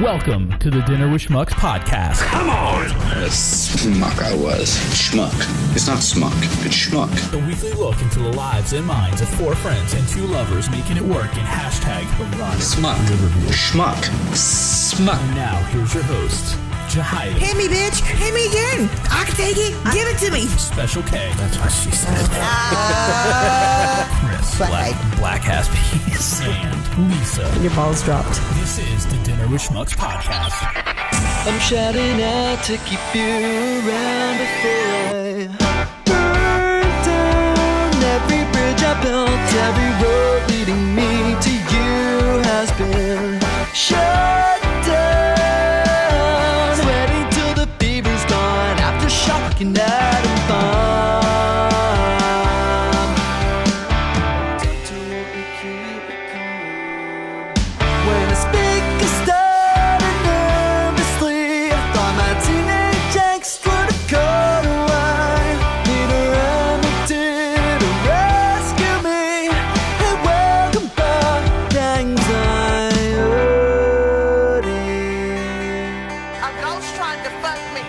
Welcome to the Dinner with Schmucks podcast. Come on! Schmuck I was. Schmuck. It's not smuck, it's schmuck. A weekly look into the lives and minds of four friends and two lovers making it work in hashtag erotic Smuck. Riverview. Schmuck. Smuck. And now, here's your host, Jahida. Hit me, bitch. Hit me again. I can take it. Give it to me. Special K. That's what she said. Chris. Black ass piece. And Lisa. Your balls dropped. This is the Dinner with Schmucks podcast. I'm shouting out to keep you around before I burn down every bridge I built, every road leading me to you has been shut down. Sweating till the fever's gone after shocking atom bomb. Don't you want me keep it calm? When I speak, I start nervously. I thought my teenage angst would have caught a line. Need a remedy to rescue me. And welcome back anxiety. A ghost trying to fuck me.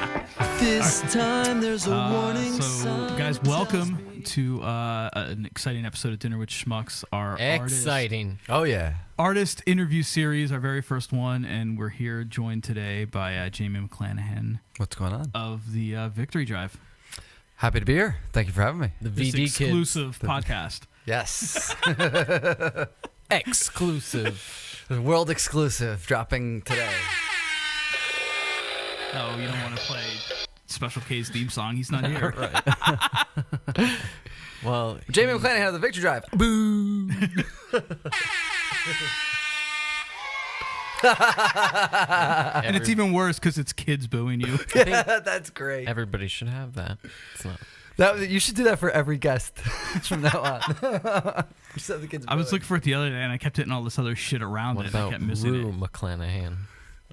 This time there's a warning So, sign. guys, welcome to an exciting episode of Dinner with Schmucks. Our Exciting. Oh, yeah. artist interview series, our very first one, and we're here joined today by Jamie McClanahan What's going on? of the Victory Drive, Happy to be here. Thank you for having me. The this VD kids. exclusive podcast. Yes. Exclusive. The world exclusive dropping today. Oh, you don't want to play Special K's theme song? He's not here. Well, Jamie McClanahan of the Victory Drive. Boo! And it's even worse because it's kids booing you. That's great. everybody should have that. It's not. You should do that for every guest from now on. Just have the kids I was booing. looking for it the other day, and I kept hitting all this other shit around What it, and I about kept missing Rue it. McClanahan?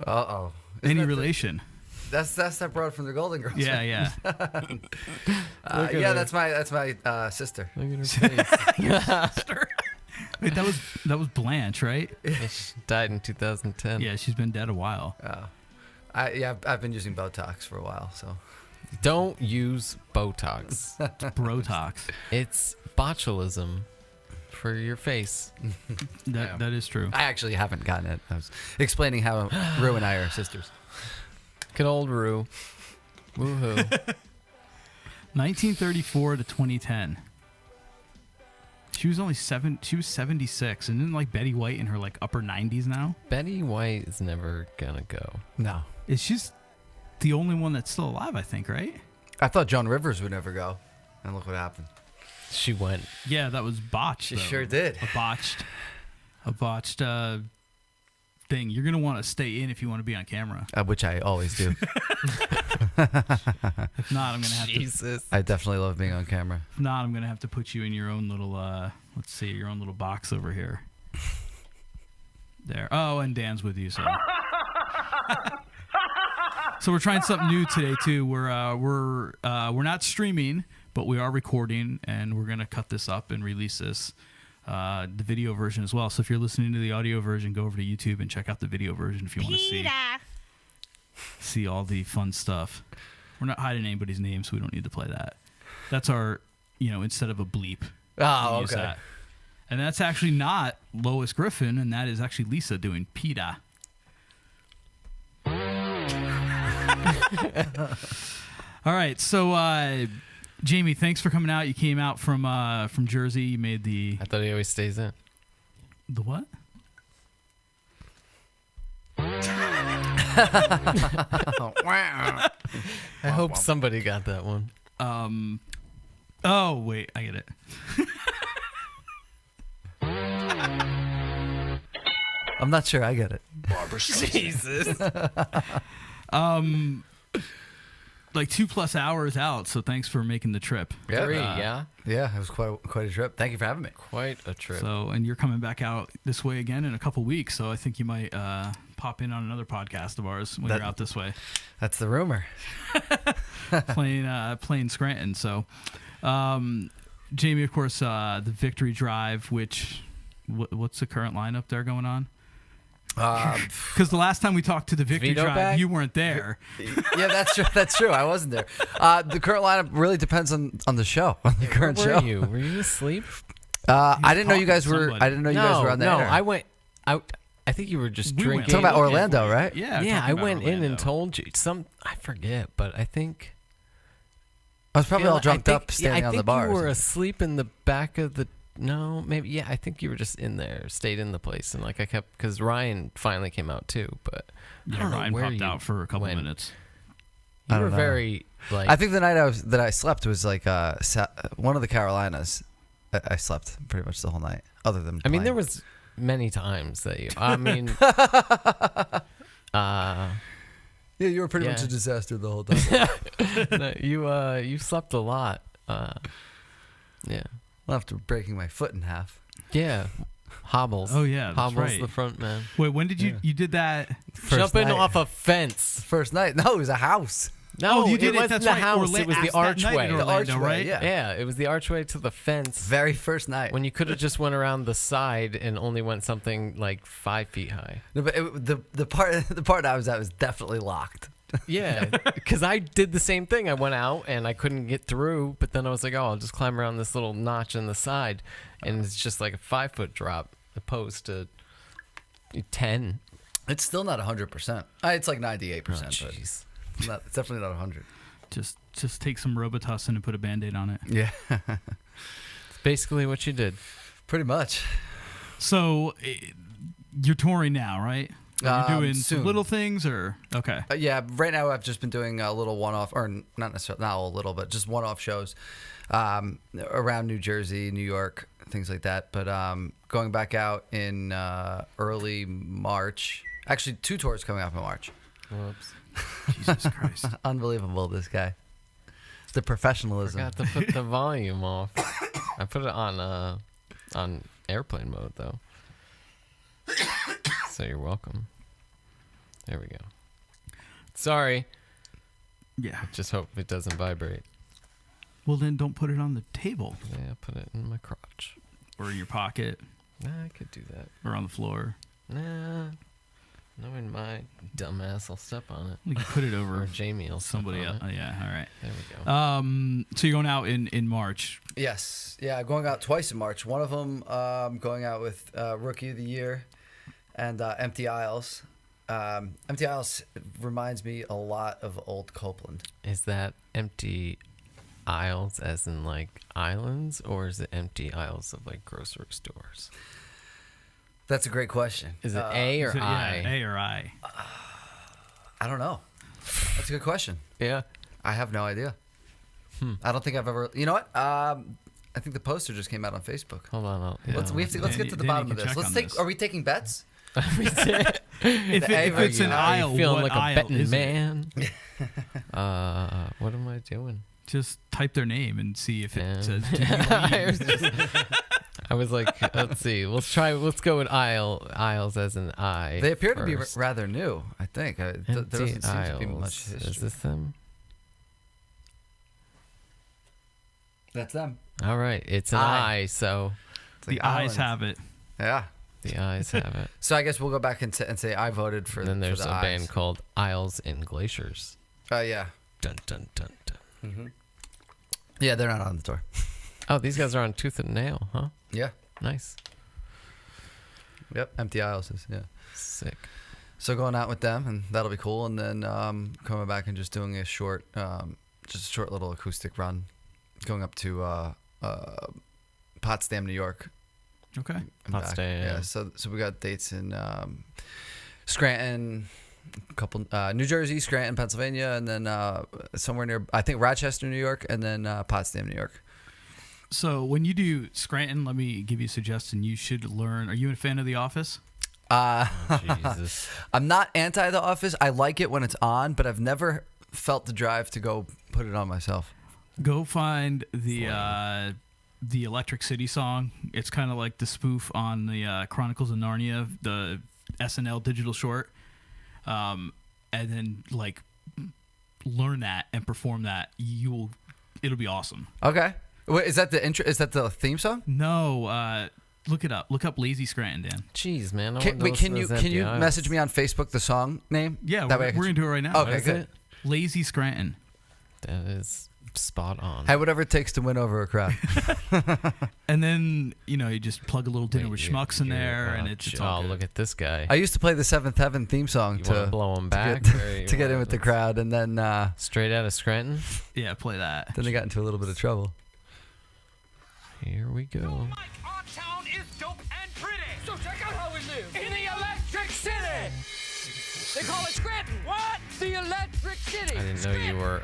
Uh-oh. Any relation? That's that broad from the Golden Girls. Yeah, yeah. Look at Yeah, her. that's my sister. Look at her face. Wait, that was Blanche, right? She died in 2010. Yeah, she's been dead a while. I've been using Botox for a while, so. Don't use Botox. Brotox. It's botulism for your face. That is true. I actually haven't gotten it. I was explaining how Rue and I are sisters. Good old Rue. Woohoo. 1934 to 2010. She was only she was 76, and then like Betty White in her like upper 90s now. Betty White is never gonna go. No. She's the only one that's still alive, I think, right? I thought Joan Rivers would never go. And look what happened. She went. Yeah, that was botched. She though. sure did. A botched thing. You're gonna want to stay in if you want to be on camera. Which I always do. If not, I'm gonna have to. Jesus. I definitely love being on camera. If not, I'm gonna have to put you in your own little. Let's see, your own little box over here. There. Oh, and Dan's with you, so. So we're trying something new today too. We're not streaming, but we are recording, and we're gonna cut this up and release this, the video version as well. So if you're listening to the audio version, go over to YouTube and check out the video version if you want to see all the fun stuff. We're not hiding anybody's name, so we don't need to play that. That's our, instead of a bleep. Oh, we use okay. that. And that's actually not Lois Griffin, and that is actually Lisa doing PETA. All right, so Jamie, thanks for coming out. You came out from Jersey. You made the I thought he always stays in. what? I hope somebody got that one. Oh wait, I get it. I'm not sure I get it. Jesus. Like 2+ hours out. So thanks for making the trip. Yeah. 3, yeah? Yeah, it was quite a trip. Thank you for having me. Quite a trip. So, and you're coming back out this way again in a couple weeks. So I think you might pop in on another podcast of ours when you're out this way. That's the rumor. playing Scranton. So, Jamie, of course, the Victory Drive, which what's the current lineup there going on? Because the last time we talked to the Victory Vito Drive, back? you weren't there. Yeah, that's true. That's true. I wasn't there. The current lineup really depends on the show, on the current Where show. were you? Were you asleep? I didn't know you guys talking to were. somebody. I didn't know you guys were on the No, air. I went out. I think you were just We went. drinking. Talking about Orlando, right? Yeah, Yeah, talking I about went in and Orlando. told you I forget, but I think I was probably all drunk up, I standing on the think bar. you were asleep in the back of the. No, maybe yeah. I think you were just in there, stayed in the place, and like I kept because Ryan finally came out too, but I Yeah, don't know Ryan where popped you out for a couple went. minutes. You I were don't know. very like. I think the night that I slept was like one of the Carolinas. I slept pretty much the whole night, other than. I mean, there playing. was many times that you. I mean, Yeah, you were pretty Yeah. much a disaster the whole time. no, you slept a lot. Yeah, After breaking my foot in half. yeah, hobbles. Oh, yeah, that's hobbles right. the front man. Wait, when did you did that? First Jumping night. off a fence. First night. No, it was a house. No, you did it. wasn't That's the right. house. Orla- It was the that night in archway. Orlando, archway, right? yeah. Yeah, it was the archway to the fence. Very first night. When you could have just went around the side and only went something like 5 feet high. No, but the part I was at was definitely locked. Yeah, because I did the same thing. I went out and I couldn't get through, but then I was like, oh, I'll just climb around this little notch in the side, and it's just like a 5-foot drop opposed to 10. It's still not 100%. It's like 98%, Oh, but jeez. it's definitely not 100. Just take some Robitussin and put a Band-Aid on it. Yeah, It's basically what you did. pretty much. So you're touring now, right? You're doing soon. little things, or okay? Yeah, right now I've just been doing a little one-off, or not necessarily, not a little, but just one-off shows around New Jersey, New York, things like that. But going back out in early March. Actually, 2 tours coming up in March. Whoops. Jesus Christ! Unbelievable, this guy. The professionalism. Forgot to put the volume off. I put it on airplane mode though. So you're welcome. There we go. Sorry. Yeah. Just hope it doesn't vibrate. Well, then don't put it on the table Yeah, put it in my crotch. or in your pocket Nah, I could do that. or on the floor. Nah. Knowing my dumbass, I'll step on it. You can put it Or over Jamie will step somebody on else. it. Yeah. All right. There we go. So you're going out in March. Yes. Yeah, going out twice in March. One of them going out with Rookie of the Year and Empty Isles. Empty Isles reminds me a lot of old Copeland. Is that empty aisles as in like islands, or is it empty aisles of like grocery stores? That's a great question. Is it A or Is it- I? Yeah, A or I. I don't know. That's a good question. Yeah. I have no idea. I don't think I've ever. You know what? I think the poster just came out on Facebook. Hold on. Let's get to the Danny bottom can of this. check Let's on take. this. Are we taking bets? If A it's an or aisle, feeling what like a aisle betting is it? man. What am I doing? Just type their name and see if it And- says. I was like, let's see. Let's go with aisles as an I. They appear to be first. rather new. I think there Empty doesn't seem to be aisles. much history. Is this them? That's them. All right, it's an I. I, so It's like The eyes islands. have it. Yeah. the eyes have it. So I guess we'll go back and say I voted for. And then there's for a the band eyes. called Isles and Glaciers. Yeah. Dun dun dun dun. Yeah, they're not on the tour. Oh, these guys are on Tooth and Nail, huh? Yeah. Nice, Yep. Empty Isles is sick. So going out with them, and that'll be cool. And then coming back and just doing a short little acoustic run, going up to Potsdam, New York. Okay. and Potsdam. back. Yeah. So we got dates in Scranton, a couple New Jersey, Scranton, Pennsylvania, and then somewhere near I think Rochester, New York, and then Potsdam, New York. So when you do Scranton, let me give you a suggestion. You should learn. Are you a fan of The Office? Jesus. I'm not anti The Office. I like it when it's on, but I've never felt the drive to go put it on myself. Go find the Electric City song. It's kind of like the spoof on the Chronicles of Narnia, the SNL digital short, and then like learn that and perform that. It'll be awesome. Okay. Wait, is that the intro? Is that the theme song? No, Look it up. Look up Lazy Scranton, Dan. Jeez, man. I Can, wanted to wait, listen can to you those can you MPIs. message me on Facebook the song name? Yeah, That way we're I can- going to do it right now. Okay, What is good. it? Lazy Scranton. That is spot on. Hey, whatever it takes to win over a crowd. And then, you just plug a little dinner with Schmucks in there, and it's all good. look at this guy. I used to play the Seventh Heaven theme song You to wanna blow him back, get, or you to get in wanna with the just- crowd, and then Straight out of Scranton. Yeah, play that. then they got into a little bit of trouble. Here we go. Our town is dope and pretty. So check out how we live in the Electric City. They call it Scranton. What? The Electric City. I didn't know you were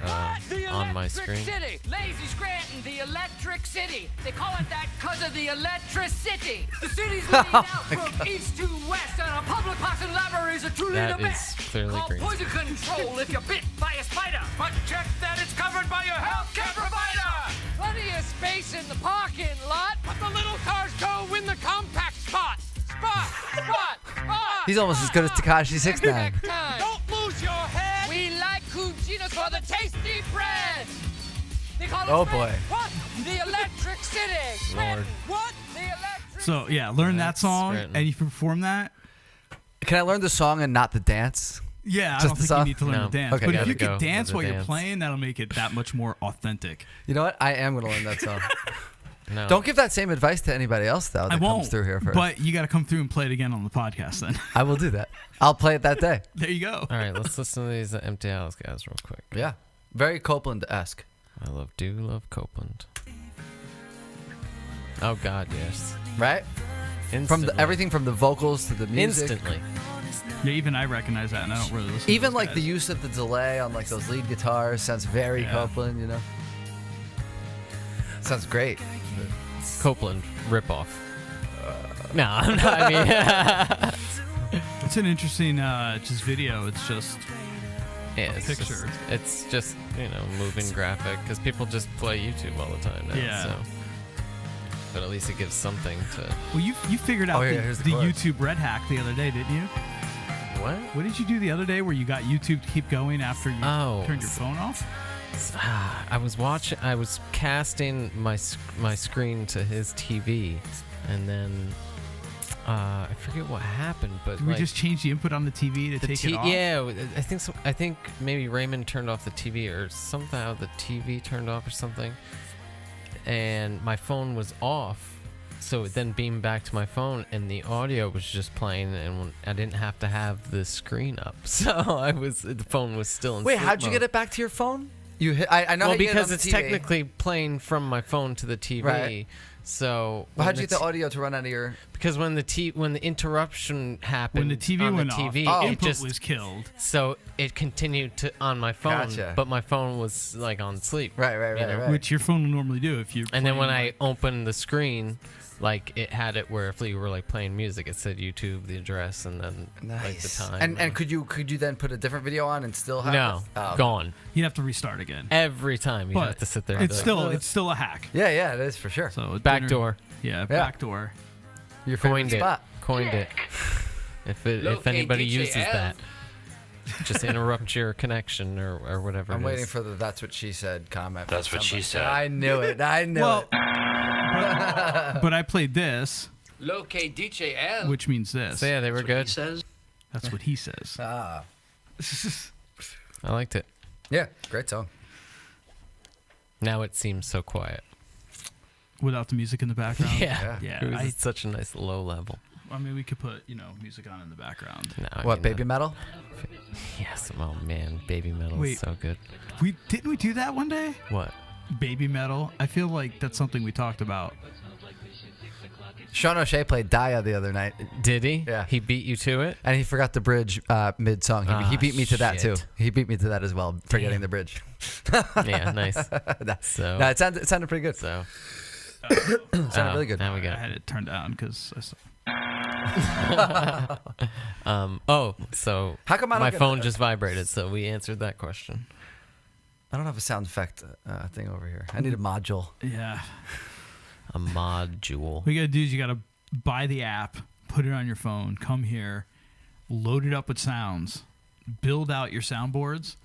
The on my Electric screen. City. Lazy Scranton, the Electric City. They call it that because of the electricity. The city's leading out from east to west, and our public parks and libraries are truly That the is best. clearly Call green. poison control if you're bit by a spider. But check that it's covered by your healthcare provider. Plenty of space in the parking lot, but the little cars go in the compact spots. Spot. He's almost as good as Tekashi 6ix9ine. Next time. Don't lose your head. We like Cuginos for the tasty bread. They call it Oh, Scranton. boy. What? The Electric City. Scranton. What? The Electric So, yeah, learn that That's song, Scranton. and you perform that. Can I learn the song and not the dance? Yeah, I Just don't the think song? you need to learn No. the dance. Okay, But got if you it. Go could dance with the while you're dance. playing, that'll make it that much more authentic. You know what? I am going to learn that song. No. Don't give that same advice to anybody else, though, I that won't. comes through here first. But you got to come through and play it again on the podcast then. I will do that. I'll play it that day. There you go. All right, let's listen to these Empty House guys real quick. Yeah. Very Copeland-esque. I love Copeland. Oh God, yes. Right? Instantly. From everything from the vocals to the music. Instantly. Yeah, even I recognize that, and I don't really listen to Even those like guys. the use of the delay on like those lead guitars sounds very Yeah. Copeland, you know? Sounds great. Copeland ripoff. No, I'm not. I mean, It's an interesting just video. It's just yeah, it's picture. It's just moving graphic because people just play YouTube all the time now. Yeah. So. But at least it gives something to. well, you figured out Oh, yeah, the, here's the the chorus. YouTube Red hack the other day, didn't you? What? What did you do the other day where you got YouTube to keep going after you Oh. turned your phone off? I was casting my screen to his TV, and then I forget what happened, but Did we just change the input on the TV to take it off? Yeah, I think so. I think maybe Raymond turned off the TV, or somehow the TV turned off or something, and my phone was off. So it then beamed back to my phone, and the audio was just playing, and I didn't have to have the screen up. So the phone was still in Wait, sleep how'd you mode. get it back to your phone? You hit, I know Well, how you get it because on it's the TV. technically playing from my phone to the TV. Right. So Well, how'd when you get the audio to run out of your... because when the interruption happened When the TV on went the off, TV, the it input just was killed. so it continued to on my phone, Gotcha. but my phone was like on sleep. Right, you know? Which your phone will normally do if you. And then when I opened the screen, like it had it where if you were like playing music, it said YouTube, the address, and then like the time. And could you then put a different video on and still have no, it? Oh. gone you'd have to restart again. every time. You But have to sit there. And it's be like, still a hack. Yeah, it is for sure. So backdoor. Yeah, backdoor. Your favorite Coined it. spot. Coined it. If anybody uses that, just interrupt your connection or whatever. I'm it waiting is. for the "That's what she said" comment. That's from what she somebody. said. I knew it. I knew Well, it. but I played this, Locate DJL. which means this. So yeah, they were good. That's what he says. Ah, I liked it. yeah, great song. Now it seems so quiet. Without the music in the background. Yeah, Yeah, It was I- at such a nice low level. I mean, we could put music on in the background. No, I What, mean, baby metal? Yes. Oh man, baby metal Wait. is so good. Didn't we do that one day? What? Baby metal. I feel like that's something we talked about. Sean O'Shea played Daya the other night, Did he? Yeah. He beat you to it. and he forgot the bridge mid-song. He beat me to that, too. shit. He beat me to that as well, forgetting the bridge. Yeah, nice. That- So. no, it sounded pretty good. So. Sounded really good. Now we I got. had it turned down because I saw. So How come I don't my get phone that? just vibrated? So we answered that question. I don't have a sound effect thing over here. I need a module. Yeah. A module. What you gotta do is you gotta buy the app, put it on your phone, come here, load it up with sounds, build out your soundboards,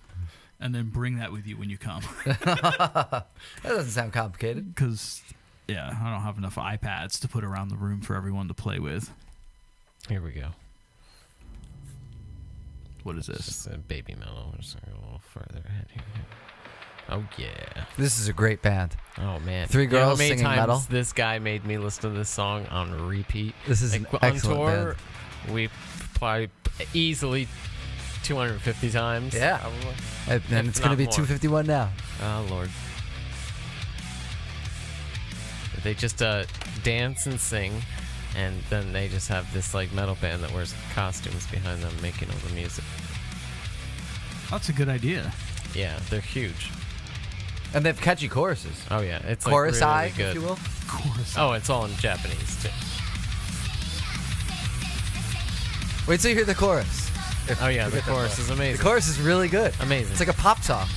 and then bring that with you when you come. That doesn't sound complicated. Because I don't have enough iPads to put around the room for everyone to play with. Here we go. What is It's this? just a baby metal. We're just gonna go a little further ahead here. Oh yeah. This is a great band. Oh man. Three You know how girls many singing times metal? This guy made me listen to this song on repeat. This is like, an on excellent tour. We probably easily 250 times. Yeah. Probably. And If it's going to not be more. 251 now. Oh Lord. They just dance and sing, and then they just have this like metal band that wears costumes behind them making all the music. That's a good idea. Yeah, they're huge. And they have catchy choruses. Oh yeah, it's Chorus like eye, really good. if you will. Oh, it's all in Japanese too. Wait till you hear the chorus. Oh yeah, the chorus is amazing. The chorus is really good. Amazing. It's like a pop song.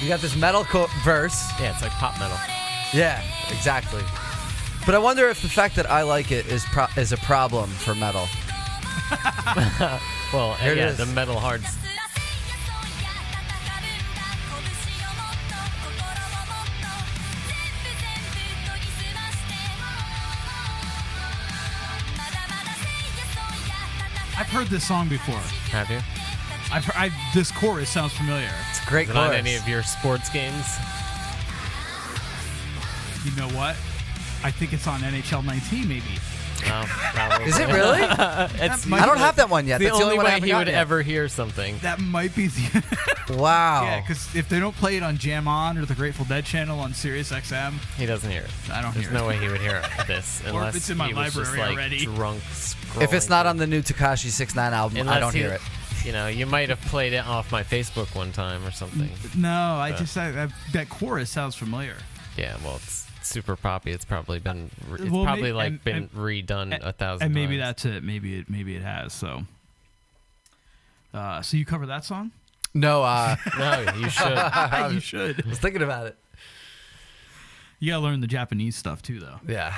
You got this metal verse. Yeah, it's like pop metal. Yeah, exactly. But I wonder if the fact that I like it is a problem for metal. Well, Here it yeah, is. the metal hards. I've heard this song before. Have you? This chorus sounds familiar. It's a great Is it chorus. on any of your sports games? You know what? I think it's on NHL 19, maybe. No, probably. Is it really? It's might I don't have that one yet. the That's the only only one I way haven't he would gotten yet. ever hear something. That might be the. Wow. Yeah, because if they don't play it on Jam On or the Grateful Dead channel on Sirius XM, He doesn't hear it. I don't There's hear no it. way he would hear this Or if unless it's in my he was just library like already. drunk. If it's scrolling not through. on the new Tekashi 6ix9ine album, I Unless don't he- hear it. You know, you might have played it off my Facebook one time or something. no, that chorus sounds familiar. Yeah, well, it's super poppy. It's probably been it's Well, probably like and- been redone 1,000 And maybe times. that's it. Maybe it has. So, so you cover that song? No, No, you should. You should. I was thinking about it. You gotta learn the Japanese stuff too, though. Yeah.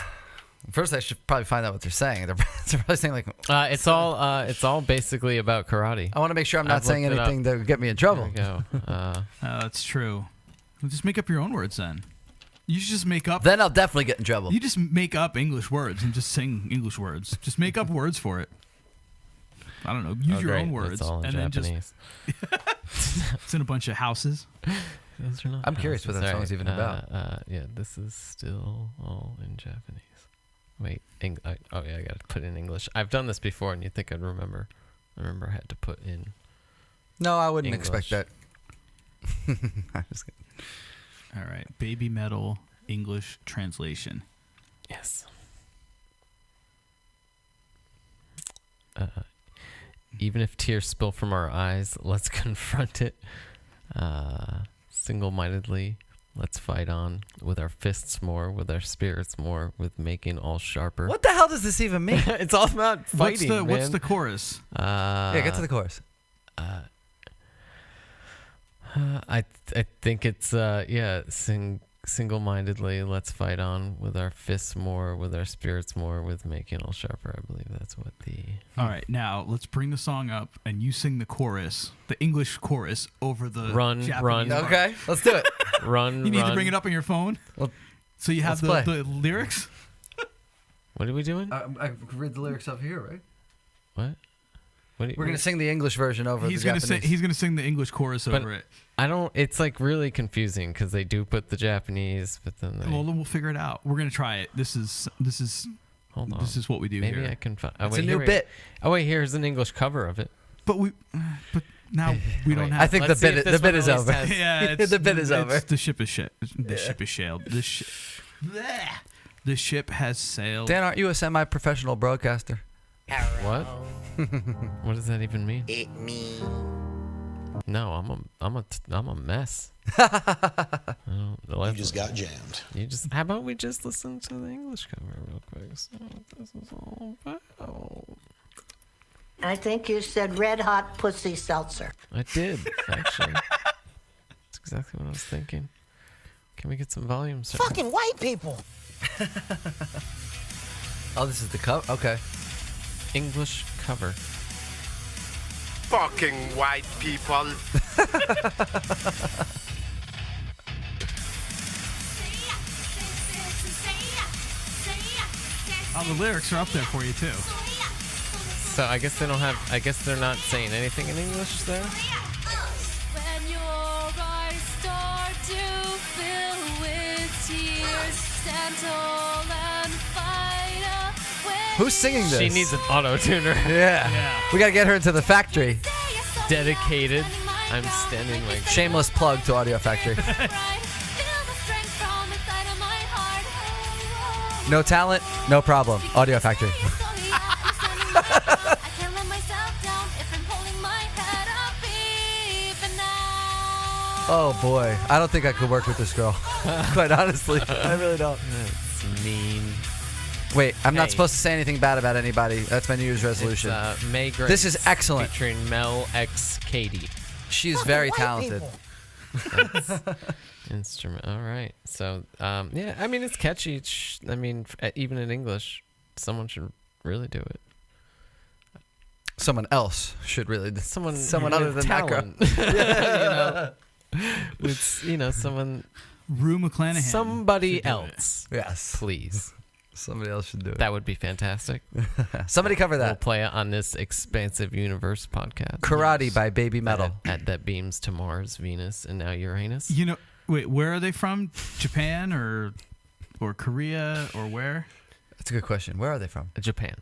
First, I should probably find out what they're saying. They're probably saying like, It's all basically about karate. I want to make sure I'm not I've saying looked it up. anything that would get me in trouble. There we go. That's true. Well, just make up your own words then. You should just make up. Then I'll definitely get in trouble. You just make up English words and just sing English words. Just make up words for it. I don't know. Use Oh, your great. own words, It's all in and then Japanese. just it's in a bunch of houses. Those are not I'm curious what that houses. song's even about. Yeah, this is still all in Japanese. Wait, oh yeah, I gotta put in English. I've done this before, and you'd think I'd remember. I remember I had to put in. No, I wouldn't English. expect that. I'm just kidding. All right, baby metal English translation. Yes. Even if tears spill from our eyes, let's confront it. Single-mindedly, let's fight on with our fists more, with our spirits more, with making all sharper. What the hell does this even mean? It's all about fighting, What's man. the chorus? Yeah, get to the chorus. I think it's single-mindedly, let's fight on with our fists more, with our spirits more, with making all sharper. I believe that's what the. All right, now let's bring the song up and you sing the chorus, the English chorus, over the Run, Japanese run. part. Okay, let's do it. Run. You need to run. bring it up on your phone, Well, so you have let's the lyrics. What are we doing? I read the lyrics up here, right? What? We're gonna sing the English version over He's the gonna Japanese. sing. He's gonna sing the English chorus But- over it. I don't. It's like really confusing because they do put the Japanese, but then they. Well, then we'll figure it out. We're gonna try it. This is Hold on. this is what we do Maybe here. I can find. It's a new bit. Oh wait, here's an English cover of it. But now we don't Wait, have. I think the Let's see bit if the this bit one is at least over. has- Yeah, The bit is over. The ship is shit. The ship is sailed. The ship has sailed. Dan, aren't you a semi-professional broadcaster? What? What does that even mean? It me. No, I'm a mess. I don't, You just got jammed. How about we just listen to the English cover real quick? So this is all about. I think you said red hot pussy seltzer. I did actually. That's exactly what I was thinking. Can we get some volume, sir? Fucking white people. Oh, this is the cover. Okay. English cover. Fucking white people. Oh, the lyrics are up there for you too. So I guess they don't have. I guess they're not saying anything in English there. When your eyes start to fill with tears, stand tall and fight away. Who's singing this? She needs an auto tuner. Yeah. We gotta get her into the factory. Dedicated. I'm standing like Shameless plug to Audio Factory. No talent, no problem. Audio Factory. Oh boy, I don't think I could work with this girl. Quite honestly, I really don't. That's mean. Wait, I'm not Hey. supposed to say anything bad about anybody. That's my New Year's resolution. It's, May Grace This is excellent. Featuring Mel X Katie. She's very talented. Instrument. All right. So, yeah. I mean, it's catchy. I mean, even in English, someone should really do it. Someone else should really. Someone other with than that girl. talent. Someone. Rue McClanahan. Somebody should do else. Yes. Please. Somebody else should do it. That would be fantastic. Somebody cover We'll that. play it on this Expansive Universe podcast. Karate by Baby Metal. That beams to Mars, Venus, and now Uranus. You know, wait, where are they from? Japan or Korea or where? That's a good question. Where are they from? Japan.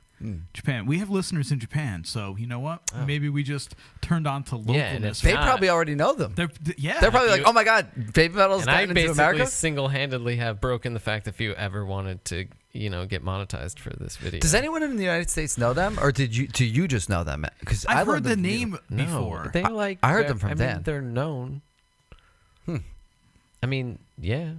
Japan. We have listeners in Japan, so you know what? Maybe we just turned on to localness. Yeah, and if They not- probably already know them. Yeah. They're probably like, you- oh my God, Baby Metal's And I gotten into basically America? single-handedly have broken the fact if you ever wanted to, get monetized for this video. Does anyone in the United States know them, or do you just know them? Because I've learned heard the them from you. name No, before. they like. I heard they're- them from I Dan. mean, they're known. I mean, yeah,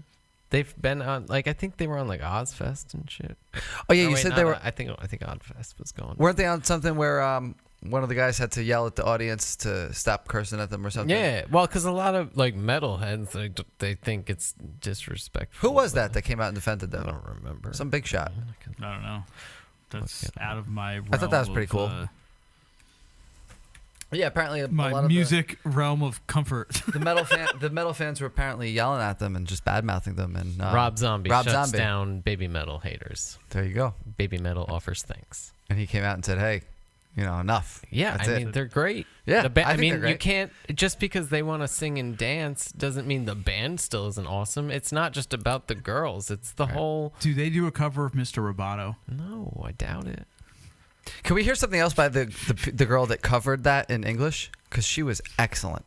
they've been on. Like, I think they were on like Ozfest and shit. Oh yeah, Oh, you wait, said not they were. I think Ozfest was going. Weren't they on something where one of the guys had to yell at the audience to stop cursing at them or something? Yeah, well, because a lot of like metalheads, they think it's disrespectful. Who was but that came out and defended I them? don't remember. Some big shot. I don't know. That's out of my realm. I thought that was pretty of, cool. Yeah, apparently a my lot of music realm of comfort. the metal fans were apparently yelling at them and just bad mouthing them. And Rob Zombie Rob shuts Zombie. down baby metal haters. There you go. Baby metal offers thanks. And he came out and said, "Hey, enough." Yeah, That's I it. mean they're great. Yeah, The I think mean they're great. you can't just because they want to sing and dance doesn't mean the band still isn't awesome. It's not just about the girls. It's the whole. Do they do a cover of Mr. Roboto? No, I doubt it. Can we hear something else by the girl that covered that in English? Because she was excellent.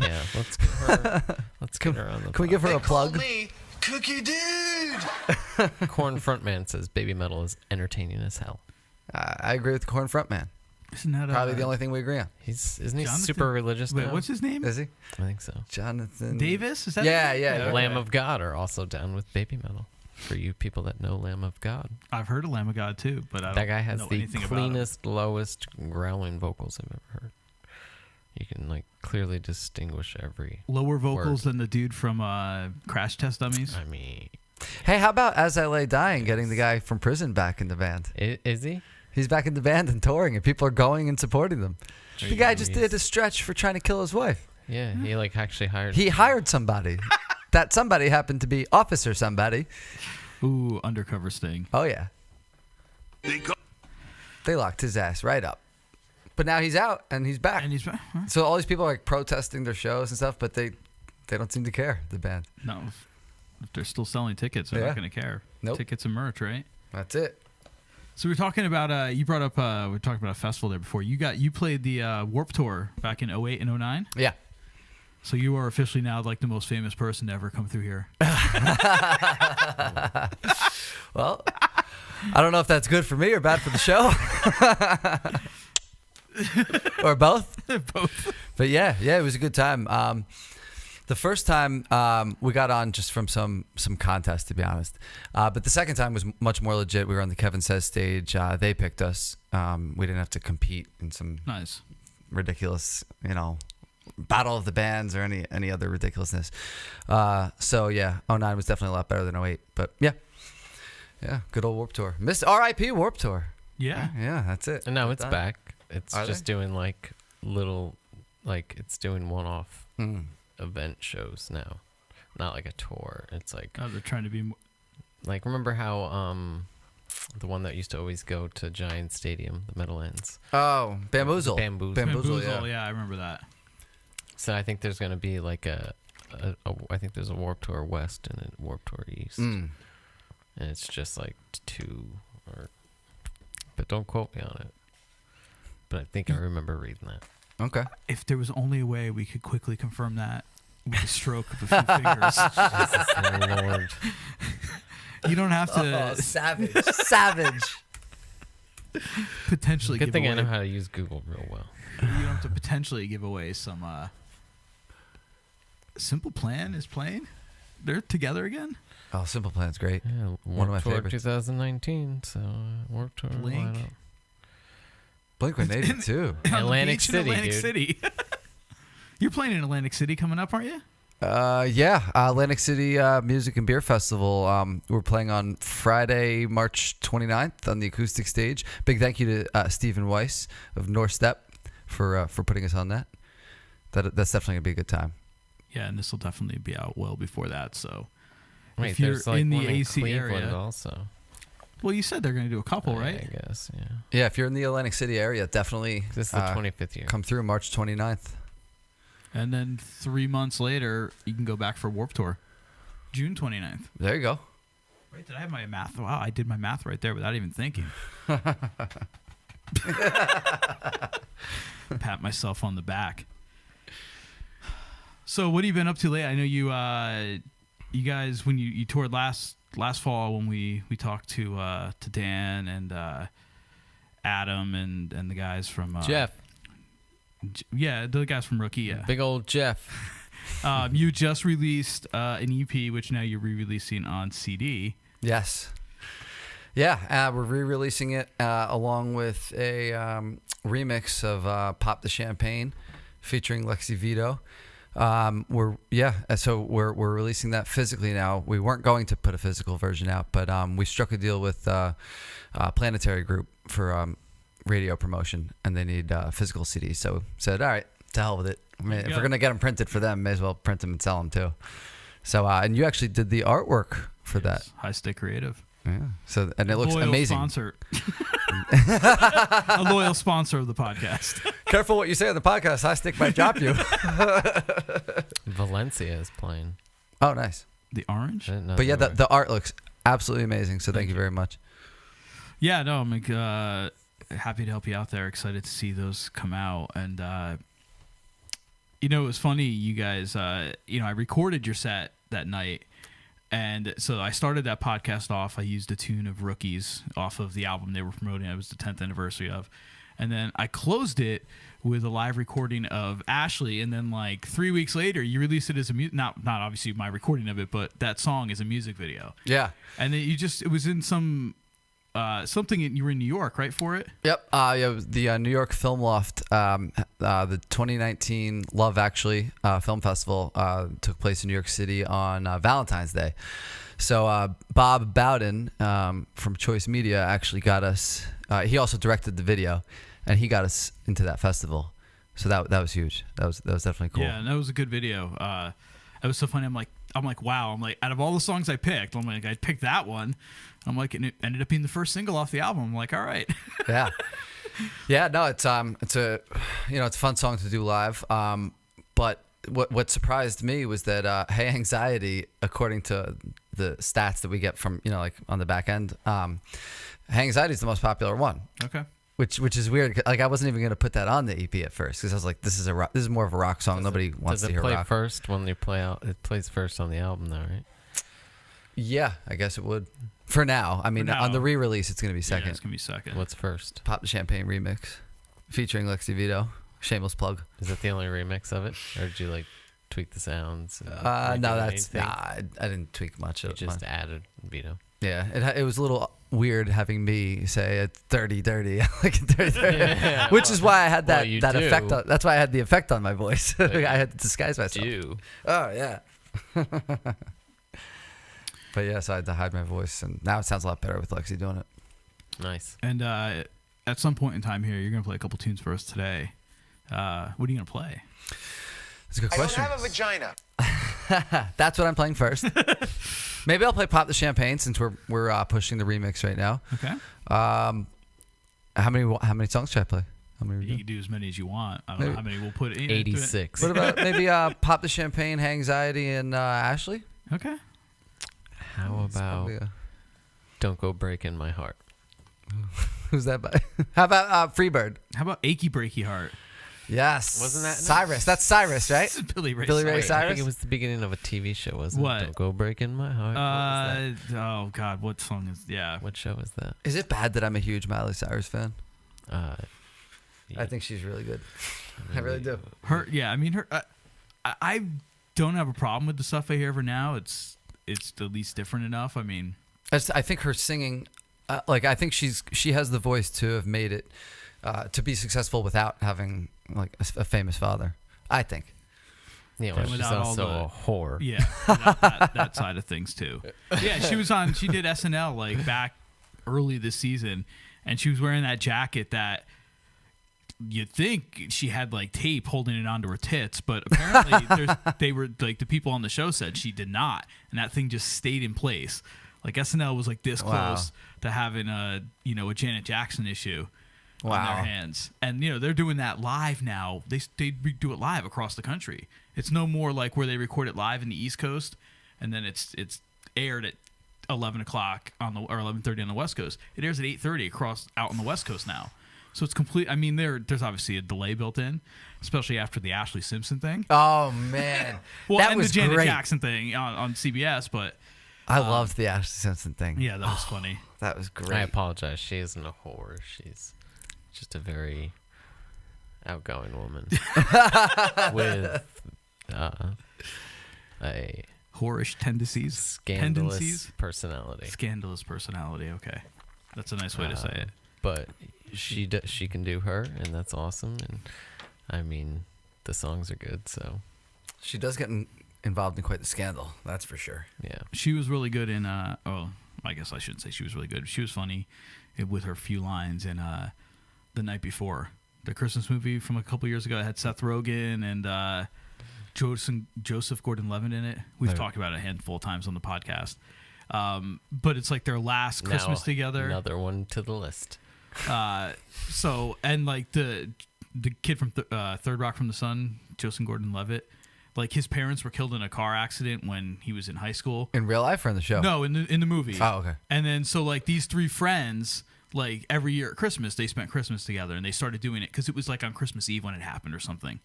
Yeah, let's get her. Let's get her on the. Can we give her a plug? Cookie Dude! Korn frontman says baby metal is entertaining as hell. I agree with the Korn frontman. Isn't that Probably the only thing we agree on. Isn't he Jonathan- super religious Wait, now? what's his name? Is he? I think so. Jonathan Davis? Is that? Yeah, his name? yeah. Lamb of God are also down with baby metal. For you people that know Lamb of God, I've heard of Lamb of God too, but I don't that guy has know the anything about him. cleanest, lowest growling vocals I've ever heard. You can like clearly distinguish every. Lower vocals word. than the dude from Crash Test Dummies. I mean, Hey, how about As I Lay Dying, getting the guy from prison back in the band? is he? He's back in the band and touring, and people are going and supporting them. There The you guy go. just He's- did a stretch for trying to kill his wife. Yeah, he like actually hired. He hired somebody. That somebody happened to be Officer somebody. Ooh, undercover sting. Oh, yeah. They locked his ass right up. But now he's out, and he's back. And he's huh? So all these people are like protesting their shows and stuff, but they don't seem to care, the band. No. If they're still selling tickets, they're Yeah. not going to care. Nope. Tickets and merch, right? That's it. So we were talking about you brought up we talked about a festival there before. You played the Warped Tour back in 08 and 09. Yeah. So you are officially now like the most famous person to ever come through here. Well, I don't know if that's good for me or bad for the show. Or both. Both. But yeah, it was a good time. The first time we got on just from some contest, to be honest. But the second time was much more legit. We were on the Kevin Says stage. They picked us. We didn't have to compete in some Nice. ridiculous, battle of the bands or any other ridiculousness. So yeah, 09 was definitely a lot better than 08. But yeah, good old Warped Tour. Miss R.I.P. Warped Tour. Yeah. Yeah, that's it. And now We're it's done. back. It's Are just doing like little, like it's doing one-off event shows now, not like a tour. It's like Oh, they're trying to be. remember how the one that used to always go to Giant Stadium, the Meadowlands. Oh, Bamboozle. Bamboozle. Yeah, I remember that. So I think there's going to be like I think there's a Warped Tour West and a Warped Tour East. And it's just like 2 but don't quote me on it. But I think I remember reading that. Okay. If there was only a way we could quickly confirm that with a stroke of a few fingers. Jesus Lord. You don't have to Savage. potentially Good give thing away. I know how to use Google real well. You don't have to potentially give away some. Simple Plan is playing. They're together again. Oh, Simple Plan's great. Yeah, One of my Warped Tour favorites. 2019. So Warped Tour. Blink. Blink-182 too. On the Atlantic beach in City, Atlantic dude. City. You're playing in Atlantic City coming up, aren't you? Yeah, Atlantic City Music and Beer Festival. We're playing on Friday, March 29th on the acoustic stage. Big thank you to Stephen Weiss of North Step for putting us on that. That's definitely gonna be a good time. Yeah, and this will definitely be out well before that. So, Wait, if you're there's like in the one in AC Cleveland area, also. well, you said they're going to do a couple, right? I guess, yeah. Yeah, if you're in the Atlantic City area, definitely This is the 25th year. come through March 29th. And then 3 months later, you can go back for Warped Tour, June 29th. There you go. Wait, did I have my math? Wow, I did my math right there without even thinking. Pat myself on the back. So, what have you been up to lately? I know you guys, when you toured last fall, when we talked to Dan and Adam and the guys from Jeff. Yeah, the guys from Rookie. Yeah, Big old Jeff. you just released an EP, which now you're re-releasing on CD. Yes. Yeah, we're re-releasing it along with a remix of "Pop the Champagne" featuring Lexi Vito. So we're releasing that physically now. We weren't going to put a physical version out, but we struck a deal with Planetary Group for radio promotion, and they need physical CDs. So said, all right, to hell with it. I mean, if we're gonna get them printed for them, may as well print them and sell them too. So and you actually did the artwork for that. High Stick Creative. Yeah. So and it looks loyal amazing. Sponsor. A loyal sponsor of the podcast. Careful what you say on the podcast. High Stick might drop you. Valencia is playing. Oh, nice. The orange. I didn't know But yeah, they were. the art looks absolutely amazing. So thank you very much. Yeah, no, I'm happy to help you out there. Excited to see those come out. And, it was funny, you guys, I recorded your set that night. And so I started that podcast off. I used a tune of Rookies off of the album they were promoting. It was the 10th anniversary of. And then I closed it with a live recording of Ashley. And then like 3 weeks later, you released it as a not obviously my recording of it, but that song is a music video. Yeah. And then it was in some you were in New York, right, for it? Yep. It was the New York Film Loft, the 2019 Love Actually Film Festival took place in New York City on Valentine's Day. So Bob Bowden from Choice Media actually got us. He also directed the video, and he got us into that festival. So that was huge. That was definitely cool. Yeah, and that was a good video. It was so funny. I'm like, wow. I'm like, out of all the songs I picked, I'm like, I picked that one. I'm like, and it ended up being the first single off the album. I'm like, all right. Yeah. Yeah. No, it's a fun song to do live. But what surprised me was that Hey Anxiety, according to the stats that we get from like on the back end, Hey Anxiety is the most popular one. Okay. Which is weird. Like I wasn't even gonna put that on the EP at first because I was like, this is more of a rock song. Nobody wants to hear rock. Does it play first when you play out? It plays first on the album, though, right? Yeah, I guess it would. For now, I mean, on the re-release, it's gonna be second. Yeah, it's gonna be second. What's first? Pop the Champagne remix, featuring Lexi Vito. Shameless plug. Is that the only remix of it, or did you like tweak the sounds? No, I didn't tweak much. You just added Vito. Yeah, it was a little weird having me say it's dirty, like dirty, Yeah, which is why I had that you that do. effect. That's why I had the effect on my voice. I had to disguise myself. Oh yeah. But yeah, so I had to hide my voice, and now it sounds a lot better with Lexi doing it. Nice. And at some point in time here, you're gonna play a couple tunes for us today. What are you gonna play? That's a good question. I don't have a vagina. That's what I'm playing first. Maybe I'll play Pop the Champagne since we're pushing the remix right now. Okay. How many songs should I play? How many? You can do as many as you want. I don't know how many we'll put in. 86. What about maybe Pop the Champagne, Hangxiety, and Ashley? Okay. How about Don't Go Breaking My Heart? Who's that by? How about Freebird? How about Achy Breaky Heart? Yes. Wasn't that Cyrus? That's Cyrus, right? Billy Ray Billy Ray Cyrus. I Cyrus? think it was the beginning of a TV show, wasn't What? it? Don't Go Breaking My Heart. What was that? Oh God, what song is? Yeah. What show is that? Is it bad that I'm a huge Miley Cyrus fan? Yeah. I think she's really good. I really do. Her. Yeah. I mean, her. I don't have a problem with the stuff I hear of her now. It's at least different enough. I mean, I think her singing, I think she has the voice to have made it to be successful without having like a famous father. I think. Yeah, well, she's without all also the- a whore. yeah, that side of things too. Yeah, she did SNL like back early this season, and she was wearing that jacket that you'd think she had like tape holding it onto her tits, but apparently they were like the people on the show said she did not, and that thing just stayed in place. Like SNL was like this close to having a Janet Jackson issue on their hands, and they're doing that live now. They do it live across the country. It's no more like where they record it live in the East Coast, and then it's aired at 11 o'clock or 11:30 on the West Coast. It airs at 8:30 out on the West Coast now. So it's complete. I mean, there's obviously a delay built in, especially after the Ashley Simpson thing. Oh man, Well, that and was the Janet great. Jackson thing on CBS, but I loved the Ashley Simpson thing. yeah, that was funny. That was great. I apologize. She isn't a whore. She's just a very outgoing woman with a Whorish tendencies. scandalous personality. Scandalous personality. Okay, that's a nice way to say it. But she can do her, and that's awesome. And I mean, the songs are good. So She does get involved in quite the scandal. That's for sure. yeah, She was really good in. I guess I shouldn't say she was really good. She was funny with her few lines in The Night Before, the Christmas movie from a couple years ago. It had Seth Rogen and Joseph Gordon-Levitt in it. We've talked about it a handful of times on the podcast. But it's like their last Christmas Now, together. Another one to the list. So and like the kid from Third Rock from the Sun, Joseph Gordon-Levitt, like his parents were killed in a car accident when he was in high school. In real life or in the show? No, in the movie. Oh, okay. And then so like these three friends, like every year at Christmas, they spent Christmas together, and they started doing it because it was like on Christmas Eve when it happened or something.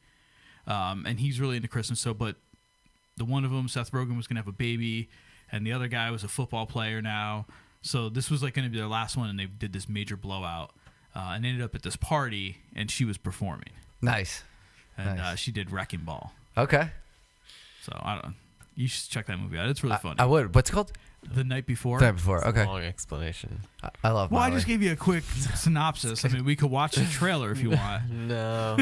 And he's really into Christmas. So, but the one of them, Seth Rogen, was gonna have a baby, and the other guy was a football player now. So this was like gonna be their last one, and they did this major blowout, and ended up at this party, and she was performing, Nice. and Nice. she did Wrecking Ball. Okay. So I don't know. You should check that movie out. It's really funny. I would. What's it called? The Night Before. The Night Before. Okay. Long explanation. I love Well, I Miley. just gave you a quick synopsis. I mean, we could watch the trailer if you want. No.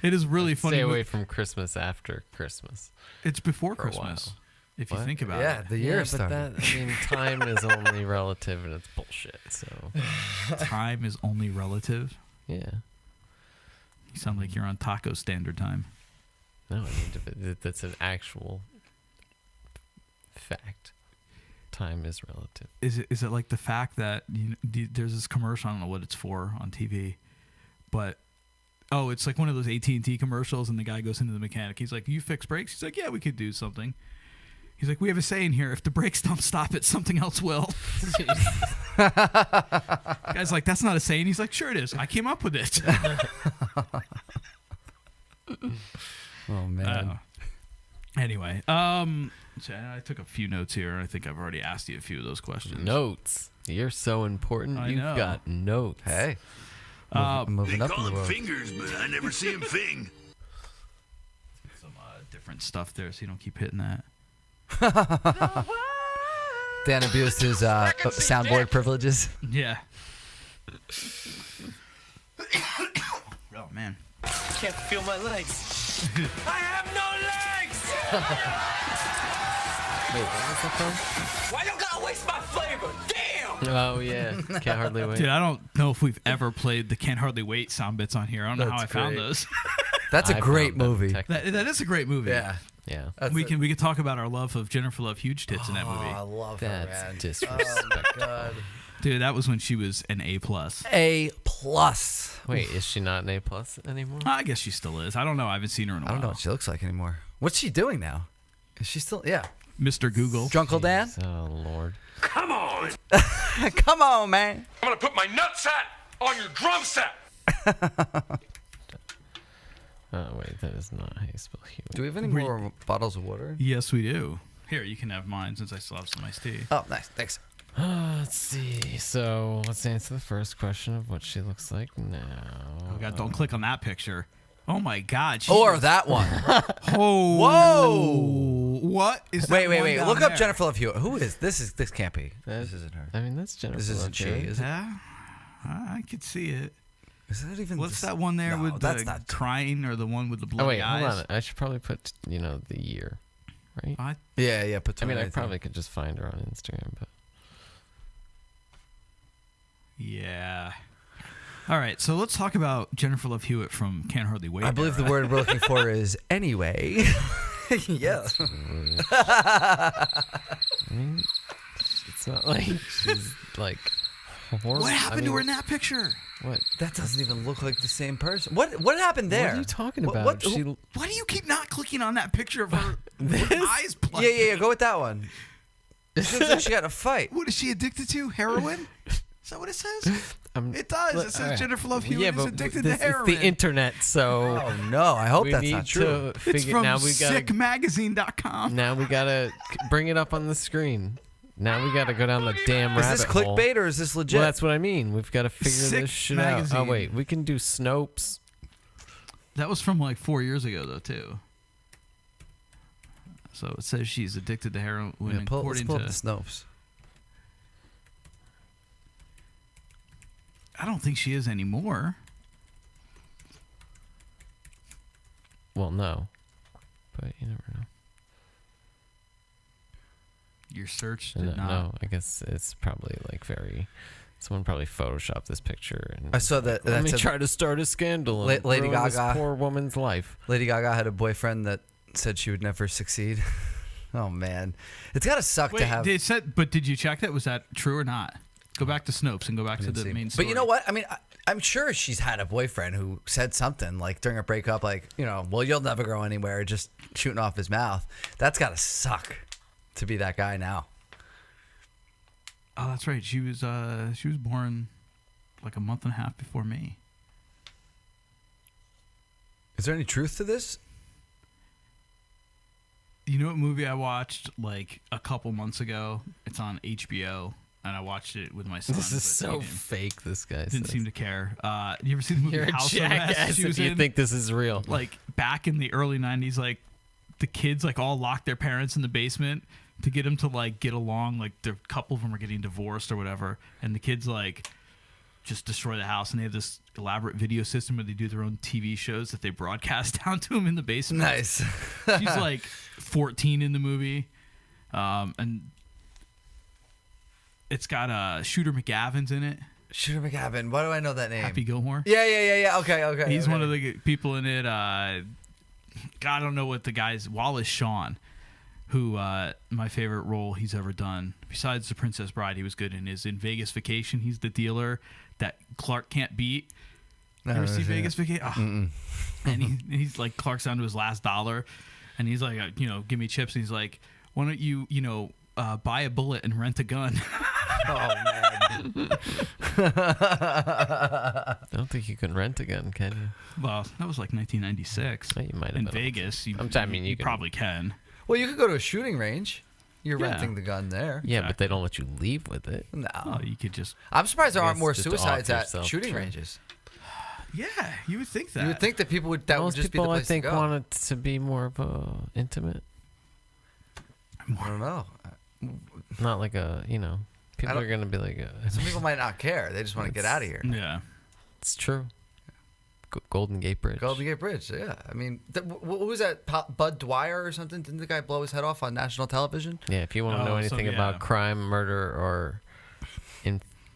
It is really funny. Stay away from Christmas after Christmas. It's before for a Christmas, while. if you What? think about Yeah, it. the year But started. that, I mean, time is only relative, and it's bullshit. So Time is only relative. yeah. You sound like you're on taco standard time. No, I mean that's an actual fact. Time is relative. Is it like the fact that there's this commercial? I don't know what it's for on TV, but it's like one of those AT&T commercials, and the guy goes into the mechanic. He's like, "You fix brakes?" He's like, "Yeah, we could do something." He's like, "We have a saying here: if the brakes don't stop it, something else will." Guy's like, "That's not a saying." He's like, "Sure it is. I came up with it." Oh man. Anyway, so I took a few notes here. I think I've already asked you a few of those questions. Notes. You're so important. I You've know. got notes. Hey. Moving up in the world. fingers, but I never see him fing. Some different stuff there, so you don't keep hitting that. Dan abused his soundboard privileges. Yeah. Oh man. Can't feel my legs. I have no legs! Wait, what was that from? Why you gotta waste my flavor? Damn! Oh yeah, can't hardly wait. Dude, I don't know if we've ever played the Can't Hardly Wait sound bits on here. I don't know how I That's found great. those. That's a I great found them movie. That is a great movie. Yeah. Yeah. We can talk about our love of Jennifer Love Huge Tits in that movie. I love her, That's man. disrespectful. Oh, my God. Dude, that was when she was an A+. A+. Wait, is she not an A+ anymore? I guess she still is. I don't know. I haven't seen her in a while. I don't know what she looks like anymore. What's she doing now? Is she still... Yeah. Mr. Google. Drunkle Dan? Oh, Lord. Come on! Come on, man. I'm gonna put my nutsack on your drum set! Oh, wait, that is not how you spell Hewitt. Do we have any more bottles of water? Yes, we do. Here, you can have mine since I still have some iced tea. Oh, nice. Thanks. Let's see. So let's answer the first question of what she looks like now. Oh, God, don't click on that picture. Oh, my God. Or that one. Oh. Whoa. What is that? Wait. one down Look up there? Jennifer Love Hewitt. Who is this? This can't be. This isn't her. I mean, that's Jennifer. This isn't Love she, Hewitt. is it? Yeah, I could see it. Is that even? What's that one there No, with that's the not- crying or the one with the bloody Oh wait, eyes? hold on. I should probably put the year, right? Yeah. Put. I mean, I 2019. probably could just find her on Instagram, but Yeah. All right, so let's talk about Jennifer Love Hewitt from Can't Hardly Wait. I believe the word we're looking for is anyway. Yeah. I mean, it's not like she's like horrible. What happened to her in that picture? What? That doesn't even look like the same person. What happened there? What are you talking What- about? what- She, Why do you keep not clicking on that picture of her with eyes plugged? Yeah. Go with that one. It seems like she got in a fight. What is she addicted to? Heroin? Is that what it says? It does. It says alright. Jennifer Love Hewitt yeah, is but addicted this to heroin. is the internet, so Oh no! I hope we that's need not true. to It's figure. from Now we gotta sickmagazine.com. Now we gotta bring it up on the screen. Now we gotta go down the damn Is rabbit this hole. clickbait or is this legit? Well, that's what I mean. We've got to figure Sick this shit magazine. out. Oh wait, we can do Snopes. That was from like 4 years ago, though, too. So it says she's addicted to heroin Yeah, let's according pull to... up the Snopes. I don't think she is anymore. Well, no, but you never know. Your search did No, not... I guess it's probably like very. Someone probably photoshopped this picture. And I saw that. let me that's a- try to start a scandal. And Lady ruin this Gaga. poor woman's life. Lady Gaga had a boyfriend that said she would never succeed. Oh man, it's gotta suck Wait, to have. they said, but did you check that? Was that true or not? Go back to Snopes and go back to the main story. But you know what? I mean, I'm sure she's had a boyfriend who said something like during a breakup, like, well, you'll never go anywhere, just shooting off his mouth. That's gotta suck to be that guy now. Oh, that's right. She was born like a month and a half before me. Is there any truth to this? You know what movie I watched like a couple months ago? It's on HBO, and I watched it with my son. This is but so he didn't- fake. This guy didn't says. seem to care. You ever see the movie You're a House jackass Arrest? She if was you in? think this is real. Like back in the early '90s, like the kids like all locked their parents in the basement to get them to like get along. Like a couple of them are getting divorced or whatever, and the kids like just destroy the house. And they have this elaborate video system where they do their own TV shows that they broadcast down to them in the basement. Nice. She's like 14 in the movie, and it's got Shooter McGavin's in it. Shooter McGavin. Why do I know that name? Happy Gilmore. Yeah. Okay. He's one of the people in it. God, I don't know what the guy's Wallace Shawn, who my favorite role he's ever done besides The Princess Bride. He was good in is in Vegas Vacation. He's the dealer that Clark can't beat. Ever see Vegas Vacation? Oh. And he's like Clark's down to his last dollar, and he's like, give me chips. And he's like, why don't you, buy a bullet and rent a gun? Oh man. I don't think you can rent a gun, can you? Well, that was like 1996. You might have in been. Vegas. You can- probably can. Well, you could go to a shooting range. You're Yeah. renting the gun there. Yeah, but they don't let you leave with it. No. Oh, you could just. I'm surprised there I aren't guess more just suicides off at yourself. shooting True. ranges. Yeah, you would think that. You would think that people would. That would Most just be the people, I place think, to go. want it to be more of a intimate, I don't know. not like a People don't- are gonna be like, Some people might not care. They just want to get out of here. Yeah. it's true. Golden Gate Bridge. Golden Gate Bridge. Yeah. I mean, what was that? Bud Dwyer or something? Didn't the guy blow his head off on national television? Yeah, if you want to know anything yeah. about crime, murder, or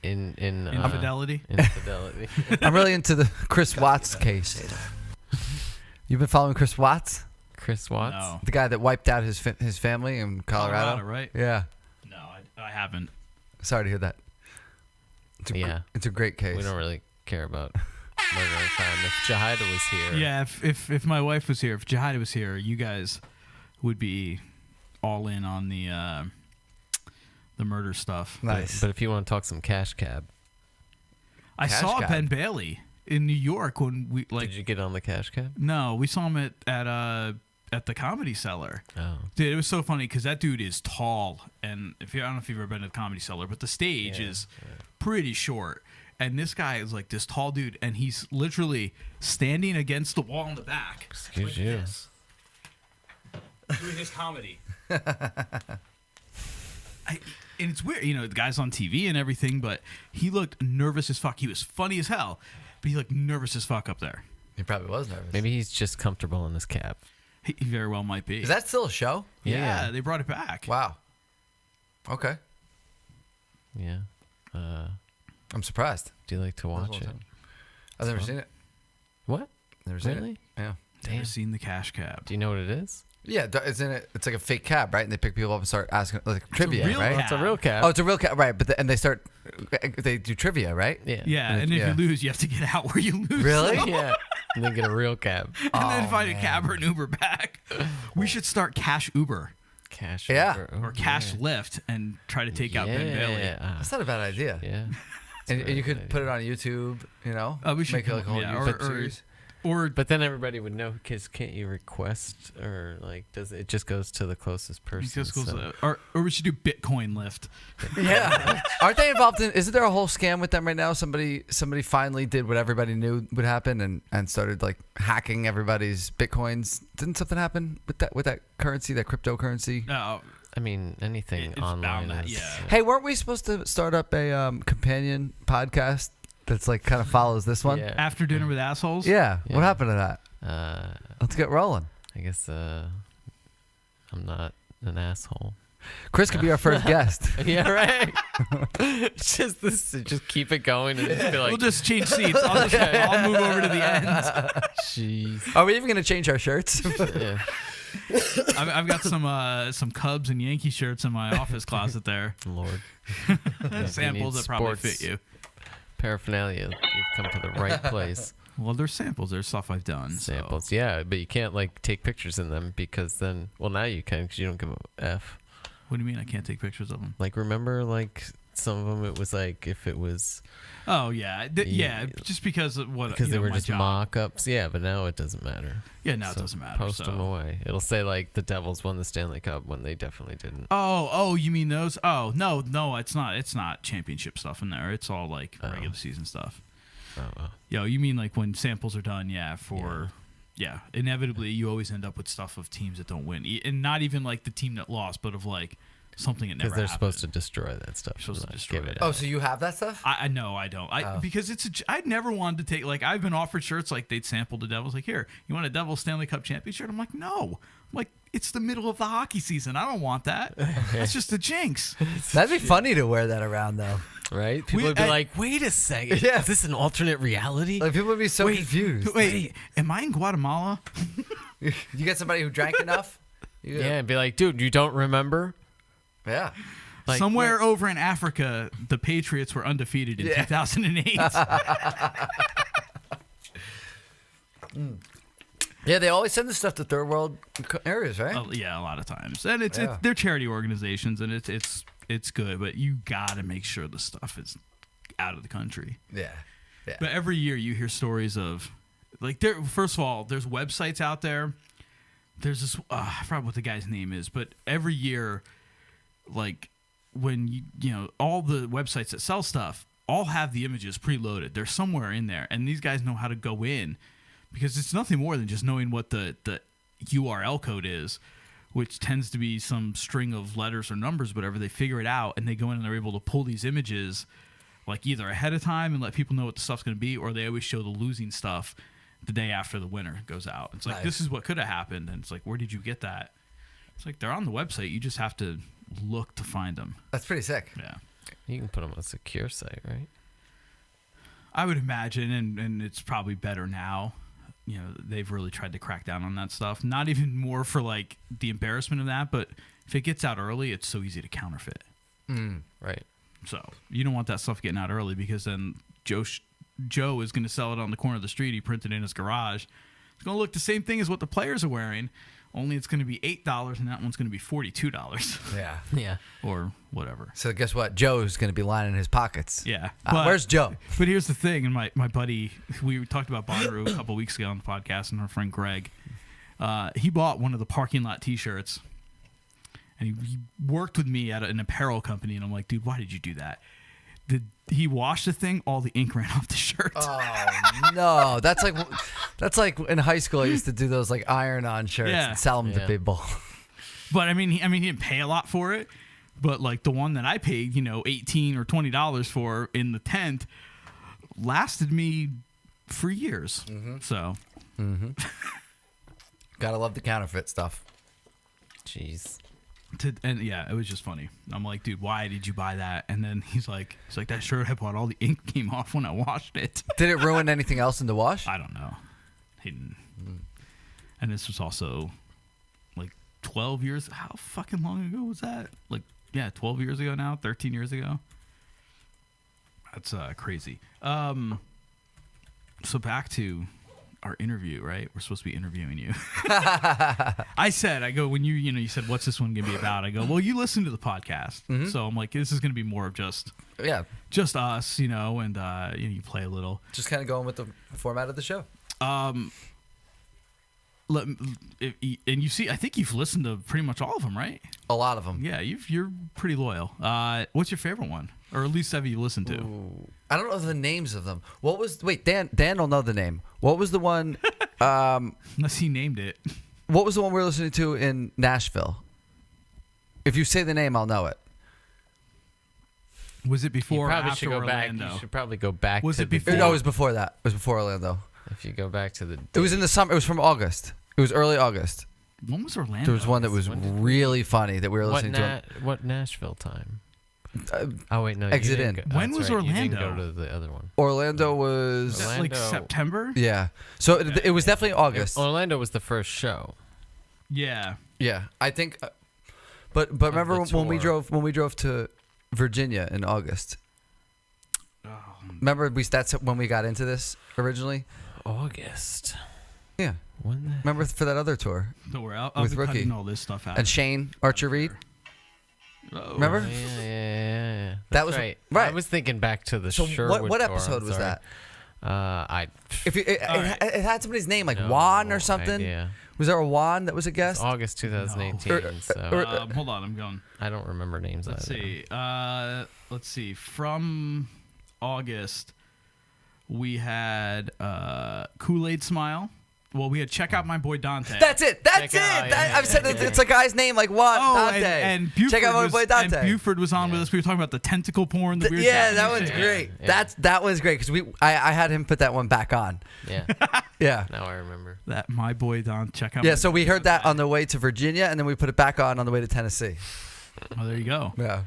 Infidelity. infidelity. I'm really into the Chris Watts case. You've been following Chris Watts, Chris Watts. No. the guy that wiped out his family in Colorado. Right? Yeah. No, I haven't. Sorry to hear that. It's a great case. We don't really care about murder and crime. If Jahida was here. Yeah, if my wife was here, if Jahida was here, you guys would be all in on the murder stuff. Nice. But if you want to talk some cash cab. I saw Ben Bailey in New York when we Did you get on the cash cab? No, we saw him at the Comedy Cellar. Oh. Dude, it was so funny because that dude is tall, and I don't know if you've ever been to the Comedy Cellar, but the stage is pretty short. And this guy is like this tall dude, and he's literally standing against the wall in the back. Excuse like you. this, doing his comedy. And it's weird, the guy's on TV and everything, but he looked nervous as fuck. He was funny as hell, but he looked nervous as fuck up there. He probably was nervous. Maybe he's just comfortable in his cab. He very well might be. Is that still a show? Yeah, they brought it back. Wow. Okay. Yeah. I'm surprised. Do you like to watch it? I've never seen it. What? Never seen Really? it. Yeah. Never seen the Cash Cab. Do you know what it is? Yeah, isn't it? It's like a fake cab, right? And they pick people up and start asking like trivia, real right? cab. It's a real cab. Oh, it's a real cab, right? But and they do trivia, right? Yeah. Yeah, and if you lose, you have to get out where you lose. Really? Yeah. And then get a real cab. And then find a cab or an Uber back. We should start Cash Uber Cash. Yeah. Uber. Oh, or Cash Lyft and try to take out Ben Bailey. Yeah. That's not a bad idea. Yeah. And you could put it on YouTube, We should make it like a whole YouTube series. But then everybody would know because can't you request or like does it just goes to the closest person? Or we should do Bitcoin Lyft. Yeah. Aren't they involved in? Isn't there a whole scam with them right now? Somebody finally did what everybody knew would happen and started like hacking everybody's Bitcoins. Didn't something happen with that currency, that cryptocurrency? No, I mean anything online. Is, Hey, weren't we supposed to start up a companion podcast that's like kind of follows this one? Yeah. After Dinner with Assholes? Yeah. What happened to that? Let's get rolling. I guess I'm not an asshole. Chris could be our first guest. Yeah, right. Just this, just keep it going and just be like. We'll just change seats. I'll move over to the end. Jeez. Are we even gonna change our shirts? Yeah. I've got some Cubs and Yankee shirts in my office closet there. Lord. Samples that probably fit you. Paraphernalia. You've come to the right place. Well, there's samples. There's stuff I've done. Samples, so. yeah, but you can't like take pictures in them because then, well, now you can because you don't give a F. What do you mean I can't take pictures of them? Like, remember, like some of them, it was like if it was. Oh yeah, just because of what because they were my just job. mock-ups. Yeah, but now it doesn't matter. Yeah, now it doesn't matter. Post them away. It'll say like the Devils won the Stanley Cup when they definitely didn't. Oh, you mean those? Oh, no, it's not. It's not championship stuff in there. It's all like regular season stuff. Oh. Yo, you mean like when samples are done? Yeah, inevitably you always end up with stuff of teams that don't win, and not even like the team that lost, but of like something that never happened. Because they're supposed to destroy that stuff. You're supposed to destroy it. Oh, so you have that stuff? I know I don't. Because I never wanted to take, like, I've been offered shirts like they'd sample the Devils. Like, here, you want a Devils Stanley Cup champion shirt? I'm like, no. I'm like, it's the middle of the hockey season. I don't want that. It's just a jinx. That'd be funny to wear that around though. Right? People would be like, wait a second. Yeah. Is this an alternate reality? Like people would be so confused. Wait, am I in Guatemala? You get somebody who drank enough? Yeah, and be like, dude, you don't remember? Yeah. Like, Somewhere over in Africa, the Patriots were undefeated in 2008. Yeah, they always send this stuff to third world areas, right? Yeah, a lot of times, and they're charity organizations, and it's good, but you gotta make sure the stuff is out of the country. Yeah. But every year you hear stories of, like, first of all, there's websites out there. There's this, I forgot what the guy's name is, but every year, like, when you know all the websites that sell stuff all have the images preloaded. They're somewhere in there, and these guys know how to go in. Because it's nothing more than just knowing what the URL code is, which tends to be some string of letters or numbers, whatever. They figure it out, and they go in and they're able to pull these images, like, either ahead of time and let people know what the stuff's going to be, or they always show the losing stuff the day after the winner goes out. It's like, This is what could have happened, and it's like, where did you get that? It's like, they're on the website. You just have to look to find them. That's pretty sick. Yeah. You can put them on a secure site, right? I would imagine, and it's probably better now. they've really tried to crack down on that stuff. Not even more for like the embarrassment of that, but if it gets out early, it's so easy to counterfeit. Right. So you don't want that stuff getting out early because then Joe is going to sell it on the corner of the street. He printed it in his garage. It's going to look the same thing as what the players are wearing, only it's going to be $8 and that one's going to be $42. Yeah. Yeah. Or whatever. So guess what? Joe's going to be lining his pockets. Yeah. Where's Joe? But here's the thing, and my buddy, we talked about Bonnaroo a couple weeks ago on the podcast, and our friend Greg, he bought one of the parking lot T-shirts, and he worked with me at an apparel company, and I'm like, dude, why did you do that? He washed the thing, all the ink ran off the shirt. Oh no, that's like in high school I used to do those like iron-on shirts and sell them to people. But I mean, he didn't pay a lot for it. But like the one that I paid, $18 or $20 for in the tent, lasted me for years. So, gotta love the counterfeit stuff. Jeez. It was just funny. I'm like, dude, why did you buy that? And then he's like, that shirt I bought, all the ink came off when I washed it. Did it ruin anything else in the wash? I don't know. He didn't. And this was also like 12 years. How fucking long ago was that? 12 years ago now, 13 years ago. That's crazy. So back to our interview, right? We're supposed to be interviewing you. I go, when you said, what's this one going to be about? I go, well, you listen to the podcast. So I'm like, this is going to be more of just us, and you play a little. Just kind of going with the format of the show. And you see, I think you've listened to pretty much all of them, right? A lot of them. Yeah, you're pretty loyal. What's your favorite one? Or at least have you listened to? Ooh. I don't know the names of them. Dan will know the name. What was the one? Unless he named it. What was the one we were listening to in Nashville? If you say the name, I'll know it. Was it before or after go Orlando? Back. You should probably go back. Was to it before? No, it was before that. It was before Orlando. If you go back to the It was in the summer. It was from August. It was early August. When was Orlando? There was one that was really funny that we were listening to. What Nashville time? Oh wait, no. Exit you in. didn't go, When was Orlando? You didn't go to the other one. Orlando was Like September? Yeah. So it was definitely August. Orlando was the first show. Yeah. Yeah, I think. But remember when we drove to Virginia in August? Remember that's when we got into this originally. August. Yeah. Remember for that other tour? Don't worry, I'll with be Rookie cutting all this stuff out. and Shane Archer Reed. Oh. Remember? Yeah. That was right. right. I was thinking back to the So Sherwood what tour, episode I'm was sorry. that? If it had somebody's name like Juan or something. idea. Was there a Juan that was a guest? August 2018. So Hold on, I'm going. I don't remember names. Let's either. see. Let's see. From August, we had Kool-Aid Smile. Well, we had Check Out My Boy Dante. That's it. I've said it's a guy's name like Juan Dante. And Buford Check out my boy Dante. And Buford was on with us. We were talking about the tentacle porn. The weird that Japanese one's shit. great. Yeah. That was great because I had him put that one back on. Yeah. Yeah. Now I remember. That My Boy Dante. Check out. Yeah. My So Boy we heard that Dante. on the way to Virginia, and then we put it back on the way to Tennessee. Oh, there you go. Yeah.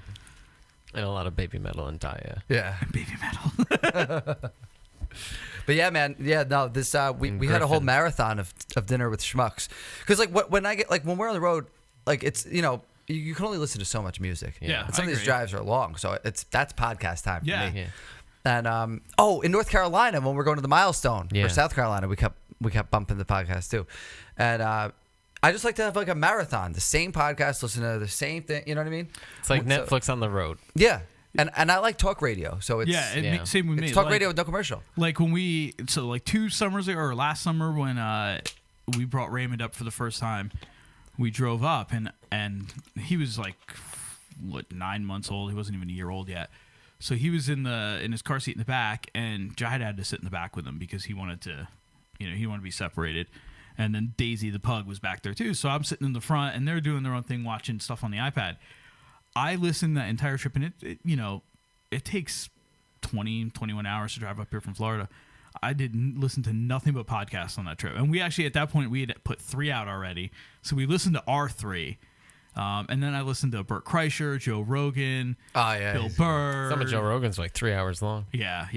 And a lot of baby metal and Taya. Yeah. Baby metal. But yeah, man. Yeah, no. This we had a whole marathon of dinner with Schmucks because when we're on the road, it's you can only listen to so much music. Yeah, And some I of these agree. drives are long, so that's podcast time for Yeah. me. Yeah. And in North Carolina when we're going to the Milestone or South Carolina, we kept bumping the podcast too, and I just like to have like a marathon, the same podcast, listen to the same thing. You know what I mean? It's like Netflix on the road. Yeah. And I like talk radio, so it's Same with me. it's talk Like- radio with no commercial. Like when 2 summers ago, or last summer when we brought Raymond up for the first time, we drove up and he was like 9 months old. He wasn't even a year old yet. So he was in his car seat in the back, and Jihad had to sit in the back with him because he wanted to be separated. And then Daisy the pug was back there too. So I'm sitting in the front, and they're doing their own thing, watching stuff on the iPad. I listened that entire trip, and it takes 21 hours to drive up here from Florida. I didn't listen to nothing but podcasts on that trip. And we actually, at that point, we had put 3 out already. So we listened to our 3. And then I listened to Bert Kreischer, Joe Rogan, Bill Burr. Some of Joe Rogan's like 3 hours long. Yeah.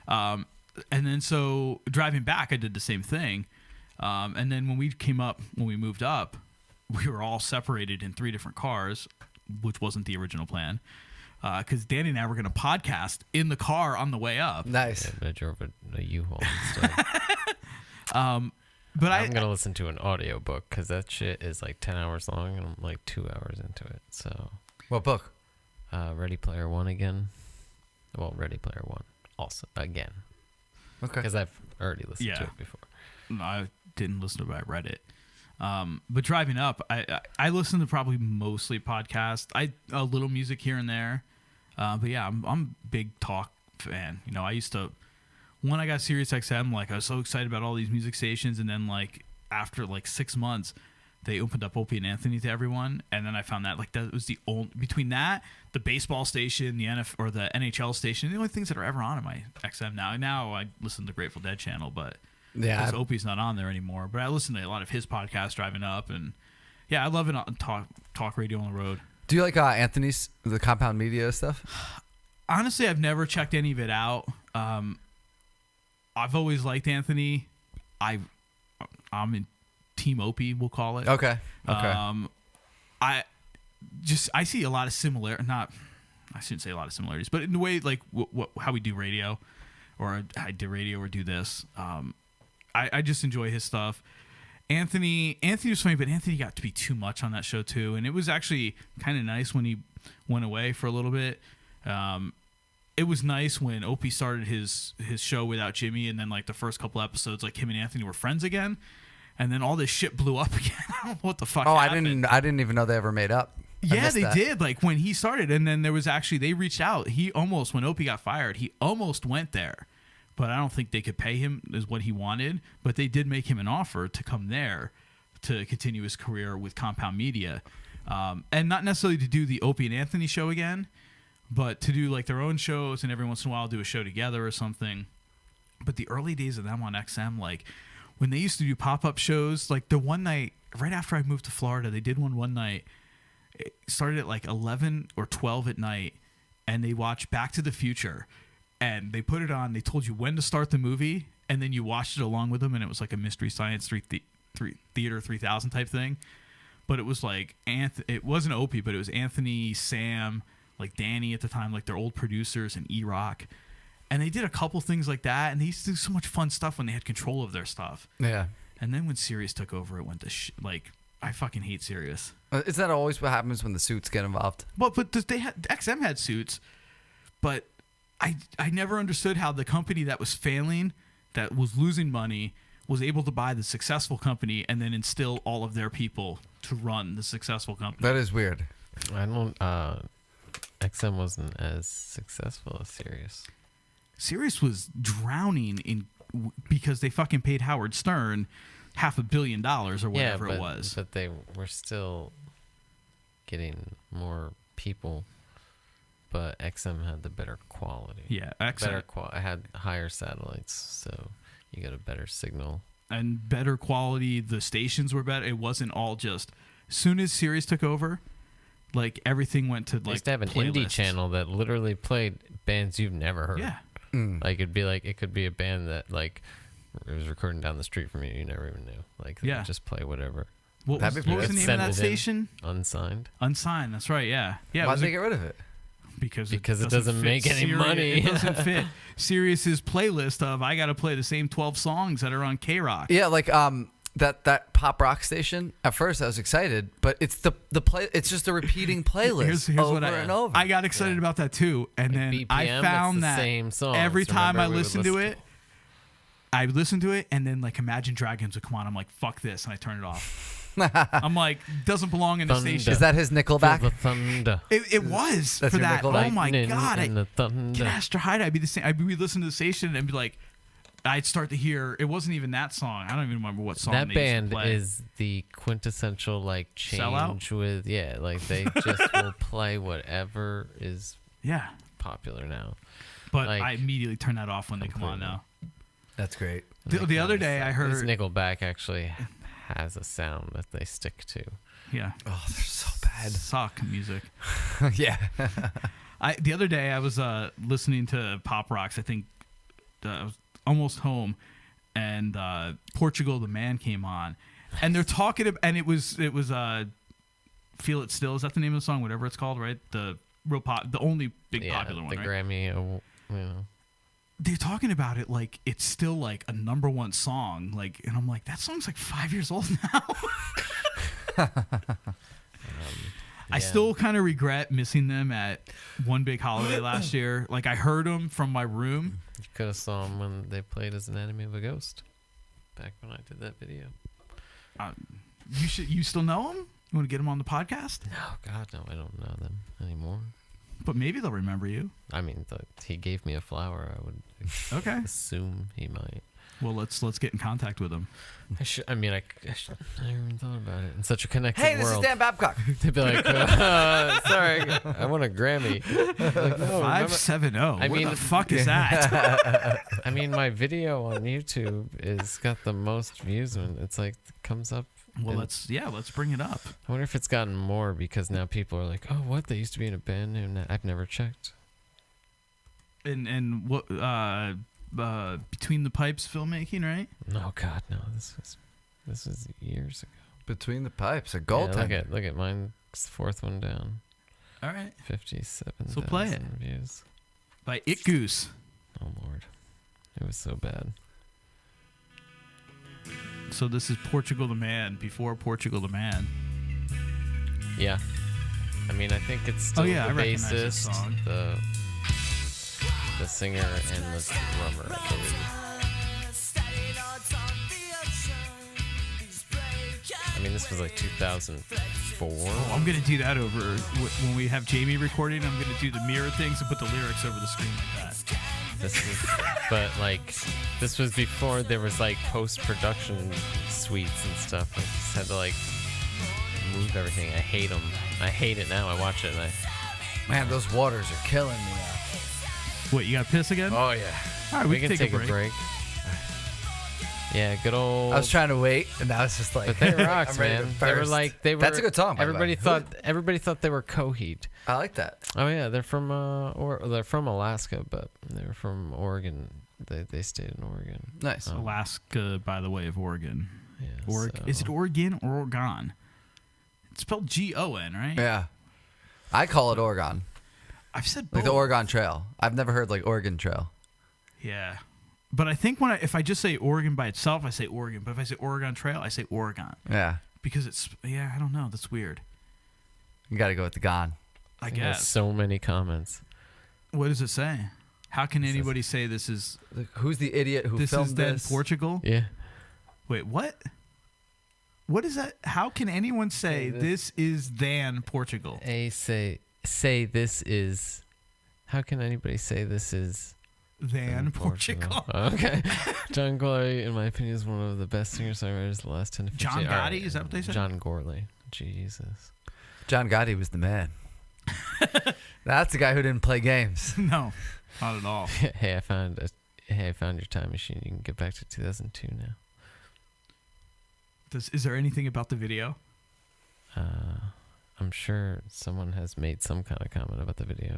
And then so driving back, I did the same thing. And then when we moved up, we were all separated in 3 different cars, which wasn't the original plan. Because Danny and I were going to podcast in the car on the way up. Nice. Yeah, but I drove a U-Haul instead. But I'm going to listen to an audiobook because that shit is like 10 hours long and I'm like 2 hours into it. So, What book? Ready Player One again. Well, Ready Player One also again. Okay. Because I've already listened to it before. No, I didn't listen to it, I read it. But driving up, I listen to probably mostly podcasts. A little music here and there. But yeah, I'm a big talk fan. You know, I used to, when I got Sirius XM, like I was so excited about all these music stations, and then like after like 6 months, they opened up Opie and Anthony to everyone, and then I found that like that was the only, between that, the baseball station, the NHL station, the only things that are ever on in my XM now. Now I listen to the Grateful Dead channel, but because Opie's not on there anymore. But I listen to a lot of his podcasts driving up, and yeah, I love it on talk radio on the road. Do you like Anthony's, the Compound Media stuff? Honestly, I've never checked any of it out. I've always liked Anthony. I'm in Team Opie, we'll call it. Okay. I see a lot of I shouldn't say a lot of similarities, but in the way like how we do radio, or I did radio or do this. I just enjoy his stuff. Anthony was funny, but Anthony got to be too much on that show too, and it was actually kind of nice when he went away for a little bit. It was nice when Opie started his show without Jimmy, and then like the first couple episodes, like him and Anthony were friends again, and then all this shit blew up again. I don't know what the fuck happened. I didn't even know they ever made up. Yeah, they did. Like when he started, and then there was actually, they reached out. He almost, when Opie got fired, he almost went there. But I don't think they could pay him as what he wanted. But they did make him an offer to come there to continue his career with Compound Media. And not necessarily to do the Opie and Anthony show again, but to do like their own shows and every once in a while do a show together or something. But the early days of them on XM, like when they used to do pop-up shows, like the one night, right after I moved to Florida, they did one night. It started at like 11 or 12 at night, and they watched Back to the Future. And they put it on. They told you when to start the movie, and then you watched it along with them, and it was like a Mystery Science Theater 3000 type thing. But it was like it wasn't Opie, but it was Anthony, Sam, like Danny at the time, like their old producers, and E-Rock. And they did a couple things like that, and they used to do so much fun stuff when they had control of their stuff. Yeah. And then when Sirius took over, it went to like I fucking hate Sirius. Is that always what happens when the suits get involved? Well, but XM had suits, but I never understood how the company that was failing, that was losing money, was able to buy the successful company and then instill all of their people to run the successful company. That is weird. I don't. XM wasn't as successful as Sirius. Sirius was drowning because they fucking paid Howard Stern $500 million or whatever it was. But they were still getting more people. But XM had the better quality. Yeah, XM had higher satellites, so you got a better signal. And better quality. The stations were better. It wasn't all just. As soon as Sirius took over, like everything went to like. They used to have an playlists. indie channel that literally played bands you've never heard. Yeah. Like it could be a band that like it was recording down the street from you never even knew. Like they would just play whatever. What was the name of that station? Unsigned. Unsigned. That's right. Yeah. Yeah. Why'd they get rid of it? Because it doesn't make any money. It doesn't fit Sirius's playlist of I got to play the same 12 songs that are on K-Rock. Yeah, like that pop rock station. At first, I was excited, but it's the play. It's just a repeating playlist here's over what and over. I got excited about that too, and then BPM, I found it's the that same songs. every time I Remember, listened to it, I would listen to it, and then like Imagine Dragons would come on. I'm like, fuck this, and I turn it off. I'm like, doesn't belong in the station. Is that his Nickelback? Feel the thunder. It was That's for your that. Nickelback? Oh my god! The thunder. Master Hyde. I'd be the same. I'd be listening to the station and be like, I'd start to hear. It wasn't even that song. I don't even remember what song. That they band used to play. is the quintessential like change Sellout? with like they just will play whatever is popular now. But like, I immediately turn that off when they come on now. That's great. The other day I heard Nickelback actually has a sound that they stick to. Yeah. Oh, they're so bad. Suck music. Yeah. The other day I was listening to Pop Rocks. I think I was almost home, and Portugal the Man came on, and they're talking about, and it was Feel It Still. Is that the name of the song? Whatever it's called, right? The only big popular one, the right? Grammy, you know. They're talking about it like it's still like a number one song, like, and I'm like, that song's like 5 years old now. I still kind of regret missing them at One Big Holiday last year. Like, I heard them from my room. You could have saw them when they played as an enemy of a ghost. Back when I did that video. You still know them? You want to get them on the podcast? No, God, no, I don't know them anymore. But maybe they'll remember you. I mean, he gave me a flower. I would assume he might. Well, let's get in contact with them. I never even thought about it. In such a connected Hey, world. this is Dan Babcock. They'd be like, sorry, I want a Grammy. Like, no, 570. I mean, what the fuck is that? I mean, my video on YouTube is got the most views, and it's like comes up. Well, let's bring it up. I wonder if it's gotten more because now people are like, oh, what? They used to be in a band, and I've never checked. And what? Between the Pipes filmmaking, right? No, God, no. This was years ago. Between the Pipes, a goaltender. Look at mine. It's the fourth one down. All right. 57,000 So play it. views. By It Goose. Oh Lord, it was so bad. So this is Portugal the Man before Portugal the Man. Yeah. I mean, I think it's still I the recognize this bassist, song. the singer, and the drummer, I believe. I mean, this was like 2004. Oh, I'm going to do that over when we have Jamie recording. I'm going to do the mirror things and put the lyrics over the screen like that. This was before there was like post-production suites and stuff. I just had to like move everything. I hate them. I hate it now. I watch it and Man, those waters are killing me now. What, you got to piss again? Oh, yeah. All right, we can take a break. Yeah, good old. I was trying to wait, and now it's just like. But they rocks, man. They were. That's a good song. Everybody thought they were Coheed. I like that. Oh yeah, they're from they're from Alaska, but they were from Oregon. They stayed in Oregon. Nice. Alaska, by the way, of Oregon. Yeah, Is it Oregon or Oregon? It's spelled G-O-N, right? Yeah. I call it Oregon. I've said both. Like the Oregon Trail. I've never heard like Oregon Trail. Yeah. But I think if I just say Oregon by itself, I say Oregon. But if I say Oregon Trail, I say Oregon. Yeah. Because I don't know. That's weird. You got to go with the Gon. I It guess. has so many comments. What does it say? How can anybody say this is... Who's the idiot who this filmed is then this? Portugal? Yeah. Wait, what? What is that? How can anyone say this is than Portugal? Say this is... How can anybody say this is... Than Portugal. Okay. John Gorley, in my opinion, is one of the best singer-songwriters of the last 10 to 15 years. John Gotti? Is that what they said? John Gorley. Jesus. John Gotti was the man. That's the guy who didn't play games. No, not at all. Hey, I found your time machine. You can get back to 2002 now. Is there anything about the video? I'm sure someone has made some kind of comment about the video.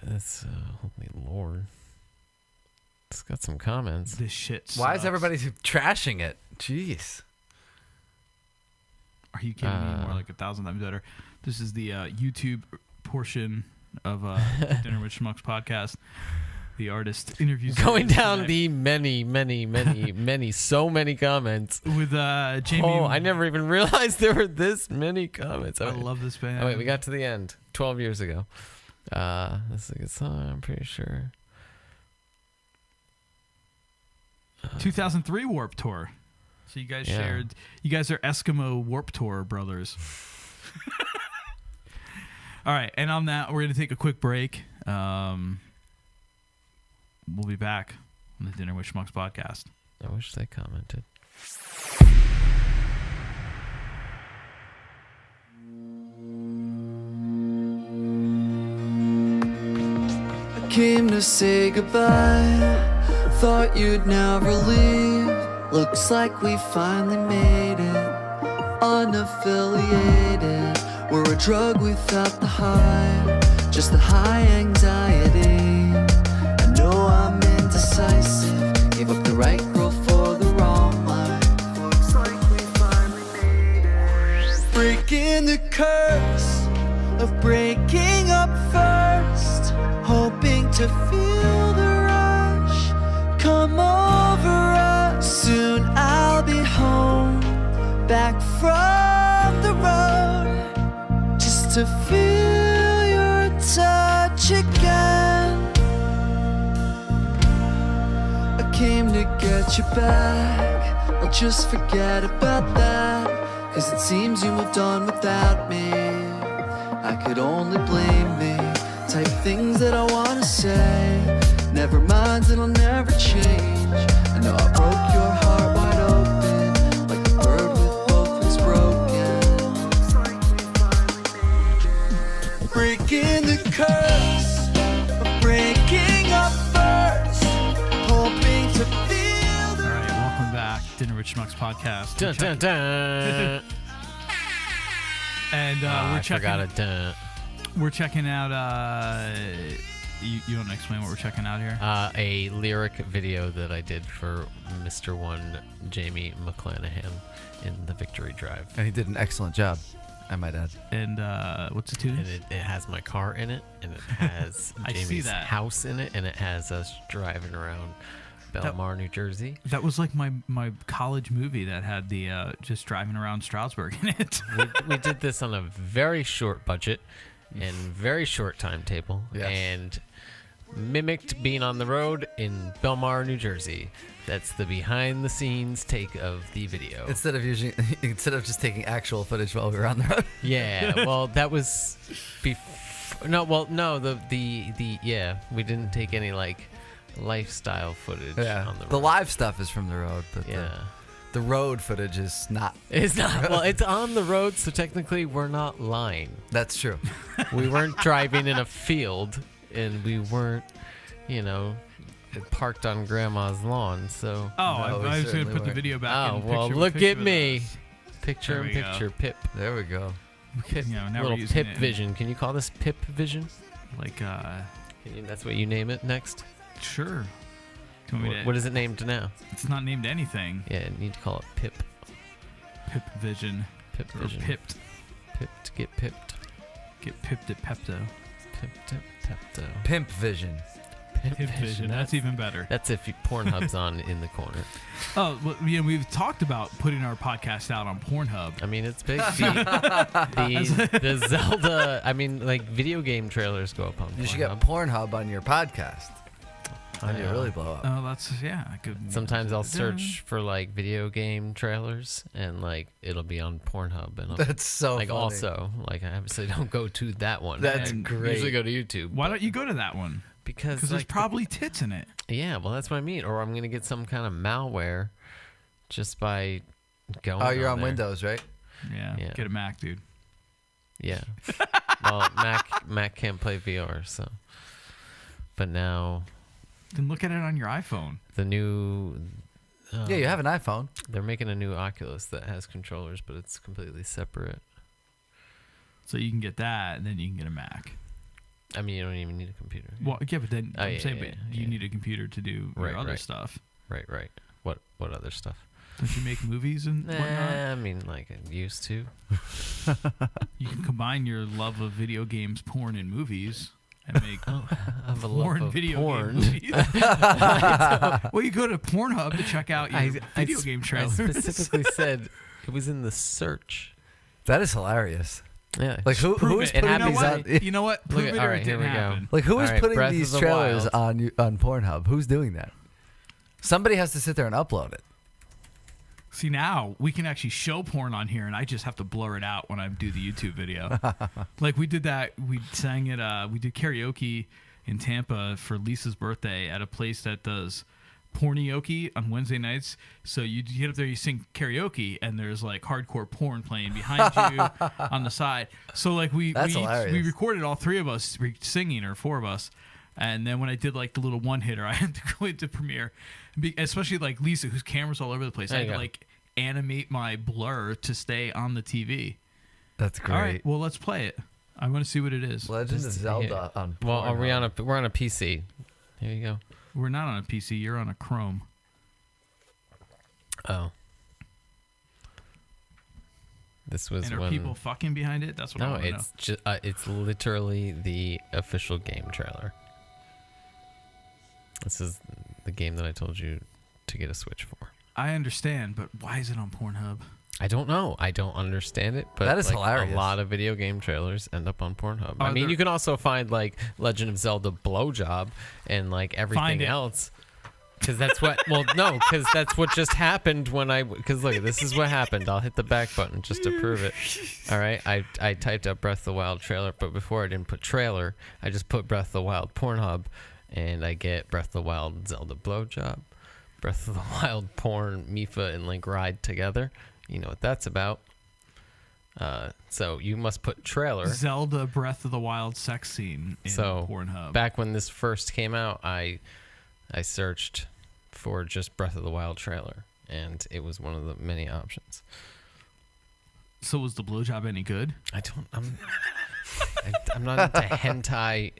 It's holy Lord. It's got some comments. This shit sucks. Why is everybody trashing it? Jeez. Are you kidding me? More like 1,000 times better. This is the YouTube portion of the Dinner with Schmucks podcast. The artist interviews. Going down the many, so many comments. With Jamie. Oh, I never even realized there were this many comments. I love this band. Oh, wait, we got to the end 12 years ago. This is a good song, I'm pretty sure. 2003 Warped Tour. So you guys shared. You guys are Eskimo Warped Tour brothers. All right, and on that, we're going to take a quick break. We'll be back on the Dinner with Schmucks podcast. I wish they commented. I came to say goodbye. Thought you'd never leave. Looks like we finally made it. Unaffiliated. We're a drug without the high. Just the high anxiety. I know I'm indecisive. right girl for the wrong life. Looks like we finally made it. Breaking the curse of breaking up first, hoping to feel the rush come over us. Soon I'll be home, back from the road, just to feel your touch again. I came to get you back, I'll just forget about that, 'cause it seems you moved on without me. I could only blame me, type things that I wanna say. Never mind, it'll never change. I know I broke your heart wide open, like a bird with both wings broken. Breaking the curse of breaking up first, hoping to feel the... All right, welcome back. Dinner with Schmucks podcast. Dun, dun, dun. And we're checking. I forgot a dun. We're checking out. You want to explain what we're checking out here? A lyric video that I did for Mr. One Jamie McClanahan in the Victory Drive. And he did an excellent job, I might add. And what's the tune? And it has my car in it, and it has I see Jamie's that. house in it, and it has us driving around Belmar, New Jersey. That was like my college movie that had the just driving around Stroudsburg in it. we did this on a very short budget and very short timetable, Yes. and mimicked being on the road in Belmar, New Jersey. That's the behind-the-scenes take of the video. Instead of just taking actual footage while we were on the road. Yeah, well, that was the yeah, we didn't take any like lifestyle footage Yeah, on the road. the live stuff is from the road, but Yeah. the road footage is not. It's not. Well, it's on the road, so technically we're not lying. That's true. We weren't driving in a field, and we weren't, parked on Grandma's lawn. So. Oh, we I was going to certainly put the weren't. video back Oh in. well, Picture- look picture at with me. us. Picture There in we go. picture, Pip. There we go. You know, now Little we're using Pip it in, vision. Can you call this Pip vision? Like, That's what you name it next. sure. Do you want me to- What is it named now? It's not named anything. Yeah, you need to call it Pip. Pip Vision. Pip Or vision. pipped. Pipped. Get pipped. Get pipped at Pepto. Pipped at Pepto. Pimp vision. Pip Vision. That's even better. That's if Pornhub's on in the corner. Oh, well, we've talked about putting our podcast out on Pornhub. I mean, it's big. The Zelda. I mean, like video game trailers go up on. You should get Pornhub. Pornhub on your podcast. And you know. really blow up. Oh, that's I could. Sometimes I'll search for like video game trailers, and like it'll be on Pornhub, and I'll, That's so like funny. also like I obviously don't go to that one. That's and great. Usually go to YouTube. Why don't you go to that one? Because there's like, probably tits in it. yeah, well that's what I mean. Or I'm gonna get some kind of malware just by going. Oh, you're on there. Windows, right? Yeah. Yeah. Get a Mac, dude. Yeah. Well, Mac can't play VR, so. But now Then look at it on your iPhone. the new. Yeah, you have an iPhone. They're making a new Oculus that has controllers, but it's completely separate. So you can get that, and then you can get a Mac. I mean, you don't even need a computer. Well, yeah, but then Oh, I'm yeah, saying, yeah, but you yeah. need a computer to do Right, your other right. stuff. Right. What other stuff? Don't you make movies and whatnot? Nah, I mean, like I used to. You can combine your love of video games, porn, and movies, and make I have a love porn of video porn. game movies. Well, you go to Pornhub to check out your video game I trailers. specifically said it was in the search. That is hilarious. Yeah. Like who Prove is it. putting And You know these what? on? You know what? Prove Look at- it all or right, it here didn't we go. happen. Like who is All right, putting Breath these of the trailers Wild. on Pornhub? Who's doing that? Somebody has to sit there and upload it. See, now we can actually show porn on here, and I just have to blur it out when I do the YouTube video. Like we did that. We sang it. We did karaoke in Tampa for Lisa's birthday at a place that does pornioke on Wednesday nights. So you get up there, you sing karaoke, and there's like hardcore porn playing behind you on the side. So like That's hilarious. we recorded all three of us singing, or four of us. And then when I did like the little one hitter, I had to go into Premiere, especially like Lisa, whose camera's all over the place. I There had you to go. like animate my blur to stay on the TV. That's great. All right, well let's play it. I want to see what it is. Legend of Zelda on Well, Pornhub. we're on a PC. Here you go. We're not on a PC. You're on a Chrome. Oh. This was And are when people fucking behind it? That's what I no, want to know. it's just it's literally the official game trailer. This is the game that I told you to get a Switch for. I understand, but why is it on Pornhub? I don't know. I don't understand it, but That is like, hilarious. A lot of video game trailers end up on Pornhub. I Are mean, there- you can also find like Legend of Zelda Blowjob and like everything it. else. Because that's what. Well, no, because that's what just happened when I. Because look, this is what happened. I'll hit the back button just to prove it. All right, I typed up Breath of the Wild trailer, but before I didn't put trailer, I just put Breath of the Wild Pornhub, and I get Breath of the Wild Zelda Blowjob, Breath of the Wild porn Mifa and Link ride together. You know what that's about. So you must put trailer. Zelda Breath of the Wild sex scene in So Pornhub. back when this first came out, I searched for just Breath of the Wild trailer, and it was one of the many options. So was the blowjob any good? I'm not into hentai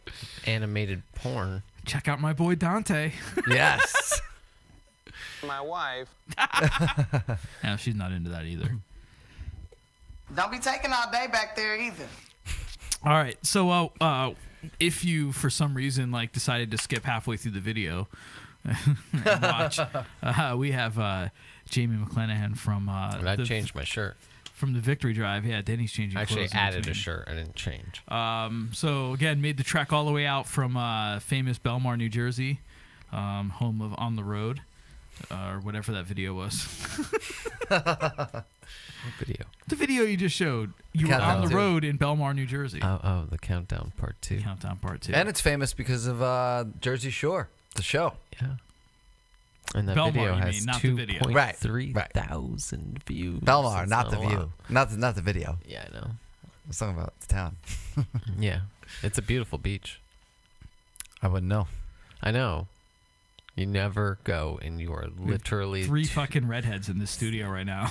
animated porn. Check out my boy Dante. Yes. My wife. No, she's not into that either. Don't be taking all day back there either. All right, so if you for some reason like decided to skip halfway through the video and watch, we have Jamie McClanahan from And I changed my shirt. from the Victory Drive. Yeah, Danny's changing. I actually clothes in added a between. shirt. I didn't change. So again, made the trek all the way out from famous Belmar, New Jersey, home of On the Road, or whatever that video was. Video. The video you just showed. You were Countdown on the 2. road in Belmar, New Jersey. Oh, the Countdown Part 2. Countdown Part 2. And it's famous because of Jersey Shore, the show. Yeah. And that Belmar, video you has mean, not the video. 2.3 Right. thousand views. Belmar, It's not the a lot. view. Not the video. Yeah, I know. I was talking about the town. Yeah. It's a beautiful beach. I wouldn't know. I know. You never go, and you are literally Three fucking redheads in this studio right now.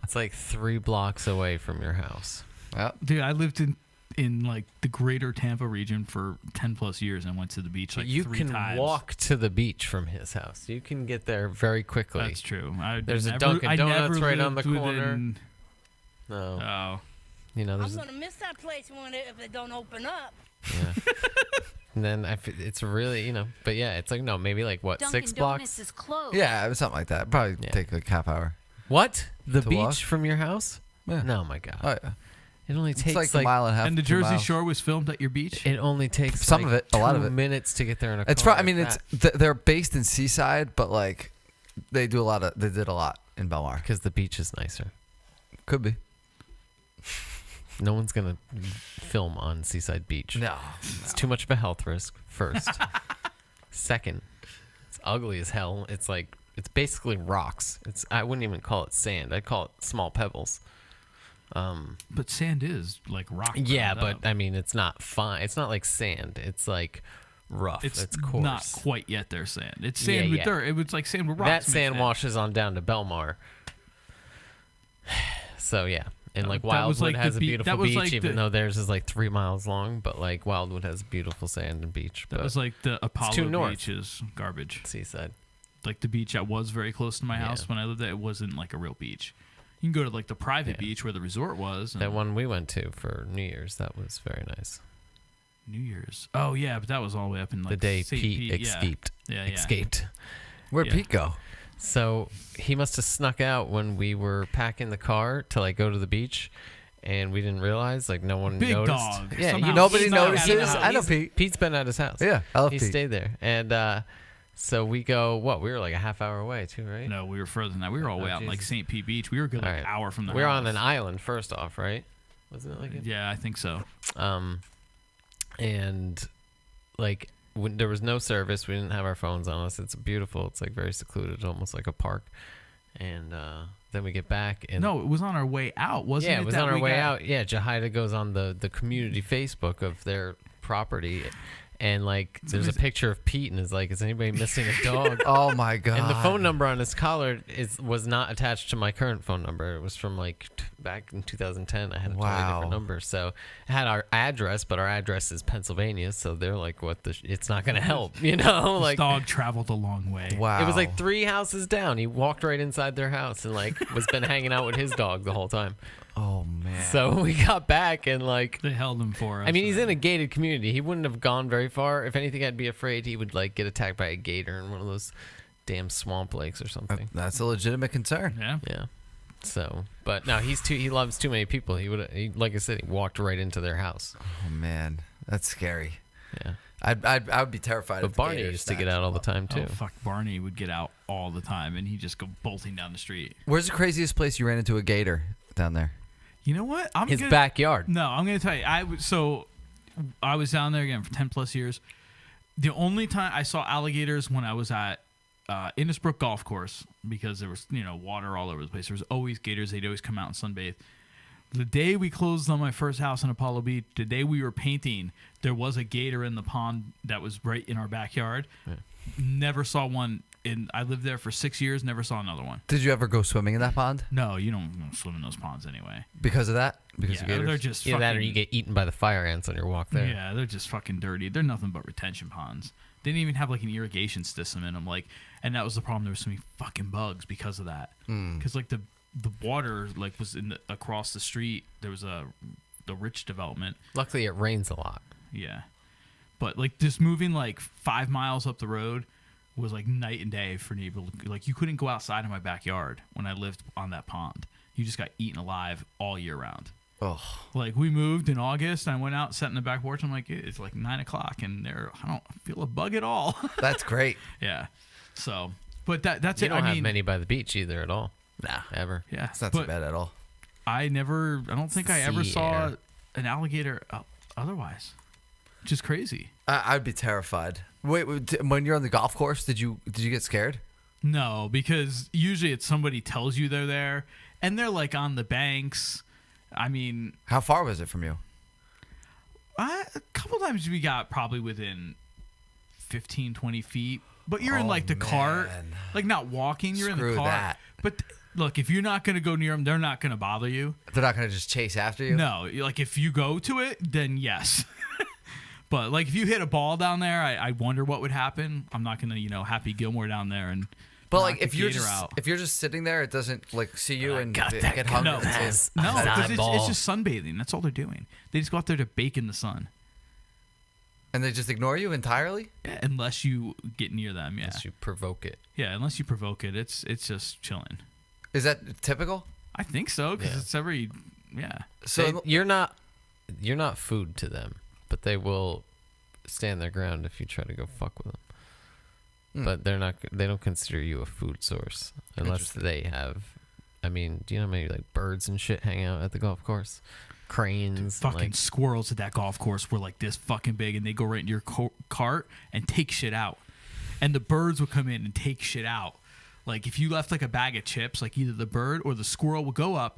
it's like 3 blocks away from your house. Well, Dude, I lived in like the greater Tampa region for 10 plus years and went to the beach like You 3 can times. walk to the beach from his house. You can get there very quickly. That's true. There's a Dunkin' Donuts right on the corner. No. Oh. You know, I'm there's gonna miss that place when if it don't open up. yeah. And then it's really, but yeah, it's like, no, maybe like what, 6 blocks? is closed. yeah, it was something like that. Probably take like half hour. What? The To beach walk? from your house? Yeah. No, my God. Oh, yeah. It only It's takes like a mile and a half. And the 2 Jersey miles. Shore was filmed at your beach? It only takes Some like of it, a lot of 2 it. minutes to get there in a It's car. I mean, like they're based in Seaside, but like they did a lot in Belmar. because the beach is nicer. Could be. No one's gonna film on Seaside Beach. No. It's too much of a health risk. First, second, it's ugly as hell. It's basically rocks. I wouldn't even call it sand. I'd call it small pebbles. But sand is like rock. Yeah, ground but up. I mean, it's not fine. It's not like sand. It's like rough. It's coarse. not quite yet their sand. It's sand Yeah, with yeah. dirt. It was like sand with rocks. That mixed sand in. washes on down to Belmar. So yeah, and like That was Wildwood like has the a be- beautiful that was beach, like even the- though theirs is like 3 miles long. But like Wildwood has beautiful sand and beach. That but was like the Apollo too north. Beach is garbage. Seaside. Like the beach that was very close to my Yeah. house when I lived there, it wasn't like a real beach. You can go to like the private Yeah. beach where the resort was. That and one we went to for New Year's, that was very nice. New Year's. Oh yeah, but that was all the way up in like The day St. Pete yeah. escaped. Yeah, yeah. Escaped. Where'd Yeah. Pete go? So he must have snuck out when we were packing the car to like go to the beach, and we didn't realize. Like no one Big noticed. dog. Yeah, Somehow Nobody snuck out of the notices. house. I know Pete. Pete's been at his house. Yeah, I love he Pete. stayed there, and so we go. What? We were like a half hour away too, right? No, we were further than that. We were all the way Oh, out in like Jesus. St. Pete Beach. We were a good like All right. hour from the We were house. on an island first off, right? Wasn't it like it? Yeah, I think so. And like when there was no service, we didn't have our phones on us. It's beautiful. It's like very secluded, almost like a park. And then we get back, and No, it was on our way out, wasn't it? yeah, it was that on our we way got- out. Yeah, Jahida goes on the community Facebook of their property, and like there's a picture of Pete, and is like, is anybody missing a dog? Oh my god. And the phone number on his collar was not attached to my current phone number. It was from like back in 2010. I had a totally Wow. different number. So it had our address, but our address is Pennsylvania. So they're like, it's not going to help, you know? This Like, dog traveled a long way. Wow. it was like 3 houses down. He walked right inside their house and like was been hanging out with his dog the whole time. Oh man. So we got back and like, They held him for us. I mean, he's in a gated community. He wouldn't have gone very far. If anything, I'd be afraid he would like get attacked by a gator in one of those damn swamp lakes or something. That's a legitimate concern. Yeah. Yeah. So, but no, he loves too many people. He like I said, he walked right into their house. Oh man, that's scary. Yeah. I would be terrified. But if Barney gators used to get snatched out all him the up. time too. Oh, fuck. Barney would get out all the time, and he'd just go bolting down the street. Where's the craziest place you ran into a gator down there? You know what? His backyard. No, I'm going to tell you. I was down there again for 10 plus years. The only time I saw alligators when I was at Innisbrook Golf Course, because there was water all over the place. There was always gators. They'd always come out and sunbathe. The day we closed on my first house in Apollo Beach, the day we were painting, there was a gator in the pond that was right in our backyard. Yeah. Never saw one. I lived there for 6 years. Never saw another one. Did you ever go swimming in that pond? No, you don't swim in those ponds anyway. Because of that? Because of Yeah, gators? they're just Either that or fucking- you get eaten by the fire ants on your walk there. Yeah, they're just fucking dirty. They're nothing but retention ponds. They didn't even have like an irrigation system in them. And that was the problem. There was so many fucking bugs because of that. Because like the water like was across the street. There was the rich development. Luckily, it rains a lot. Yeah, but like just moving like 5 miles up the road was like night and day for me. Like you couldn't go outside of my backyard when I lived on that pond. You just got eaten alive all year round. Oh. Like we moved in August. I went out, sat in the back porch. I'm like, it's like 9 o'clock, and I don't feel a bug at all. That's great. Yeah. So, but that's You it. don't I have mean, many by the beach either at all. Nah. Ever. yeah, It's not but too bad at all. I don't think I ever Sea saw air. an alligator otherwise. Which is crazy. I'd be terrified. Wait, when you're on the golf course, did you get scared? No, because usually it's somebody tells you they're there, and they're like on the banks. I mean, How far was it from you? a couple times we got probably within 15, 20 feet. But you're in like the cart, man. like not walking. You're in Screw the cart. that. But look, if you're not going to go near them, they're not going to bother you. They're not going to just chase after you? No, like if you go to it, then yes. But like if you hit a ball down there, I wonder what would happen. I'm not going to, Happy Gilmore down there and. But knock like the if you're gator just sitting there, it doesn't like see you and got get that hungry. gun. It's- No, His because eyeball. it's just sunbathing. That's all they're doing. They just go out there to bake in the sun. And they just ignore you entirely? Yeah, unless you get near them, yeah. Unless you provoke it. Yeah, unless you provoke it, it's just chilling. Is that typical? I think so, because Yeah. it's every, yeah. So You're not food to them, but they will stand their ground if you try to go fuck with them. But they don't consider you a food source unless they have. I mean, do you know how many like birds and shit hang out at the golf course? Cranes, Fucking like, squirrels at that golf course were like this fucking big, and they go right into your cart and take shit out. And the birds would come in and take shit out. Like if you left like a bag of chips, like either the bird or the squirrel would go up.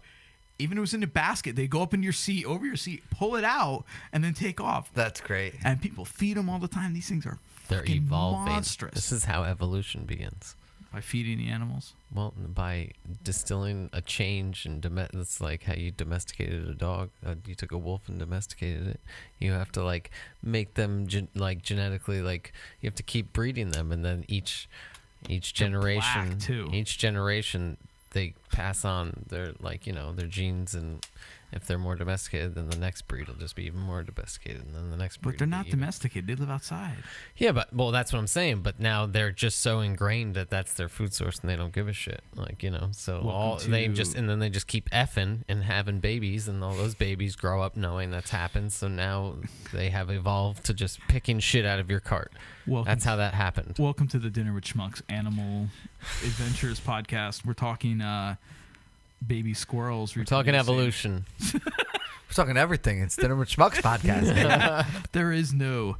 Even if it was in a basket, they go up in your seat, over your seat, pull it out, and then take off. That's great. And people feed them all the time. These things are they're fucking evolving. monstrous. This is how evolution begins. By feeding the animals. Well, by distilling a change and that's like how you domesticated a dog. You took a wolf and domesticated it. You have to like make them genetically, like you have to keep breeding them, and then each generation, black, too. each generation they pass on their their genes, and if they're more domesticated, then the next breed will just be even more domesticated, and then the next breed. But they're will be not even- domesticated. They live outside. Yeah, but that's what I'm saying. But now they're just so ingrained that that's their food source, and they don't give a shit. So Welcome they to- just keep effing and having babies, and all those babies grow up knowing that's happened. So now they have evolved to just picking shit out of your cart. That's how that happened. Welcome to the Dinner with Schmucks Animal Adventures podcast. We're talking baby squirrels. We're talking evolution. We're talking everything. It's Dinner with Schmucks podcast. There is no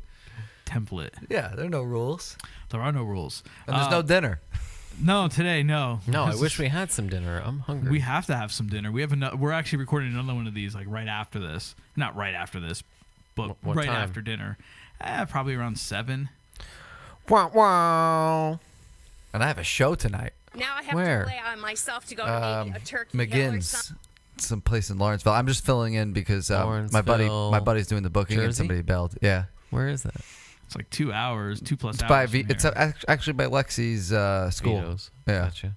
template. Yeah, there are no rules. There are no rules. And there's no dinner. No, today, no. No, I This wish is- we had some dinner. I'm hungry. We have to have some dinner. We're actually recording another one of these like right after this. Not right after this, but What right time? after dinner. Probably around 7. Wow, wow. And I have a show tonight. Now I have Where? to rely on myself to go to maybe a turkey hill or McGinn's. something. some place in Lawrenceville. I'm just filling in because my buddy's doing the booking and Jersey? somebody bailed. Yeah. Where is that? It's like 2 hours, 2+ It's hours. it's actually by Lexi's school. Vito's. Yeah. Gotcha.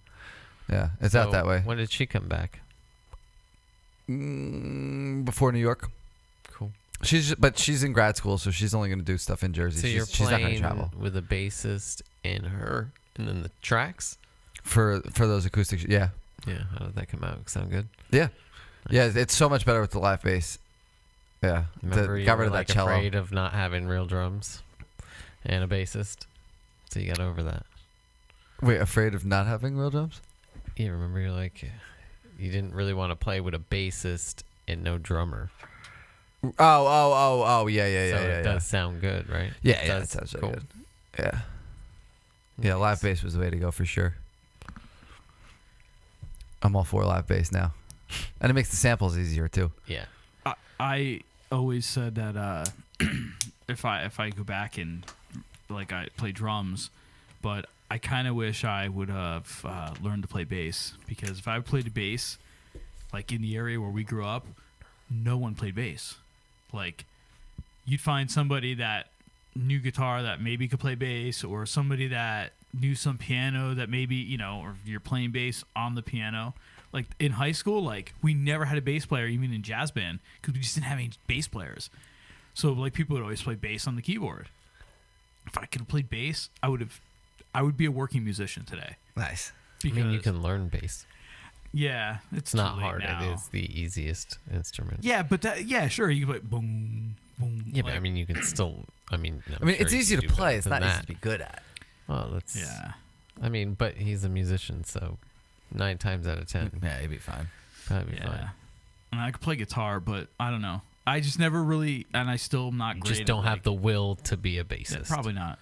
Yeah. It's out that way. When did she come back? Before New York. Cool. She's in grad school, so she's only going to do stuff in Jersey. So you're she's not going to playing travel with a bassist and her, and then the tracks. for those acoustic. Yeah. Yeah. How did that come out? Sound good? Yeah. Yeah. It's so much better with the live bass. Yeah. Remember you got were rid of like that cello. afraid of not having real drums and a bassist, so you got over that. Wait, afraid of not having real drums? Yeah. Remember you're like, you didn't really want to play with a bassist and no drummer. Oh, yeah. So it does sound good, right? Yeah, It that does? sounds really Cool. good. Yeah. Yeah, live bass was the way to go for sure. I'm all for live bass now. And it makes the samples easier too. Yeah. I always said that if I go back and like I play drums, but I kind of wish I would have learned to play bass, because if I played the bass, like in the area where we grew up, no one played bass. Like you'd find somebody that knew guitar that maybe could play bass, or somebody that knew some piano that maybe, or you're playing bass on the piano. Like in high school, like we never had a bass player, even in jazz band, because we just didn't have any bass players. So like people would always play bass on the keyboard. If I could have played bass, I would be a working musician today. Nice. I mean, you can learn bass. Yeah, It's not too late hard. now. It is the easiest instrument. Yeah, but sure, you can play boom, boom. Yeah, but I mean, you can still. I'm it's sure easy you to can do play. better It's than not easy that. to be good at. Well, that's. Yeah. I mean, but he's a musician, so 9 times out of 10, Yeah, he'd be fine. probably Yeah. fine. And I could play guitar, but I don't know. I just never really, and I still am not You great. just don't at, have the will to be a bassist. Yeah, probably not.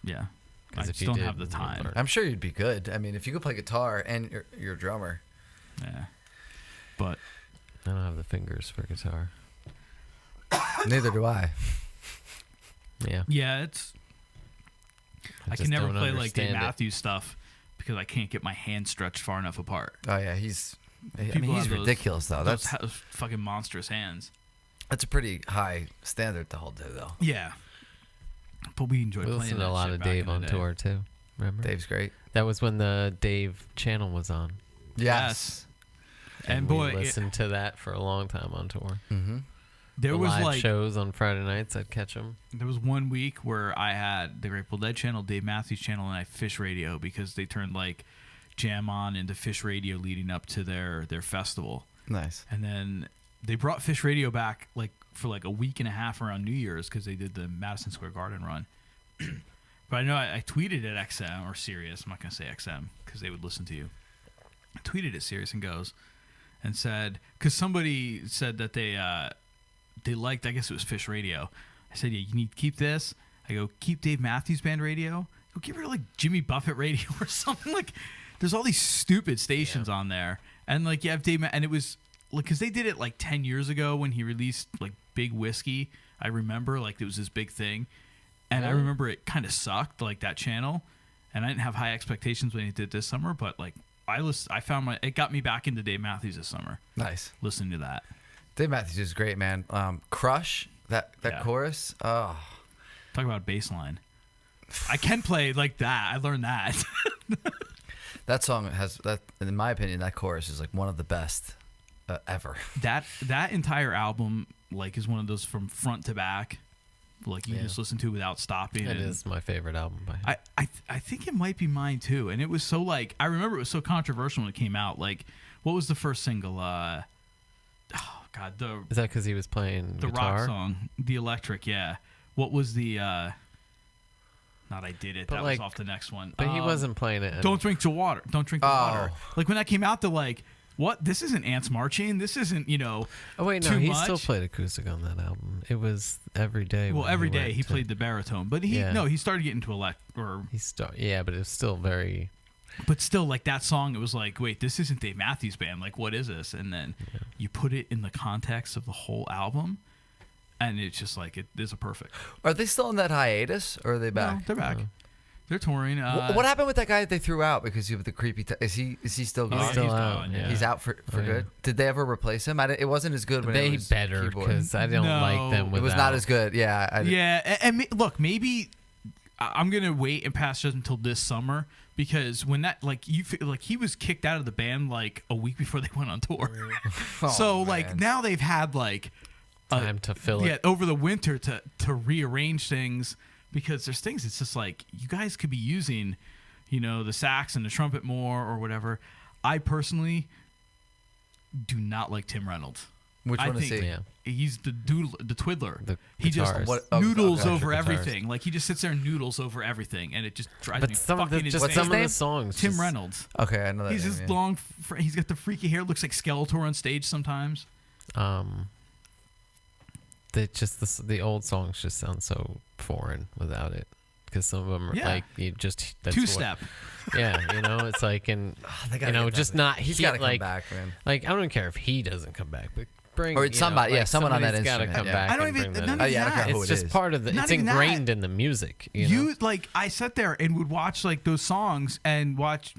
Yeah. I 'Cause if just you don't did, have the you would time. learn. I'm sure you'd be good. I mean, if you could play guitar and you're a drummer. Yeah. But I don't have the fingers for guitar. Neither do I. Yeah. yeah, I just can never don't play like Dave understand it. Matthews stuff because I can't get my hands stretched far enough apart. Oh yeah, he's People have those- ridiculous though. those That's fucking monstrous hands. a pretty high standard to hold to though. Yeah. But we enjoyed We playing listened to that a lot shit of back in Dave the on day. tour too. Remember? Dave's great. That was when the Dave channel was on. Yes. And we boy, listened to that for a long time on tour. Mm-hmm. there The was live like shows on Friday nights. I'd catch them. there was one week where I had the Grateful Dead channel, Dave Matthews channel, and I Fish Radio, because they turned like Jam On into Fish Radio leading up to their festival. Nice. And then they brought Fish Radio back like for like a week and a half around New Year's, because they did the Madison Square Garden run. But I know I tweeted at XM or Sirius. I'm not gonna say XM because they would listen to you. I tweeted at Sirius and Goes and said, because somebody said that they liked, I guess it was Fish Radio. I said, yeah, you need to keep this. I go, keep Dave Matthews Band Radio. Go get rid of like Jimmy Buffett Radio or something. Like there's all these stupid stations on there, and like you have Dave and it was like, because they did it like 10 years ago when he released like Big Whiskey. I remember like it was this big thing, and I remember it kind of sucked, like that channel, and I didn't have high expectations when he did this summer, but like I found it got me back into Dave Matthews this summer. Nice. Listening to that. Dave Matthews is great, man. Crush, that Yeah. chorus. Oh. Talk about bass line. I can play like that. I learned that. That song has that. In my opinion, that chorus is like one of the best ever. that entire album like is one of those from front to back, like you just listen to without stopping. It and is my favorite album by him. I think it might be mine too. And it was so like, I remember it was so controversial when it came out. Like, what was the first single? Oh God, Is that because he was playing the guitar? rock song, The Electric. Yeah. What was the? Not I Did It. But that like- was off the next one. But he wasn't playing it. Don't drink the water. Don't drink the water. Like when that came out, they're like, what? This isn't Ants Marching. This isn't, Oh wait, no, too he much. still played acoustic on that album. It was every day. Well, when every day went he to- played the baritone, but he started getting to Yeah, but it was still very. but still like that song. It was like, wait, this isn't Dave Matthews Band. Like, what is this? And then you put it in the context of the whole album, and it's just like it is a perfect. Are they still on that hiatus, or are they back? No, they're back. They're touring. What happened with that guy that they threw out because of the creepy? Is he still going? He's still out. gone, Yeah. He's out for good. Did they ever replace him? It wasn't as good when They it was better keyboard. because I don't like them. It was not as good. Yeah. Yeah, and look, maybe I'm gonna wait and pass just until this summer because when that he was kicked out of the band like a week before they went on tour. So like now they've had like time to fill it. over the winter to rearrange things because there's things it's just like you guys could be using, the sax and the trumpet more or whatever. I personally do not like Tim Reynolds. Which one is he? Yeah. He's the twiddler. The just guitarist. noodles over Guitarist. everything. Like he just sits there and noodles over everything, and it just drives me some of fucking the, insane. just some of the songs. Tim just- Reynolds. Okay, I know that. He's name, just yeah. long. He's got the freaky hair. Looks like Skeletor on stage sometimes. The old songs just sound so foreign without it because some of them are like you just that's two-step. Yeah, it's like just not. He's got to come back, man. Like I don't even care if he doesn't come back, but bring Or it's somebody, someone on that somebody's gotta instrument, come yeah. back. I don't and even- bring that none in. of that. who It's it just is. part of the. Not It's even that. ingrained in the music. You know? Like I sat there and would watch like those songs and watch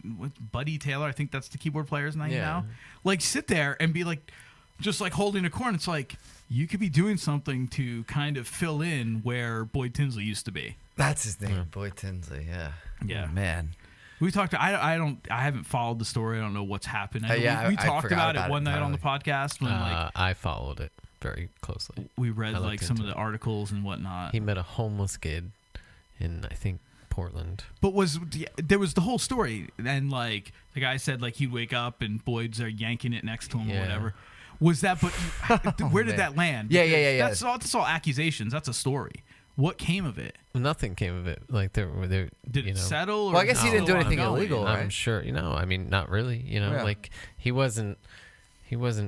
Buddy Taylor. I think that's the keyboard player's name now. Like sit there and be like, just like holding a chord. It's like you could be doing something to kind of fill in where Boyd Tinsley used to be. That's his name, Boyd Tinsley. Yeah. Yeah. Oh, man. We talked. I haven't followed the story. I don't know what's happened. I know we I talked forgot about it one night on the entirely. podcast when I followed it very closely. we read I like looked some of into the articles and whatnot. He met a homeless kid in I think Portland. But there was the whole story, and like the guy said, like he'd wake up and Boyd's are yanking it next to him or whatever. Was that? But where did that land? Yeah. That's all accusations. That's a story. What came of it? Nothing came of it. Like there, Did it settle? Or Well, I guess he didn't do still anything ongoing? illegal, I'm right? sure. I mean, not really. Yeah. Like he wasn't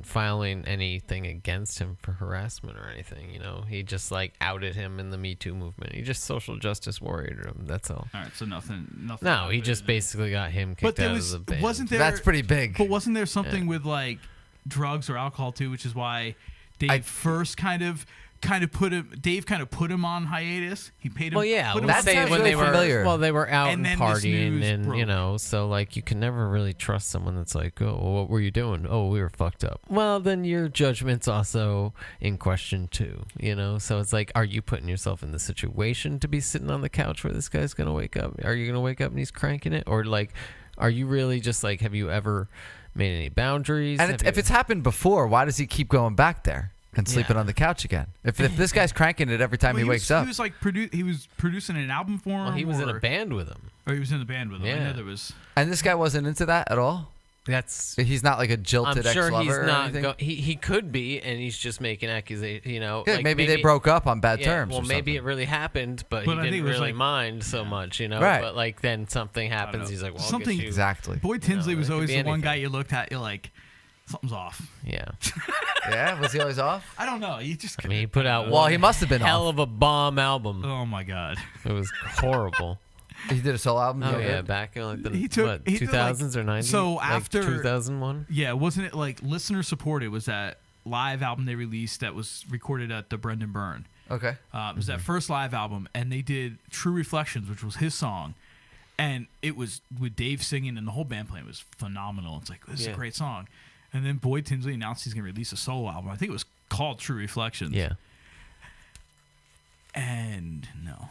filing anything against him for harassment or anything. He just like outed him in the Me Too movement. He just social justice warriored him. That's all. All right, so nothing. No, he just basically got him kicked out of the band. Wasn't there? That's pretty big. But wasn't there something with like drugs or alcohol too, which is why Dave first kind of put him. Dave kind of put him on hiatus. He paid him. Well, yeah, put him that on sounds hiatus. really familiar. They were out And and then this partying, news and broke. so like you can never really trust someone that's like, oh, well, what were you doing? Oh, we were fucked up. Well, then your judgment's also in question too. So it's like, are you putting yourself in the situation to be sitting on the couch where this guy's gonna wake up? Are you gonna wake up and he's cranking it, or like, are you really just like, have you ever made any boundaries? And if it's happened before, why does he keep going back there and sleeping on the couch again? If this guy's cranking it every time he wakes up. He was like he was producing an album for him. well, he was in a band with him. Or he was in the band with him. I Yeah. know there was. And this guy wasn't into that at all? That's. He's not like a jilted I'm sure ex-lover he's or not. anything? He could be, and he's just making accusations. Yeah, like maybe they broke up on bad terms Well, or maybe something. it really happened, but But I he think didn't it was really like- mind so much, Right. But like then something happens, know. he's like, well, Something- I'll get you. Exactly. Boyd Tinsley was it could always be the one guy anything. you looked at. You're like, something's off. Yeah, Yeah? Was he always off? I don't know. You just. I mean, he put out Well, one he must have been hell off. of a bomb album. Oh my god. It was horrible. He did a solo album? Oh together? yeah, back in like the He took- what, he did, like- 2000s or 90s. so like after- 2001. Yeah, wasn't it like listener supported? Was that live album they released that was recorded at the Brendan Byrne? Okay. It was that first live album, and they did True Reflections, which was his song, and it was with Dave singing and the whole band playing. It was phenomenal. It's like, this is a Yeah. great song. And then Boyd Tinsley announced he's going to release a solo album. I think it was called True Reflections. Yeah. And no,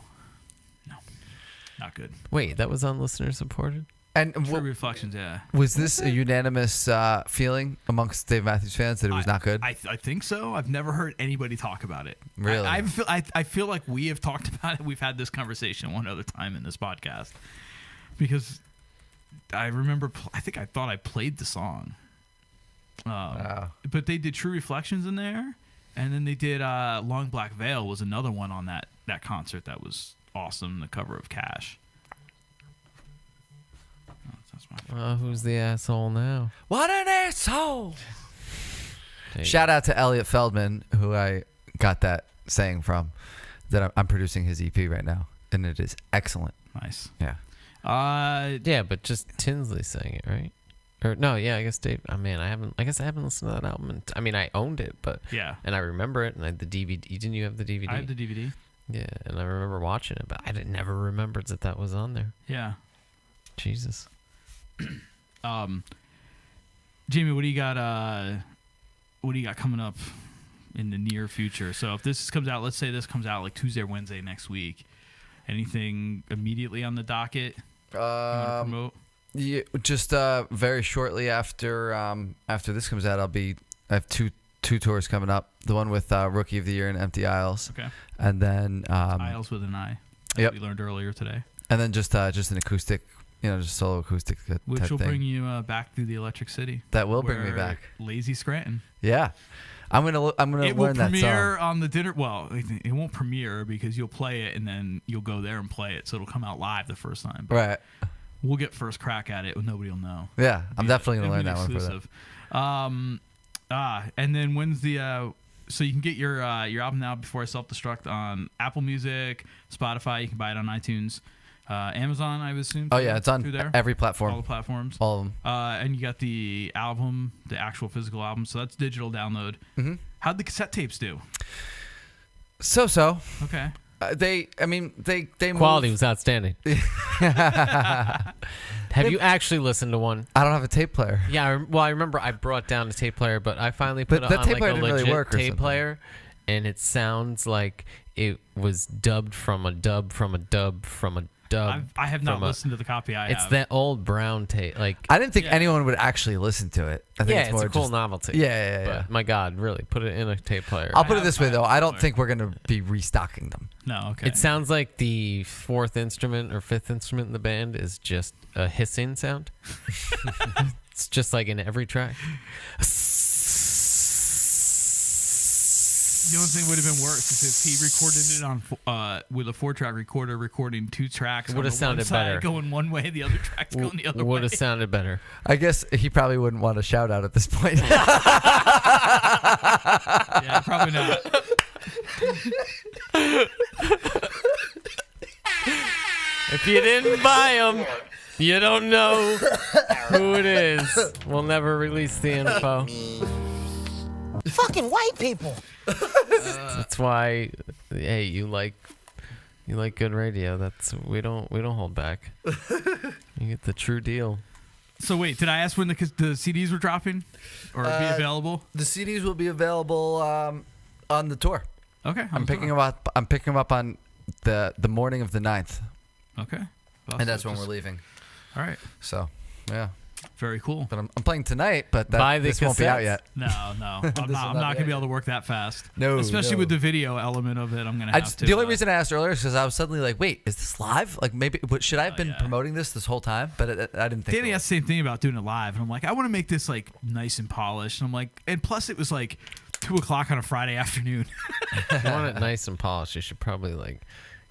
not good. Wait, that was on listener supported. And True Reflections, yeah. was this a unanimous feeling amongst Dave Matthews fans that it was not good? I think so. I've never heard anybody talk about it. Really? I feel like we have talked about it. We've had this conversation one other time in this podcast because I remember. I think I thought I played the song. But they did True Reflections in there, and then they did Long Black Veil was another one on that concert that was awesome. The cover of Cash. Oh, that's my Who's the asshole now? What an asshole! Hey. Shout out to Elliot Feldman, who I got that saying from. That I'm producing his EP right now, and it is excellent. nice. Yeah. Yeah, but just Tinsley sang it, right? Or no, yeah, I guess Dave. Oh man, I guess I haven't listened to that album. I mean, I owned it, but Yeah. and I remember it, and I had the DVD. Didn't you have the DVD? I have the DVD. Yeah, and I remember watching it, but I never remembered that was on there. Yeah. Jesus. Jamie, what do you got? What do you got coming up in the near future? So if this comes out, let's say this comes out like Tuesday or Wednesday next week. Anything immediately on the docket you want to promote? Yeah, just very shortly after this comes out, I have two tours coming up. The one with Rookie of the Year and Empty Aisles. Okay. And then Aisles with an I. Yep. We learned earlier today. And then just an acoustic, just solo acoustic type Which will thing. bring you back through the Electric City. That will bring me back. Lazy Scranton. Yeah. I'm gonna It will learn that premiere song. on the dinner. Well, it won't premiere because you'll play it and then you'll go there and play it, so it'll come out live the first time. But Right. We'll get first crack at it. Nobody will know. Yeah, I'm definitely gonna It'll learn be that exclusive. one for that. And then when's the? So you can get your album now, Before I Self Destruct, on Apple Music, Spotify. You can buy it on iTunes, Amazon. I would assume. Oh yeah, it's on through there. every platform. All the platforms. All of them. And you got the album, the actual physical album. So that's digital download. Mm-hmm. How'd the cassette tapes do? So. Okay. They Quality move. was outstanding. Have you actually listened to one? I don't have a tape player. Yeah, I remember I brought down a tape player, but I finally put But it that on tape like player a didn't really legit work or tape something. player, and it sounds like it was dubbed from a dub from a dub from a dub. I have not from a- listened to the copy I It's have. that old brown tape. Like I didn't think Yeah. anyone would actually listen to it. I think yeah, it's it's more a cool just, novelty. Yeah. But my God, really, put it in a tape player. I'll put it have- this way I though. have I a don't player. think we're gonna be restocking them. No, okay. It sounds like the fourth instrument or fifth instrument in the band is just a hissing sound. It's just like in every track. The only thing would have been worse is if he recorded it on with a 4-track recorder, recording 2 tracks. It would have on the one sounded side better. Going one way, the other track's going the other way. Would have sounded better. I guess he probably wouldn't want a shout out at this point. Yeah, probably not. If you didn't buy them, you don't know who it is. We'll never release the info. Fucking white people. That's why, hey, you like good radio. We don't hold back. You get the true deal. So wait, did I ask when the CDs were dropping or be available? The CDs will be available on the tour. Okay, I'm picking them up. I'm picking them up on the morning of the 9th. Okay, well, And that's so when just- we're leaving. All right, So, yeah. very cool. But I'm playing tonight, but Buy the this won't be out cassettes. yet. No, I'm not will going not to be be out able to work that fast. No, especially no. with the video element of it. I'm going to have to. The only reason I asked earlier is because I was suddenly like, wait, is this live? Like maybe, should I have been yeah. promoting this whole time? But I didn't think Danny it asked the same thing about doing it live, and I'm like, I want to make this like nice and polished. And I'm like, and plus it was like 2:00 on a Friday afternoon. If you want it nice and polished, you should probably like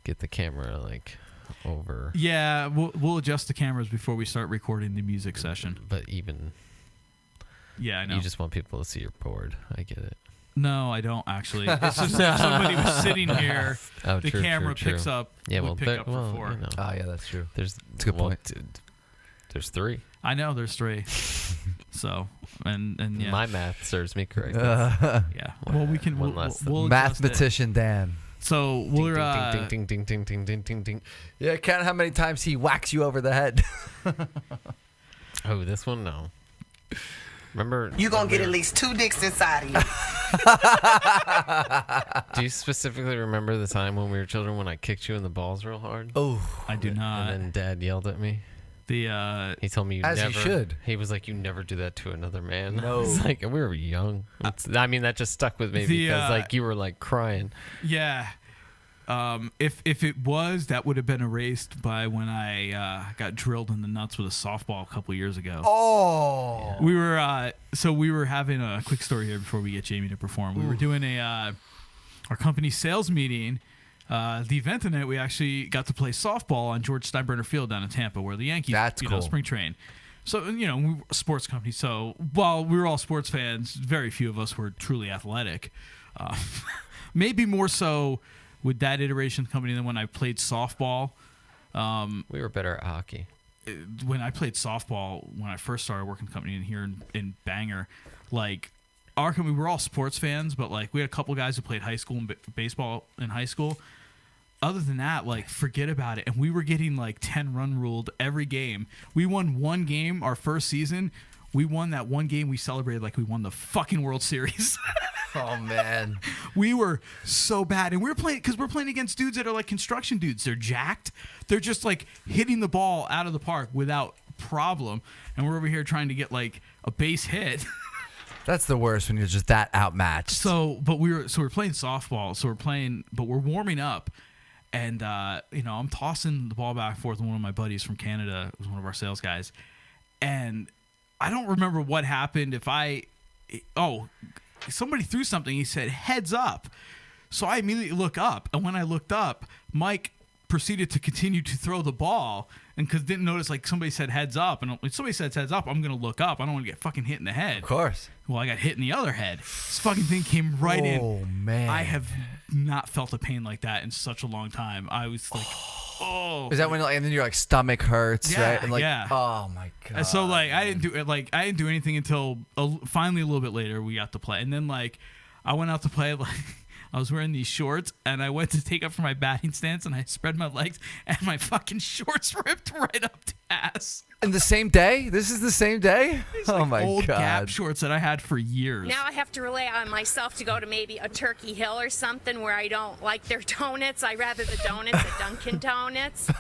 get the camera like over. Yeah, we'll adjust the cameras before we start recording the music session. But even Yeah, I know. you just want people to see your board. I get it. No, I don't actually. It's just if somebody was sitting here, Oh, the true, camera true, picks true. up. Yeah, would well, pick there- up for well, 4. you know, Oh yeah, that's true. there's a good point. There's 3. I know there's 3. So and yeah, My math serves me correct. yeah. Well, we can. one We'll less adjust it. Mathematician Dan. So Ding, we're ding, ding, ding, ding, ding, ding, ding, ding. Yeah, count how many times he whacks you over the head. Oh, this one, no. Remember? You gonna when get we at were- least 2 dicks inside of you. Do you specifically remember the time when we were children when I kicked you in the balls real hard? Oh, I do not. And then Dad yelled at me. The He told me you As he never. should. He was like, "You never do that to another man." No. It's like we were young. I mean, that just stuck with me The, because like you were like crying. yeah. If it was, that would have been erased by when I got drilled in the nuts with a softball a couple years ago. Oh. We were having a quick story here before we get Jamie to perform. We were doing our company sales meeting. The event tonight, we actually got to play softball on George Steinbrenner Field down in Tampa, where the Yankees, That's cool. spring train. So we were a sports company. So while we were all sports fans, very few of us were truly athletic. Maybe more so with that iteration of the company than when I played softball. We were better at hockey. When I played softball, when I first started working the company in here in Bangor, like our company, we were all sports fans, but like we had a couple guys who played high school and baseball in high school. other than that, like, forget about it. And we were getting like 10 run ruled every game. We won one game our first season. We won that one game. We celebrated like we won the fucking World Series. Oh man, we were so bad, and we're playing against dudes that are like construction dudes. They're jacked. They're just like hitting the ball out of the park without problem, and we're over here trying to get like a base hit. that's the worst when you're just that outmatched. So we're playing softball. But we're warming up, and I'm tossing the ball back and forth with one of my buddies from Canada. It was one of our sales guys, and I don't remember what happened. Somebody threw something. He said, "Heads up." So I immediately look up, and when I looked up, Mike proceeded to continue to throw the ball, and because didn't notice like somebody said heads up, and when somebody says heads up, I'm gonna look up. I don't want to get fucking hit in the head. Of course. Well, I got hit in the other head. This fucking thing came right in. Oh man, I have not felt a pain like that in such a long time. I was like, oh. Is that when and then your like stomach hurts, Yeah, right? And like, yeah. oh my god. And so like I didn't do anything until finally a little bit later we got to play, and then like I went out to play like. I was wearing these shorts, and I went to take up for my batting stance, and I spread my legs, and my fucking shorts ripped right up to ass. And the same day? This is the same day? Oh my god. Old Gap shorts that I had for years. Now I have to rely on myself to go to maybe a Turkey Hill or something where I don't like their donuts. I rather the donuts at Dunkin' Donuts.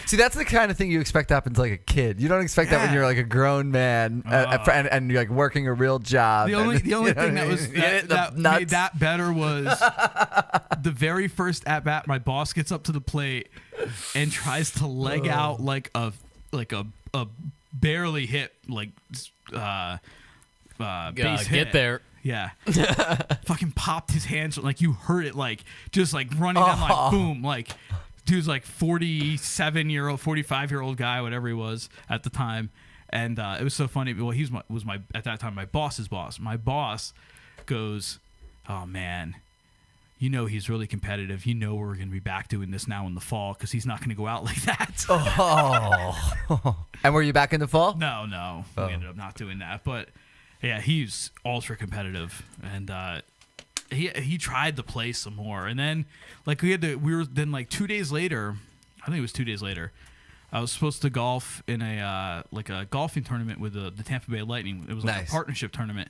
See, that's the kind of thing you expect to happen to like a kid. You don't expect that when you're like a grown man and you're like working a real job. The only thing that made that better was the very first at bat. My boss gets up to the plate and tries to leg out like a barely hit base hit. Get there. Yeah. Fucking popped his hands like you heard it like just like running down like boom like. Dude's like 45-year-old guy, whatever he was at the time, and it was so funny. Well, he was my at that time my boss's boss. My boss goes, "Oh man, he's really competitive. We're gonna be back doing this now in the fall because he's not gonna go out like that." Oh. And were you back in the fall? No, we ended up not doing that. But yeah, he's ultra competitive, and he tried to play some more, and then like 2 days later, I think it was 2 days later, I was supposed to golf in a golfing tournament with the Tampa Bay Lightning. It was like a partnership tournament,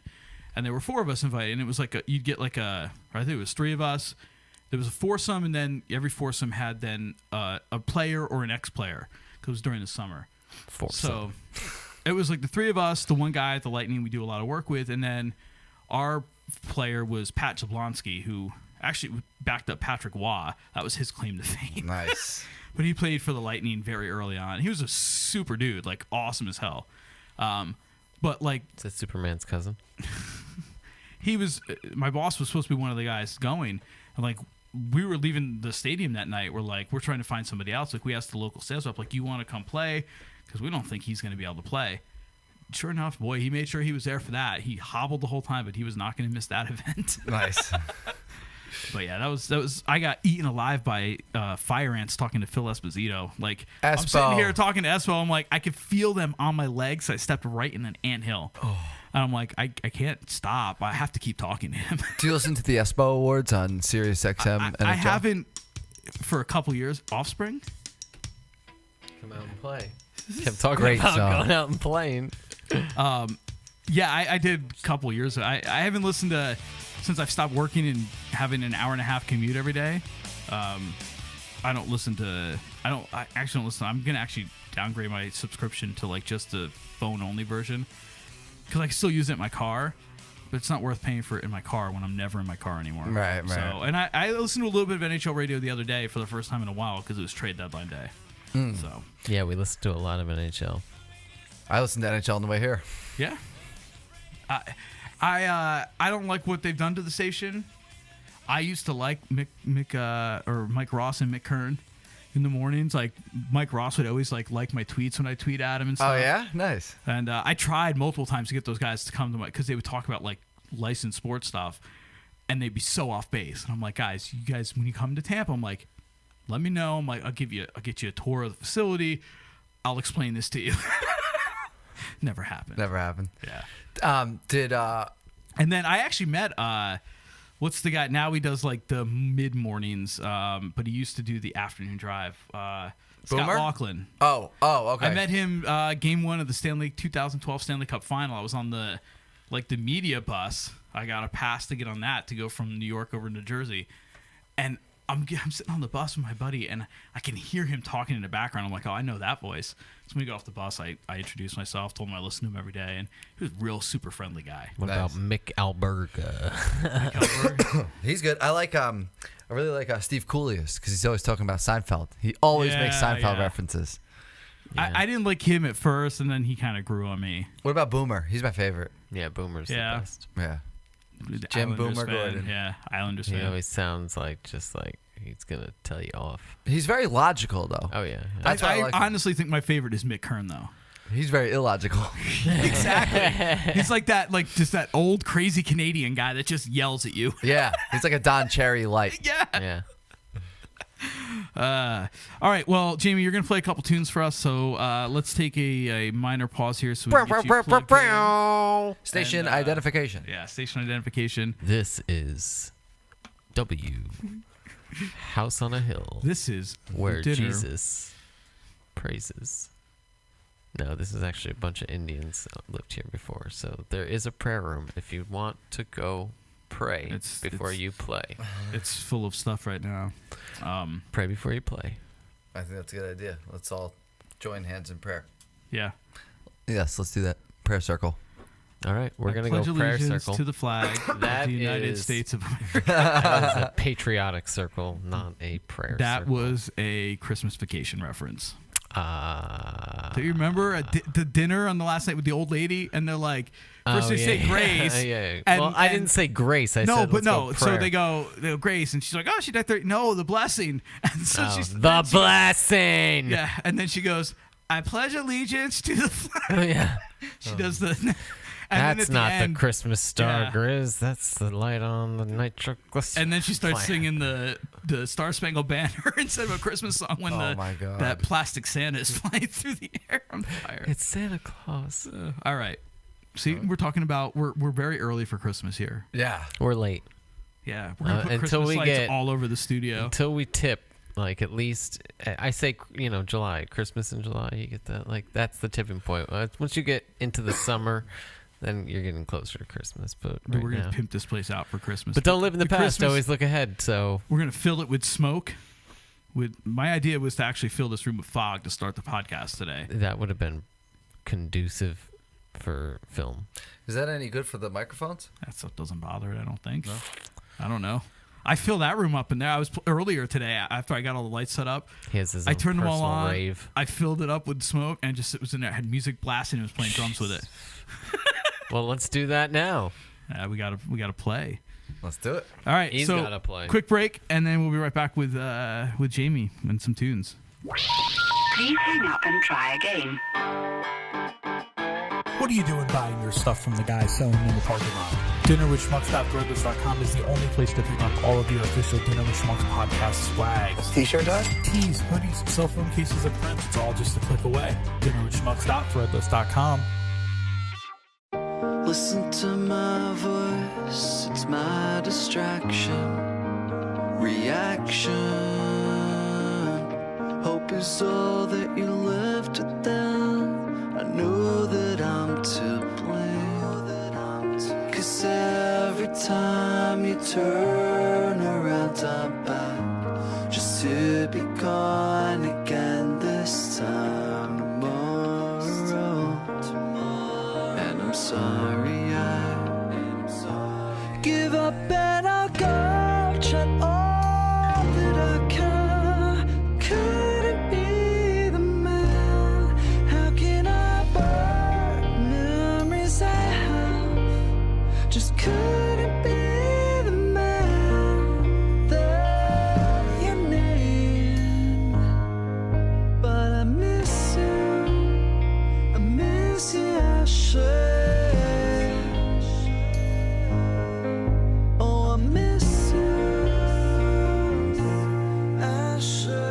and there were 4 of us invited, and it was like you'd get like I think it was 3 of us. There was a foursome, and then every foursome had then a player or an ex-player because it was during the summer. So it was like the 3 of us, the one guy at the Lightning we do a lot of work with, and then our player was Pat Jablonski, who actually backed up Patrick Waugh. That was his claim to fame. Nice. But he played for the Lightning very early on. He was a super dude, like awesome as hell. But like, is that Superman's cousin? He was. My boss was supposed to be one of the guys going, and like we were leaving the stadium that night. We're trying to find somebody else. Like we asked the local sales rep, like, you want to come play? Because we don't think he's going to be able to play. Sure enough, boy, he made sure he was there for that. He hobbled the whole time, but he was not going to miss that event. Nice. But yeah, that was. I got eaten alive by fire ants talking to Phil Esposito. Like I'm sitting here talking to Espo. I'm like, I could feel them on my legs. So I stepped right in an anthill, and I'm like, I can't stop. I have to keep talking to him. Do you listen to the Espo Awards on Sirius XM? I haven't for a couple years. Offspring. Come out and play. Kept talking about going out and playing. Yeah, I did a couple years. I haven't listened to since I've stopped working and having an hour and a half commute every day. I actually don't listen. I'm gonna actually downgrade my subscription to like just the phone only version because I can still use it in my car, but it's not worth paying for it in my car when I'm never in my car anymore. Right. So, and I listened to a little bit of NHL radio the other day for the first time in a while because it was trade deadline day. So yeah, we listened to a lot of NHL. I listened to NHL on the way here. Yeah. I don't like what they've done to the station. I used to like Mike Ross and Mick Kern in the mornings. Like Mike Ross would always like my tweets when I tweet at him and stuff. Oh yeah, nice. And I tried multiple times to get those guys to come to my because they would talk about like licensed sports stuff, and they'd be so off base. And I'm like, you guys, when you come to Tampa, I'm like, let me know. I'm like, I'll get you a tour of the facility. I'll explain this to you. Never happened. Never happened. Yeah. And then I actually met what's the guy now? He does like the mid mornings, but he used to do the afternoon drive. Scott Boomer? Laughlin. Oh, okay. I met him game 1 of the 2012 Stanley Cup final. I was on the media bus. I got a pass to get on that to go from New York over to New Jersey, and I'm sitting on the bus with my buddy, and I can hear him talking in the background. I'm like, oh, I know that voice. So when we got off the bus, I introduced myself, told him I listen to him every day, and he was a real super friendly guy. What about Mick Alberga? He's good. I really like Steve Coolius because he's always talking about Seinfeld. He always makes Seinfeld references. I didn't like him at first, and then he kind of grew on me. What about Boomer? He's my favorite. Yeah, Boomer's the best. Yeah. Jim Islanders Boomer fan. Gordon. Yeah, Islanders He fan. always sounds like he's gonna tell you off. He's very logical, though. Oh yeah. That's why I I like him. honestly think my favorite is Mick Kern, though. He's very illogical. Exactly. He's like that, just that old crazy Canadian guy that just yells at you. Yeah, he's like a Don Cherry light. Yeah. Yeah. All right. Well, Jamie, you're gonna play a couple tunes for us, so let's take a minor pause here so we can get you plugged in. Station identification. Yeah, station identification. This is W. House on a Hill. This is where dinner. Jesus praises. No, this is actually a bunch of Indians that lived here before. So there is a prayer room if you want to go pray before you play. It's full of stuff right now. Pray before you play. I think that's a good idea. Let's all join hands in prayer. Yeah. Yes, let's do that. Prayer circle. All right, we're going to go pledge prayer allegiance circle. to the flag of That the United is- States of America. That is a patriotic circle, not a prayer That circle. was a Christmas Vacation reference. Do Do you remember the dinner on the last night with the old lady? And they're like, first they say grace. Yeah. And, Well, I didn't say grace. I no, said but let's no. go So prayer. they go grace, and she's like, oh, she died 30. No, the blessing. And so Oh, she's the blessing. Yeah, and then she goes, I pledge allegiance to the flag. Yeah. She does the. And then That's at not end, the Christmas star, Yeah. Grizz. That's the light on the nitroglycerin. And then she starts plant. singing the Star Spangled Banner instead of a Christmas song when my God. that plastic Santa is flying through the air on fire. It's Santa Claus. All right. See, we're talking about we're very early for Christmas here. Yeah. We're late. Yeah, we're gonna put until Christmas we lights get- all over the studio. Until we tip, like at least I say, July, Christmas in July. You get that, like that's the tipping point. Once you get into the summer, then you're getting closer to Christmas. But right We're now, gonna pimp this place out for Christmas. but don't live in the past. Christmas- Always look ahead. So We're gonna fill it with smoke. My idea was to actually fill this room with fog to start the podcast today. that would have been conducive for film. Is that any good for the microphones? That stuff doesn't bother it, I don't think. No? I don't know. I filled that room up in there. I was earlier today after I got all the lights set up. He has his I own turned them all personal on. rave. I filled it up with smoke and it was in there. I had music blasting and was playing drums with it. Well, let's do that now. We gotta play. Let's do it. All right, He's so gotta play. quick break and then we'll be right back with Jamie and some tunes. Please hang up and try again. What are you doing buying your stuff from the guy selling in the parking lot? DinnerWithSchmucks.threadless.com is the only place to pick up all of your official Dinner with Schmucks podcast swags. T-shirt does? Tees, hoodies, cell phone cases, and prints. It's all just a click away. DinnerWithSchmucks.threadless.com. Listen to my voice, it's my distraction. Reaction. Hope is all that you left it then. I know that I'm to blame. Cause every time you turn around, I'm back just to be gone again this time tomorrow. And I'm sorry I give up and I'll go. Tried all that I can. Couldn't be the man. How can I burn memories I have? Just couldn't be the man that you need. But I miss you. I miss you, I should. Oh, I miss you, I should.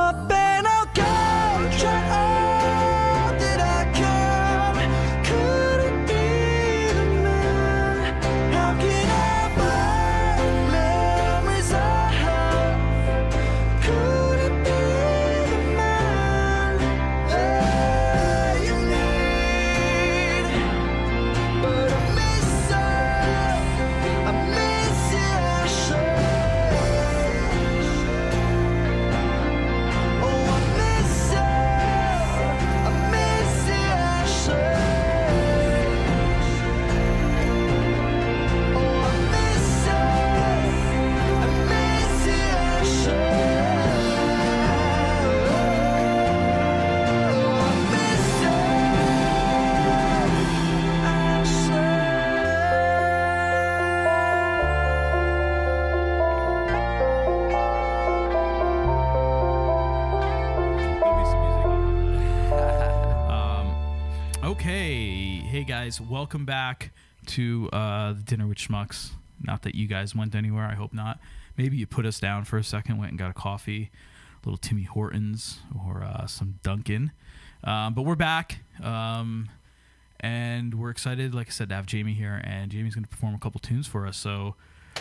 up and I'll go. Try all that I can. Could it be the man? How can I burn memories I have? Could it be the man that you need? But I miss her. I miss you, oh, I miss her. I miss you, oh, I miss her. I miss you, Okay, hey guys, welcome back to the Dinner with Schmucks. Not that you guys went anywhere, I hope not. Maybe you put us down for a second, went and got a coffee, a little Timmy Hortons or some Dunkin'. But we're back, and we're excited, like I said, to have Jamie here, and Jamie's going to perform a couple tunes for us. So,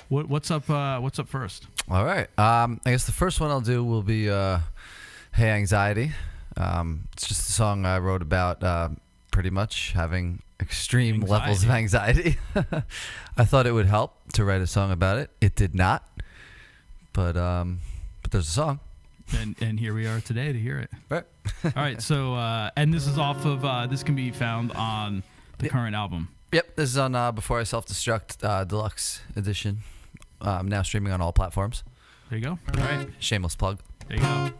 what's up? What's up first? All right. I guess the first one I'll do will be "Hey Anxiety." It's just a song I wrote about pretty much having extreme levels of anxiety. I thought it would help to write a song about it. It did not, but there's a song. And here we are today to hear it. Right. All right. So, and this is off of. This can be found on the current album. Yep. This is on Before I Self Destruct Deluxe edition. Now streaming on all platforms. There you go. All right. Shameless plug. There you go.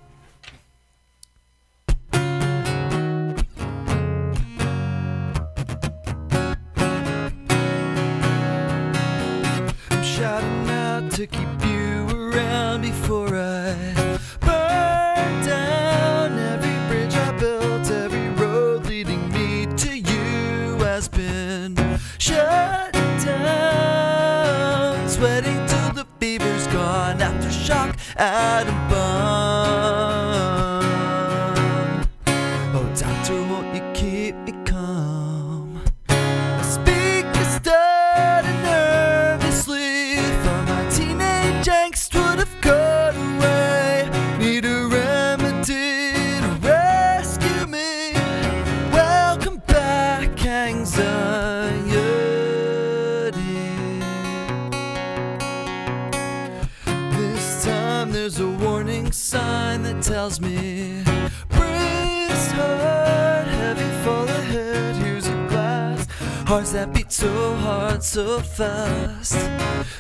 I'm shouting out to keep you around before I burn down every bridge I built. Every road leading me to you has been shut down. Sweating till the fever's gone. Aftershock at a bum. Oh, doctor, won't you keep me calm? Speaker started nervously. Thought my teenage angst would have gone away. Need a remedy to rescue me. Welcome back, anxiety. This time there's a warning sign that tells me brace hard, heavy fall ahead. Here's a glass, hearts that beat so hard, so fast.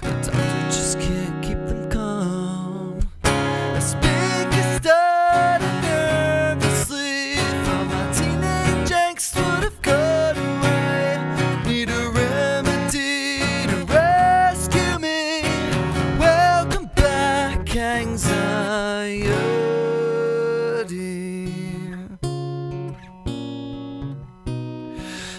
The doctor just can't keep them calm. The speaker started nervously. Thought my teenage angst would have gone away. Need a remedy to rescue me. Welcome back, anxiety.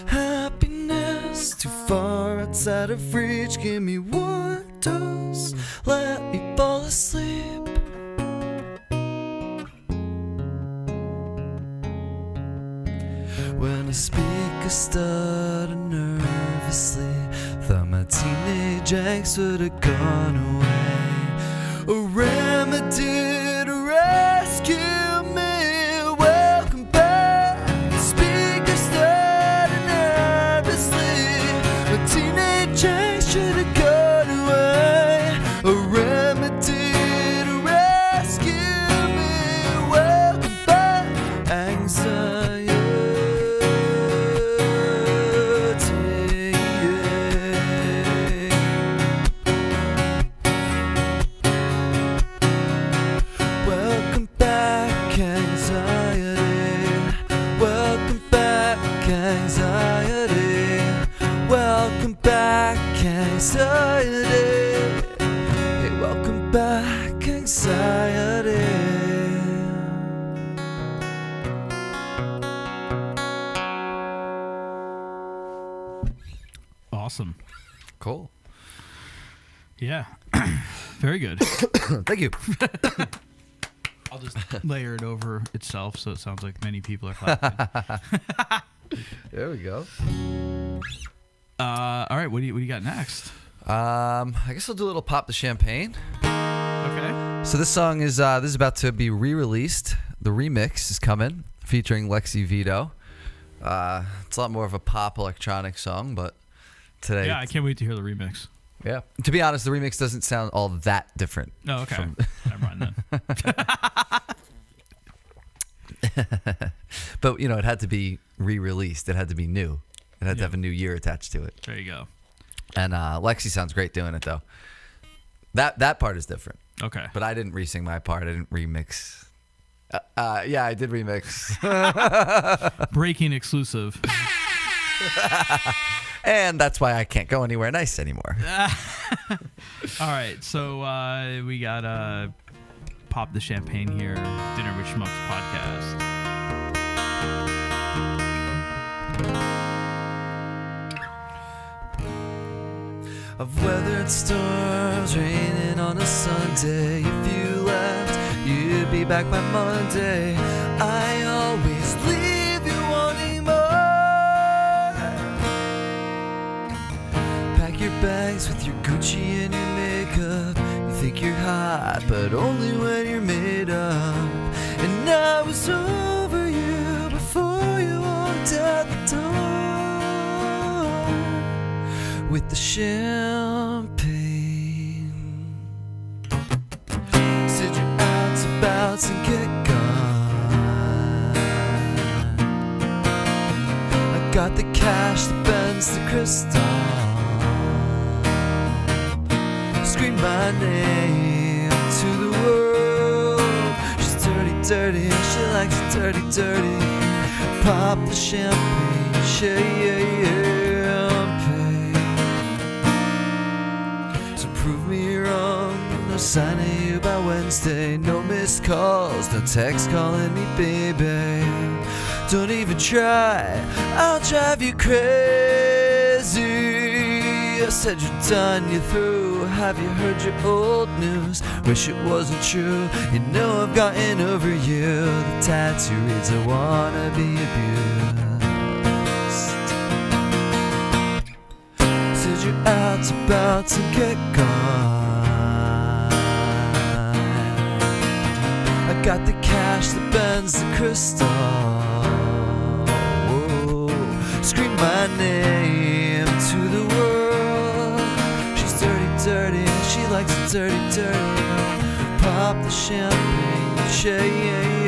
Happiness too far outside of reach. Give me one dose, let me fall asleep. When a speaker started nervously, thought my teenage angst would have gone away. A remedy to rescue me. Welcome back. The speaker started nervously. My teenage angst should have gone away. A remedy to rescue me. Welcome back, anxiety. Welcome back, anxiety. Welcome back, anxiety. Welcome back, anxiety. Hey, welcome back, anxiety. Awesome. Cool. Yeah. Very good. Thank you. I'll just layer it over itself so it sounds like many people are clapping. There we go. All right, what do you got next? I guess I'll do a little Pop the Champagne. Okay. So this song is this is about to be re-released. The remix is coming, featuring Lexi Vito. It's a lot more of a pop electronic song, but today... Yeah, I can't wait to hear the remix. Yeah. To be honest, the remix doesn't sound all that different. Oh, okay. Never mind then. But, you know, it had to be re-released. It had to be new. It had to have a new year attached to it. There you go. And Lexi sounds great doing it, though. That part is different. Okay. But I didn't re-sing my part. I didn't remix. Yeah, I did remix. Breaking exclusive. And that's why I can't go anywhere nice anymore. All right, so we got Pop the Champagne here, Dinner with Schmucks podcast. I've weathered storms, raining on a Sunday. If you left, you'd be back by Monday. I always leave you wanting more. Pack your bags with your Gucci and your makeup. You think you're hot, but only when you're made up. And I was over you before you walked out the door. With the champagne, said you're out about to get gone. I got the cash, the Benz, the crystal. Scream my name to the world. She's dirty, dirty, she likes it dirty, dirty. Pop the champagne, champagne. Prove me wrong, no sign of you by Wednesday. No missed calls, no text calling me baby. Don't even try, I'll drive you crazy. I said you're done, you're through. Have you heard your old news? Wish it wasn't true. You know I've gotten over you. The tattoo reads I wanna be abused. You're out about to get gone. I got the cash, the Benz, the crystal. Whoa. Scream my name to the world. She's dirty, dirty, she likes it dirty, dirty. Pop the champagne, champagne.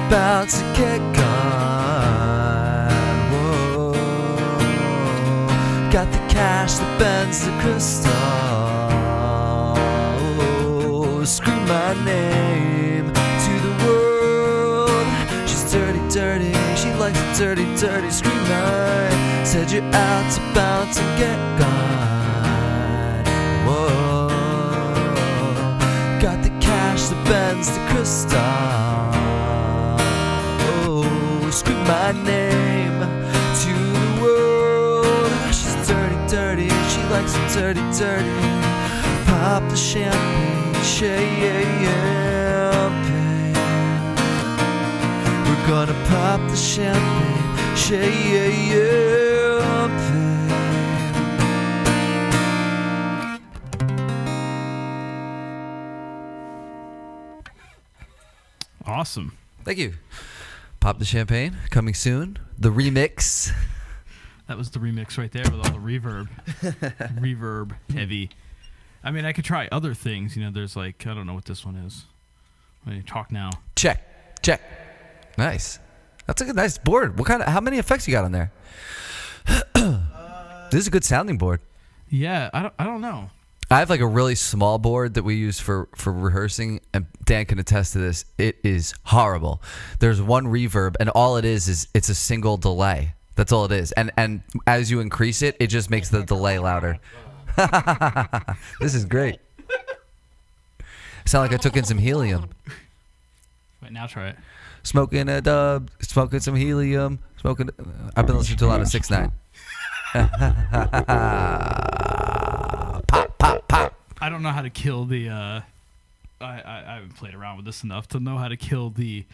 About to get gone. Whoa. Got the cash, the Benz, the crystal. Oh, scream my name to the world. She's dirty, dirty, she likes it dirty, dirty. Scream my. Said you're out about to get gone. Whoa. Got the cash, the Benz, the crystal. Scream my name to the world. She's dirty, dirty, she likes it dirty, dirty. Pop the champagne, champagne. We're gonna pop the champagne, champagne. Awesome. Thank you. Pop the Champagne, coming soon. The remix. That was the remix right there with all the reverb. Reverb heavy. I mean, I could try other things. You know, there's like, I don't know what this one is. Talk now. Check. Nice. That's a good, nice board. How many effects you got on there? This is a good sounding board. Yeah, I don't know. I have like a really small board that we use for rehearsing, and Dan can attest to this. It is horrible. There's one reverb, and all it is it's a single delay. That's all it is. And as you increase it, it just makes the delay louder. This is great. Sound like I took in some helium. Wait, now try it. Smoking a dub, smoking some helium, smoking. I've been listening to a lot of 6ix9ine. Pop, pop, pop. I don't know how to kill the. I haven't played around with this enough to know how to kill the.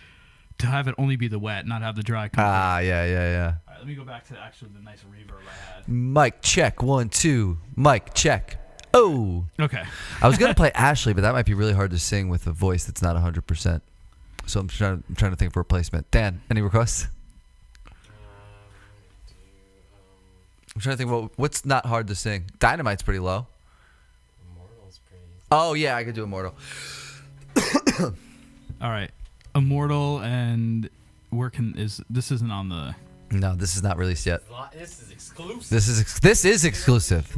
To have it only be the wet, not have the dry. Yeah. All right, let me go back to actually the nice reverb I had. Mic check 1 2. Mic check. Oh. Okay. I was gonna play Ashley, but that might be really hard to sing with a voice that's not 100%. So I'm trying to think of a replacement. Dan, any requests? I'm trying to think what's not hard to sing. Dynamite's pretty low. Immortal's pretty easy. Oh yeah, I could do Immortal. All right, Immortal, and this isn't on the. No, this is not released yet. This is exclusive. This is exclusive.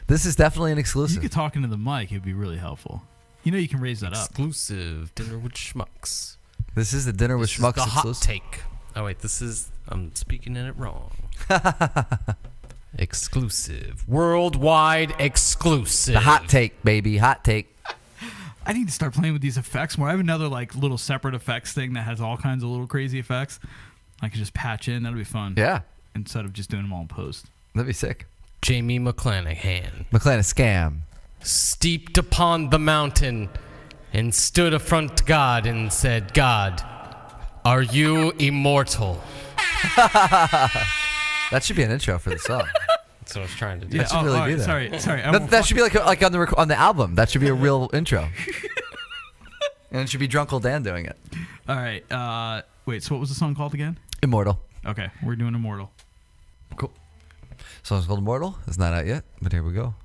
This is definitely an exclusive. You could talk into the mic; it'd be really helpful. You know, you can raise that up. Exclusive Dinner with Schmucks. This is the Dinner with Schmucks the hot exclusive. take. Oh wait, I'm speaking in it wrong. Exclusive. Worldwide exclusive. The hot take, baby. Hot take. I need to start playing with these effects more. I have another like little separate effects thing that has all kinds of little crazy effects. I could just patch in. That'll be fun. Yeah. Instead of just doing them all in post. That'd be sick. Jamie McClanahan. Scam. Steeped upon the mountain and stood affront God and said, God, are you immortal? That should be an intro for the song. That's what I was trying to do. That should really be that. Sorry. That should be like on the album. That should be a real intro. And it should be Drunkle Dan doing it. All right. Wait, so what was the song called again? Immortal. Okay, we're doing Immortal. Cool. Song's called Immortal. It's not out yet, but here we go.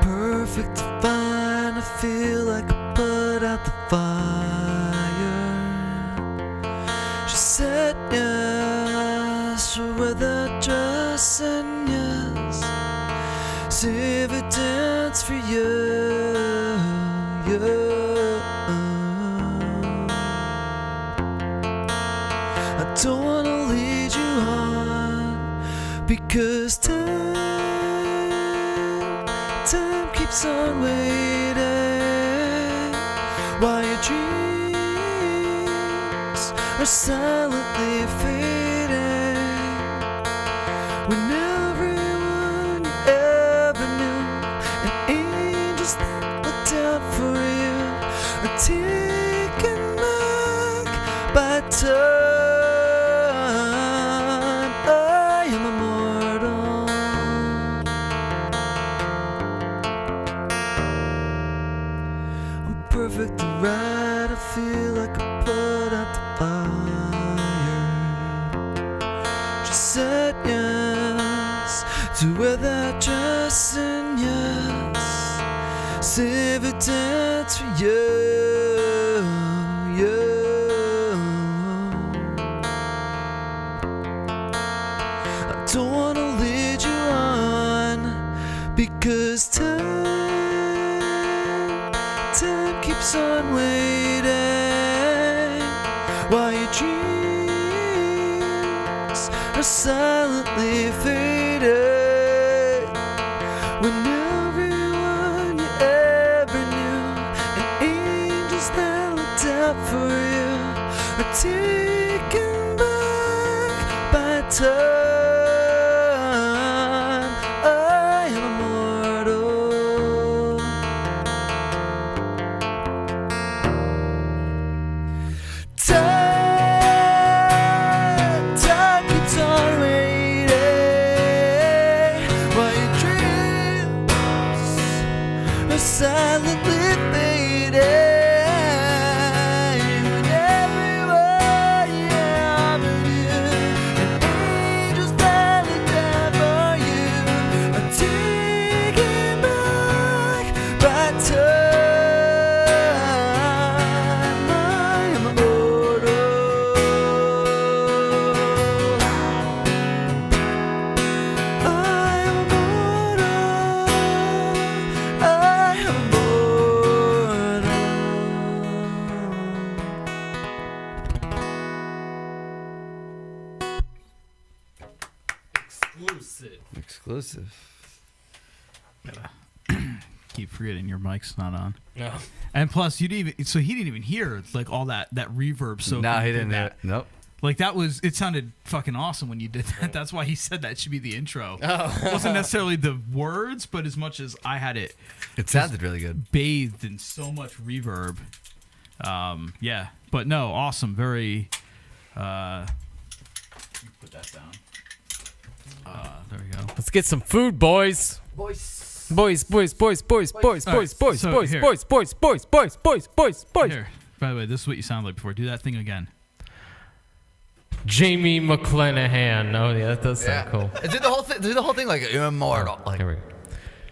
Perfect, fine. I feel like I put out the fire. She said yes, with a dress and yes, evidence for you. I don't wanna lead you on because time keeps on waiting while your dreams are silently fading. When everyone you ever knew and angels that looked out for you are taken back by time. I am immortal. I'm perfect and right. I feel like I put out the fire. She said yes to wear that dress and yes, save a dance for you. I don't wanna lead you on because time keeps on waiting while your dreams are silently fading. When everyone you ever knew and angels that looked out for you are taken back by time. I am immortal. Time keeps on waiting while your dreams are silently fading. When everyone you ever knew and angels Exclusive. Keep forgetting your mic's not on. No. And plus, he didn't even hear like all that reverb. So No, he didn't hear it. Nope. Like it sounded fucking awesome when you did that. That's why he said that should be the intro. It wasn't necessarily the words, but as much as I had it. It sounded really good. Bathed in so much reverb. Yeah, but no, awesome. Very. Put that down. There we go. Let's get some food, boys. Boys. Here, by the way, this is what you sound like before. Do that thing again. Jamie McClanahan. Oh yeah, that does sound cool. Do the whole thing like Immortal. Like, here we go.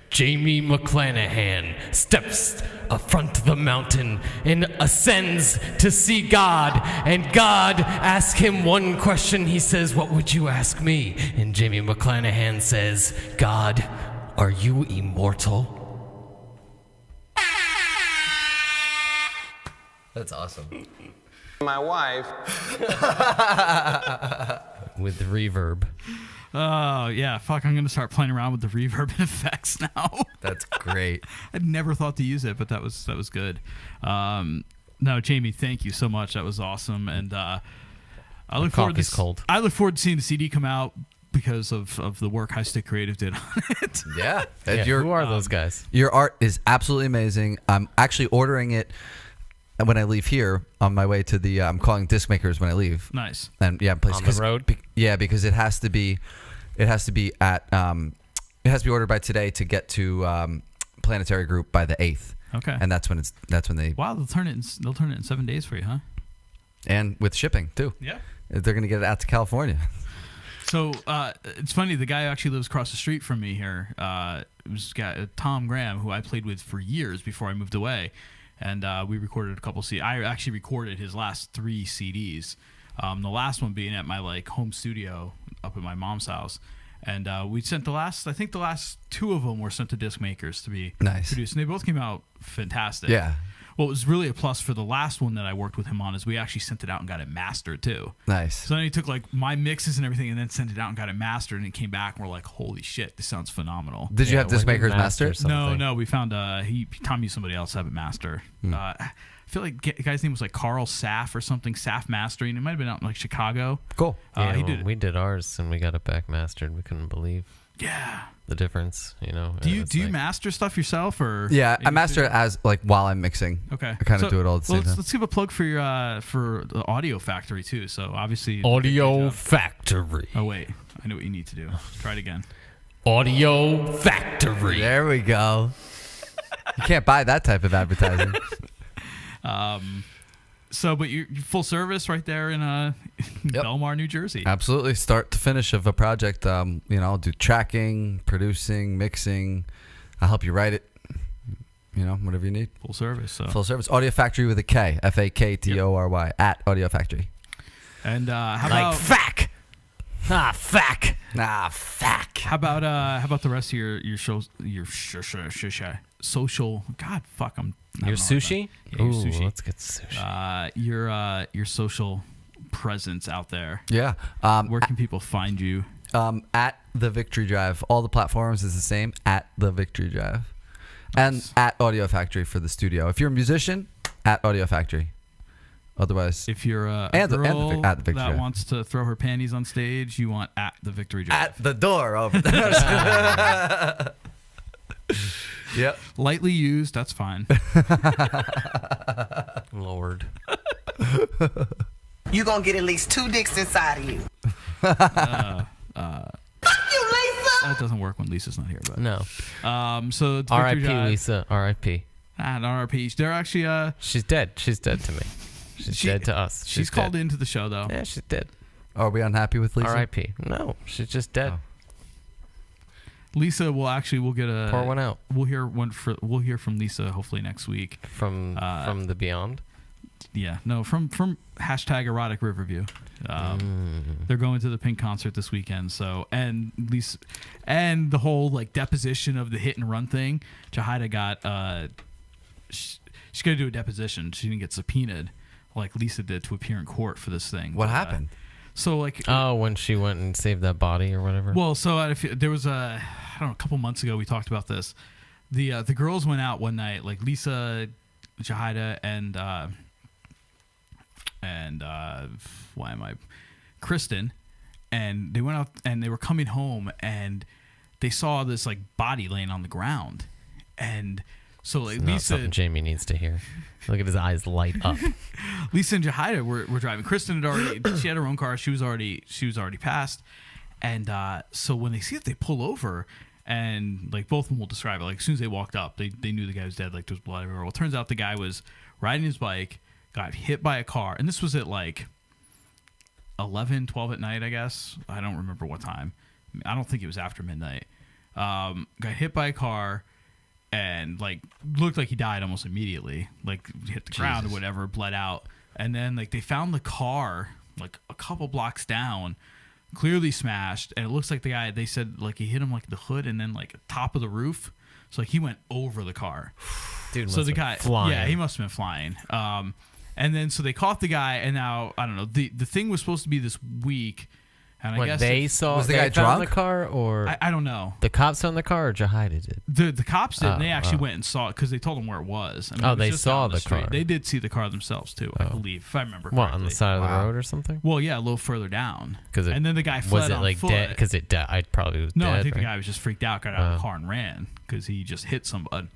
Jamie McClanahan steps up front of the mountain and ascends to see God. And God asks him one question. He says, "What would you ask me?" And Jamie McClanahan says, "God, are you immortal?" That's awesome. My wife. With reverb. Oh, yeah. Fuck, I'm going to start playing around with the reverb and effects now. That's great. I'd never thought to use it, but that was good. No, Jamie, thank you so much. That was awesome. And I look forward to I look forward to seeing the CD come out because of the work High Stick Creative did on it. Yeah. Who are those guys? Your art is absolutely amazing. I'm actually ordering it when I leave here on my way to the I'm calling disc makers when I leave. Nice. And yeah, place on the road. Because it has to be at it has to be ordered by today to get to Planetary Group by the 8th. Okay. And that's when they Wow, they'll turn it in 7 days for you, huh? And with shipping too. Yeah. They're going to get it out to California. So it's funny. The guy who actually lives across the street from me here. It was Tom Graham, who I played with for years before I moved away, and we recorded a couple CDs. I actually recorded his last 3 CDs. The last one being at my home studio up at my mom's house, and we sent the last 2 of them were sent to disc makers to be produced, and they both came out fantastic. Yeah. What was really a plus for the last one that I worked with him on is we actually sent it out and got it mastered too. Nice. So then he took my mixes and everything and then sent it out and got it mastered, and it came back and we're like, holy shit, this sounds phenomenal. Did you have disc makers master it? No, we found Tom used somebody else to have it master. I feel like the guy's name was Carl Saff or something, Saff Mastering. It might have been out in Chicago. Cool. Yeah, he did it. we did ours and we got it back mastered. We couldn't believe the difference, Do you master stuff yourself or? Yeah, I master it as while I'm mixing. Okay. I kind of do it all at the same time. Let's give a plug for your for the Audio Factory too. So obviously Audio Factory. Oh wait, I know what you need to do. Try it again. Audio Factory. There we go. You can't buy that type of advertising. But you're full service right there in Belmar, New Jersey. Absolutely, start to finish of a project. I'll do tracking, producing, mixing. I'll help you write it. Whatever you need. Full service. So. Full service. Audio Factory with a K. FAKTORY at Audio Factory. And how about FAC? FAC. FAC. How about the rest of your shows? Your social. God, fuck. Your sushi? Yeah, your sushi. Let's get sushi. Your social presence out there. Yeah. Where can people find you? At the Victory Drive. All the platforms is the same. At the Victory Drive. And at Audio Factory for the studio. If you're a musician, at Audio Factory. Otherwise, if you're a girl that wants to throw her panties on stage, you want at the Victory Drive. At the door over there. Yep. Lightly used, that's fine. Lord. You gonna get at least 2 dicks inside of you. Fuck you, Lisa! That doesn't work when Lisa's not here, but no. So R.I.P. Lisa. R.I.P. R.I.P. They're actually she's dead. She's dead to me. She's dead to us. She's called dead. into the show though. Yeah, she's dead. Are we unhappy with Lisa? R.I.P. No, she's just dead. Oh. Lisa we'll get a pour one out. We'll hear from Lisa hopefully next week from the beyond. Yeah, no, from hashtag erotic Riverview. They're going to the Pink concert this weekend. So and Lisa and the whole deposition of the hit and run thing. Jahida got she's gonna do a deposition. She didn't get subpoenaed like Lisa did to appear in court for this thing. What happened? So like, when she went and saved that body or whatever. well, so there was a couple months ago we talked about this. The girls went out one night, like Lisa, Jahida, and Kristen, and they went out and they were coming home and they saw this like body laying on the ground, and so like Not Lisa, something Jamie needs to hear. Look at his eyes light up. Lisa and Jahida were driving. Kristen she had her own car. She was already passed, and so when they see it, they pull over. And like both of them will describe it. Like as soon as they walked up, they knew the guy was dead. Like there was blood everywhere. Well, it turns out the guy was riding his bike, got hit by a car, and this was at like 11, 12 at night, I guess. I don't remember what time. I don't think it was after midnight. Got hit by a car, and like looked like he died almost immediately. Like hit the ground or whatever, bled out, and then like they found the car like a couple blocks down. Clearly smashed, and it looks like the guy, they said like he hit him like the hood and then like top of the roof, so like he went over the car. Dude, so must the have guy been flying. Yeah, he must have been flying. And then so they caught the guy, and now I don't know, the thing was supposed to be this week, and I guess they saw was the they guy found drunk? the car, or I don't know. The cops found the car, or Jahida did. The cops did. And they actually oh. went and saw it because they told them where it was. I mean, Oh, it was they just saw down the street. car. They did see the car themselves too, I believe, if I remember What, correctly. on the side of the road or something? Well, yeah, a little further down. Because and then the guy fled was it on like foot. dead? Because it I probably was No, dead. I think right? the guy was just freaked out, got out of the car and ran because he just hit somebody.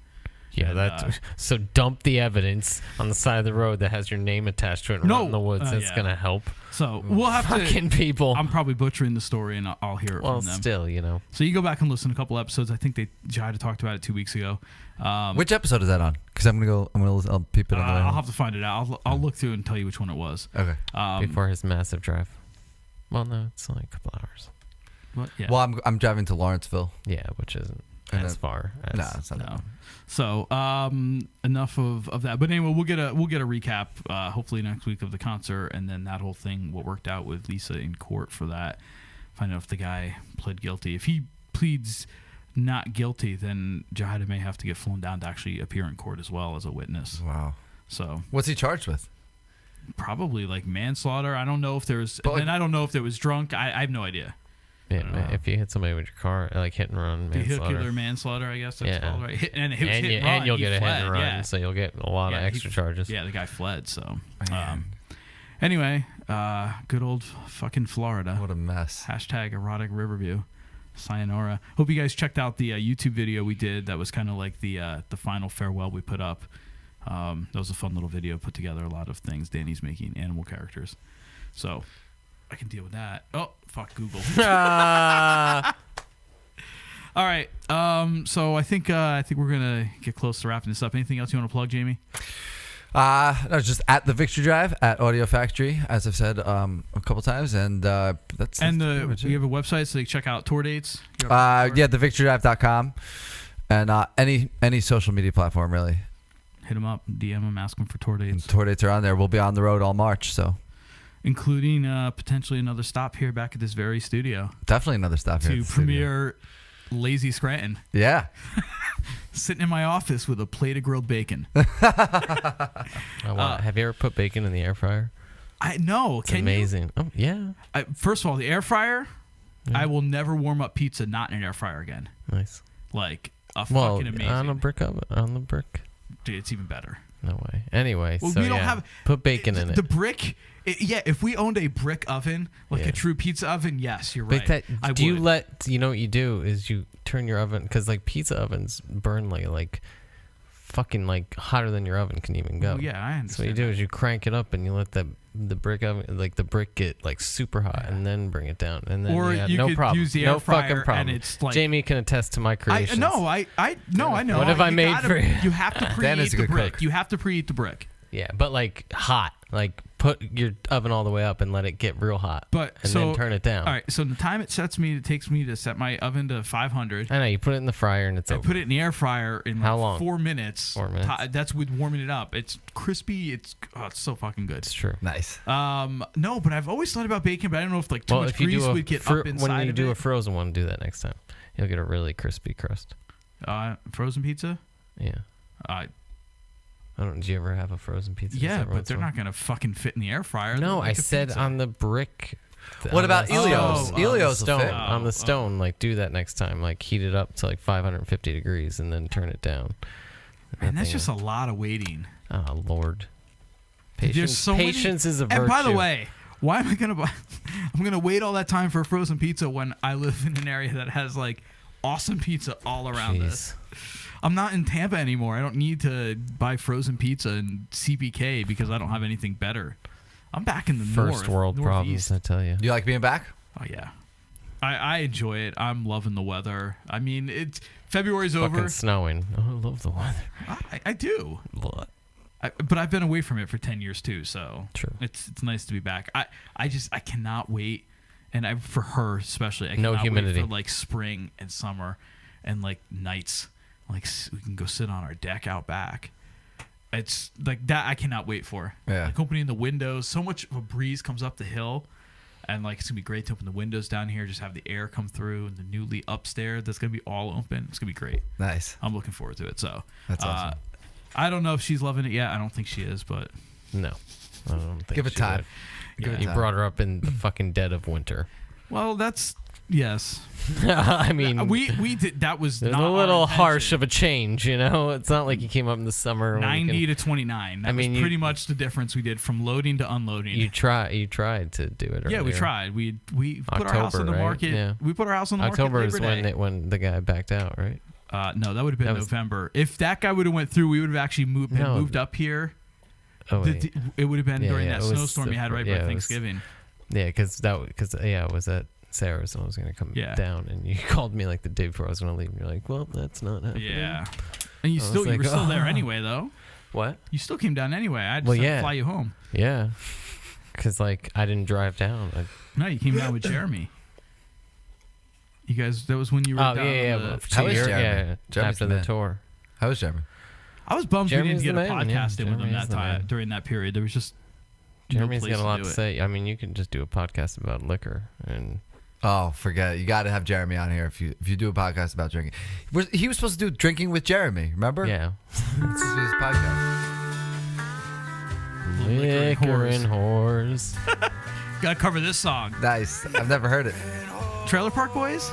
Yeah, And, so dump the evidence on the side of the road that has your name attached to it and run in the woods. That's yeah. gonna help. So we'll have Fucking to. people. I'm probably butchering the story, and I'll hear it Well, from them. still, you know. So you go back and listen to a couple episodes. I think Jahida talked about it 2 weeks ago. Which episode is that on? Because I'll peep it on the way I'll home. have to find it out. I'll look through it and tell you which one it was. Okay. Before his massive drive. Well, no, it's only a couple hours. What? Yeah. Well, I'm driving to Lawrenceville. Yeah, which isn't And as then- far. As, No, it's not. No. So enough of that. But anyway, we'll get a recap hopefully next week of the concert, and then that whole thing, what worked out with Lisa in court for that. Find out if the guy pled guilty. If he pleads not guilty, then Jahida may have to get flown down to actually appear in court as well as a witness. Wow. So what's he charged with? Probably like manslaughter. I don't know if there's. But, like- and I don't know if there was drunk. I have no idea. Yeah, if you hit somebody with your car, like hit and run, Vehicular manslaughter, I guess that's called, right? And it was hit and run. And you'll He get a hit fled, and run, yeah. so you'll get a lot of extra charges. Yeah, the guy fled. So, anyway, good old fucking Florida. What a mess. Hashtag erotic Riverview. Sayonara. Hope you guys checked out the YouTube video we did. That was kind of like the final farewell we put up. That was a fun little video put together. A lot of things. Danny's making animal characters. So I can deal with that. Oh, fuck Google. All right. So I think we're gonna get close to wrapping this up. Anything else you want to plug, Jamie? No, just at the Victory Drive at Audio Factory, as I've said a couple times, and that's And pretty much we it. have a website so they can check out tour dates. Yeah, thevictorydrive.com, and any social media platform really. Hit them up, DM them, ask them for tour dates. Tour dates are on there. We'll be on the road all March, so including potentially another stop here back at this very studio. Definitely another stop here to at the premiere Lazy Scranton. Yeah. Sitting in my office with a plate of grilled bacon. Have you ever put bacon in the air fryer? No. It's amazing. Oh, yeah. First of all, the air fryer, I will never warm up pizza not in an air fryer again. Nice. Like fucking amazing. On a brick oven, on the brick. Dude, it's even better. No way. Anyway, well, so we don't have put bacon in it. The brick, if we owned a brick oven, like a true pizza oven, yes, you're right. But I do you would. you know what you do is you turn your oven, because like pizza ovens burn like fucking like hotter than your oven can even go. Well, yeah, I understand. So what you do is you crank it up and you let the brick oven, like the brick, get like super hot and then bring it down, and then Or you you could problem. use the no air fryer fucking problem. and it's like Jamie can attest to my creations. I know. What have I made for you? You have to Dan is preheat a the good brick. cook. You have to preheat the brick. Yeah, but like hot. Like put your oven all the way up and let it get real hot. But and so, then turn it down. All right. So the time it takes me to set my oven to 500. I know, you put it in the fryer and it's I over. put it in the air fryer in How like long? 4 minutes. 4 minutes. That's with warming it up. It's crispy. It's so fucking good. It's true. Nice. No, but I've always thought about bacon, but I don't know if like too Well, much if you grease do would get up inside when you of do it. a frozen one, do that next time. You'll get a really crispy crust. Frozen pizza. Yeah. I don't. Do you ever have a frozen pizza? Yeah, Every but once they're in a not gonna fucking fit in the air fryer. while? No, They're like I a said pizza. on the brick. What about Elios? Elios will fit. On the stone, like do that next time. Like heat it up to like 550 degrees and then turn it down. And that's just a lot of waiting. Oh Lord. Patience is a virtue. And by the way, why am I gonna buy? I'm gonna wait all that time for a frozen pizza when I live in an area that has like awesome pizza all around us. I'm not in Tampa anymore. I don't need to buy frozen pizza and CPK because I don't have anything better. I'm back in the first world problems, I tell you. You like being back? Oh yeah, I enjoy it. I'm loving the weather. I mean, it's February's Fucking over. Snowing. Oh, I love the weather. I do. What? But I've been away from it for 10 years too, so true. It's nice to be back. I cannot wait, and for her especially, I no cannot humidity wait for like spring and summer, and like nights, like we can go sit on our deck out back. It's like that I cannot wait for. Yeah. Like opening the windows, so much of a breeze comes up the hill, and like it's gonna be great to open the windows down here, just have the air come through, and the newly upstairs that's gonna be all open. It's gonna be great. Nice. I'm looking forward to it. So that's awesome. I don't know if she's loving it yet. I don't think she is, but no, I don't think give it she time. Would. You brought her up in the fucking dead of winter. Well, that's yes. I mean, we did. That was there's not a little our harsh of a change, you know. It's not like you came up in the summer. 90 to 29. That was pretty much the difference we did from loading to unloading. You tried to do it. Yeah, earlier. we tried. We put October, our house on the market. Yeah. We put our house on the October market. October is when the guy backed out, right? No, that would have been November. If that guy would have went through, we would have actually moved up here. Oh, it would have been during that it was snowstorm you had right by Thanksgiving. Because it was at Sarah's and I was going to come down, and you called me like the day before I was going to leave, and you're like, well, that's not happening. Yeah. And you were still there anyway, though. What? You still came down anyway. I just had to fly you home. Yeah. Because, like, I didn't drive down. No, you came down with Jeremy. You guys, that was when you were down. How was Jeremy? After the tour. How was Jeremy? I was bummed Jeremy's we didn't get a man, podcast in with him Jeremy's that time during that period. There was just Jeremy's no got a lot to to say. I mean, you can just do a podcast about liquor and. Oh, forget it. You got to have Jeremy on here if you do a podcast about drinking. He was supposed to do drinking with Jeremy. Remember? Yeah. This is his podcast. Liquor and whores. Got to cover this song. Nice. I've never heard it. Trailer Park Boys?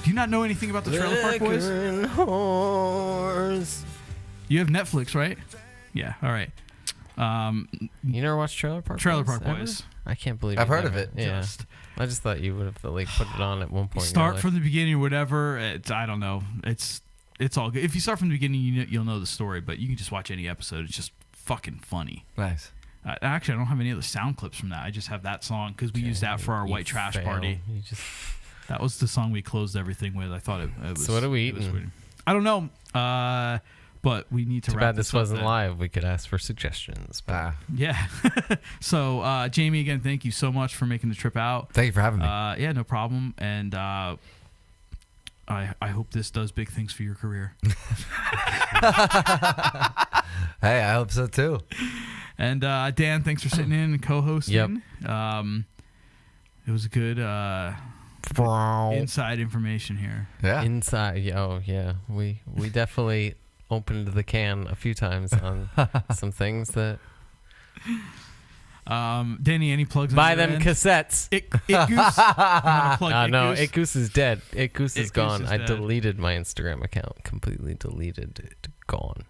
Do you not know anything about the Trailer Park Boys? Liquor and whores. You have Netflix, right? Yeah. All right. You never watched Trailer Park? Trailer Boys Park ever? Boys. I can't believe I've you heard of never- it. Yeah. I just thought you would have like put it on at one point. Start from the beginning or whatever. I don't know. It's all good. If you start from the beginning, you'll know the story. But you can just watch any episode. It's just fucking funny. Nice. Actually, I don't have any other sound clips from that. I just have that song because we used that for our white trash party. That was the song we closed everything with. I thought it was. So what are we it was eating? weird. I don't know. But we need to Too wrap bad this up wasn't then. live. We could ask for suggestions. But Yeah. So, Jamie, again, thank you so much for making the trip out. Thank you for having me. Yeah, no problem. And I hope this does big things for your career. Hey, I hope so too. And Dan, thanks for sitting in and co-hosting. Yep. It was a good inside information here. Yeah. Inside. Oh, yeah. We definitely opened the can a few times on some things that. Danny, any plugs? Buy on your them end? cassettes. It Goose. I'm gonna plug No, It It Goose is dead. It Goose is It Goose gone. is I dead. deleted my Instagram account. Completely deleted it. Gone.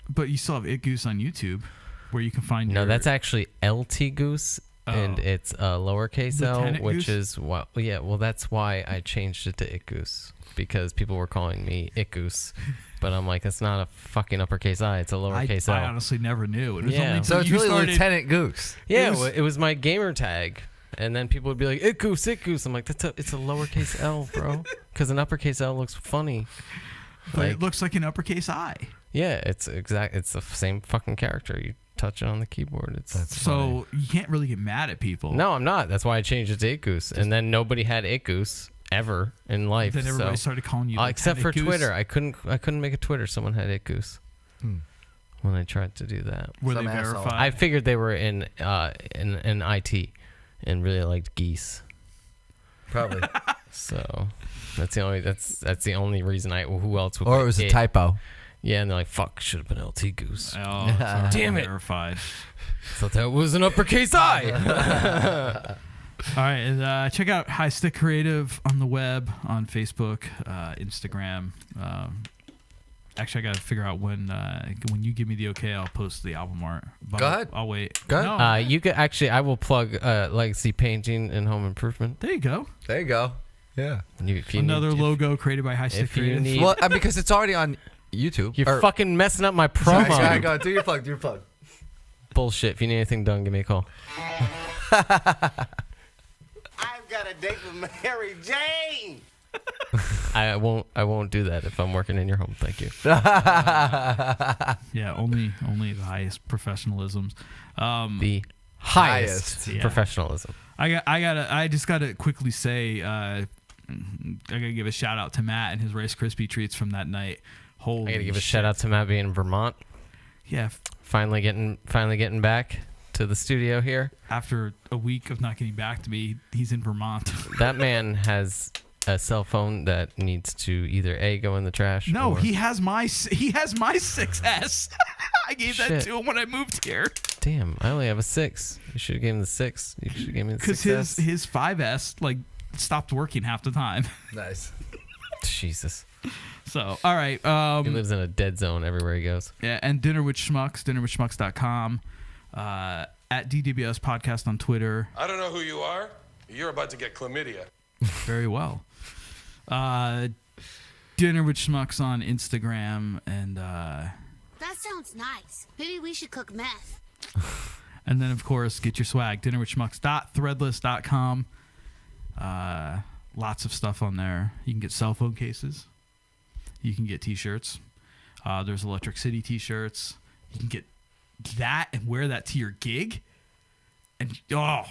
But you still have It Goose on YouTube, where you can find. No, your, that's actually LT Goose, and it's lowercase L, Lieutenant which Goose? is what. Yeah, well, that's why I changed it to It Goose, because people were calling me It Goose, but I'm like, it's not a fucking uppercase I, it's a lowercase L. I honestly never knew. It was Yeah. only So till it's you really started, Lieutenant Goose. Yeah, it was my gamer tag, and then people would be like, It Goose, It Goose. I'm like, it's a lowercase L, bro, because an uppercase L looks funny. But it looks like an uppercase I. Yeah, it's the same fucking character. You touch it on the keyboard. It's So you can't really get mad at people. No, I'm not. That's why I changed it to It Goose. And then nobody had It Goose ever in life. Then everybody so, started calling you except for Lieutenant Goose. Twitter. I couldn't make a Twitter. Someone had It Goose when I tried to do that. Were they Some asshole. verified? I figured they were in IT and really liked geese. Probably. So that's the only reason who else would Or be it was a typo. Yeah, and they're like, fuck, should have been LT Goose. Oh, sorry, Damn it. Verified. Thought that was an uppercase I. All right, and check out High Stick Creative on the web, on Facebook, Instagram. Actually, I got to figure out when you give me the okay, I'll post the album art. But Go ahead. I'll wait. Go ahead. No. You could actually, I will plug Legacy Painting and Home Improvement. There you go. There you go. Yeah. If you Another need, logo created by High Stick if you Creative. need, Well, because it's already on YouTube. you're fucking messing up my promo. Sorry, go. Do your plug. Do your plug. Bullshit. If you need anything done, give me a call. I've got a date with Mary Jane. I won't do that if I'm working in your home. Thank you. Yeah, only the highest professionalisms. The highest Yeah. professionalism. I just gotta quickly say, I gotta give a shout out to Matt and his Rice Krispie treats from that night. Holy I gotta give a shit. shout out to Matt being in Vermont. Yeah. Finally getting back to the studio here. After a week of not getting back to me, he's in Vermont. That man has a cell phone that needs to either A, go in the trash. No, or, he has my 6S. I gave that Shit. to him when I moved here. Damn, I only have a 6. You should have given him the 6. You should have given me the Because 6S. his 5S stopped working half the time. Nice. Jesus. So, all right. He lives in a dead zone everywhere he goes. Yeah, and Dinner with Schmucks, dinnerwithschmucks.com. At DWS Podcast on Twitter. I don't know who you are. You're about to get chlamydia. Very well. Dinner with Schmucks on Instagram, and That sounds nice. Maybe we should cook meth. and then of course get your swag. dinnerwithschmucks.threadless.com. Lots of stuff on there. You can get cell phone cases. You can get t-shirts. There's Electric City t-shirts. You can get that and wear that to your gig. And I'll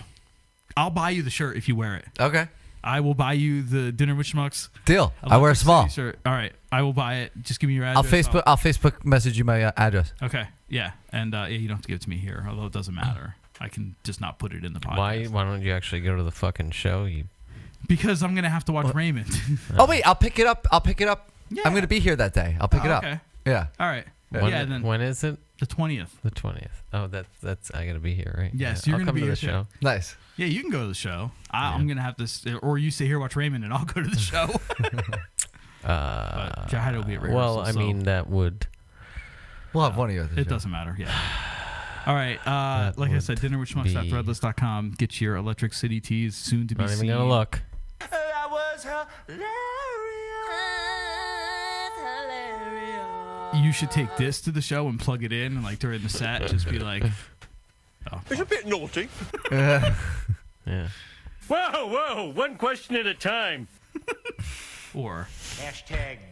buy you the shirt if you wear it. Okay. I will buy you the Dinner with Schmucks. Deal. I wear a small. Shirt. All right. I will buy it. Just give me your I'll address. Facebook message you my address. Okay. Yeah. And you don't have to give it to me here, although it doesn't matter. I can just not put it in the podcast. Why don't you actually go to the fucking show? Because I'm going to have to watch Raymond. Oh, wait. I'll pick it up. Yeah. I'm going to be here that day. I'll pick it up. Okay. Yeah. All right. When is it? The 20th. The 20th. Oh, that's I got to be here, right? Yes, Yeah. you're I'll going to come be to here the show. Nice. Yeah, you can go to the show. I'm going to have to, or you stay here, watch Raymond, and I'll go to the show. But Jahida will be at rehearsal. Well, I mean, that would. We'll have one of you at the It show. doesn't matter. Yeah. All right. Like I said, dinnerwithschmucks.threadless.com. Get your Electric City tees soon to be Not seen. even gonna look. That was You should take this to the show and plug it in, and during the set, just be like, It's a bit naughty. Yeah. Whoa, one question at a time. or.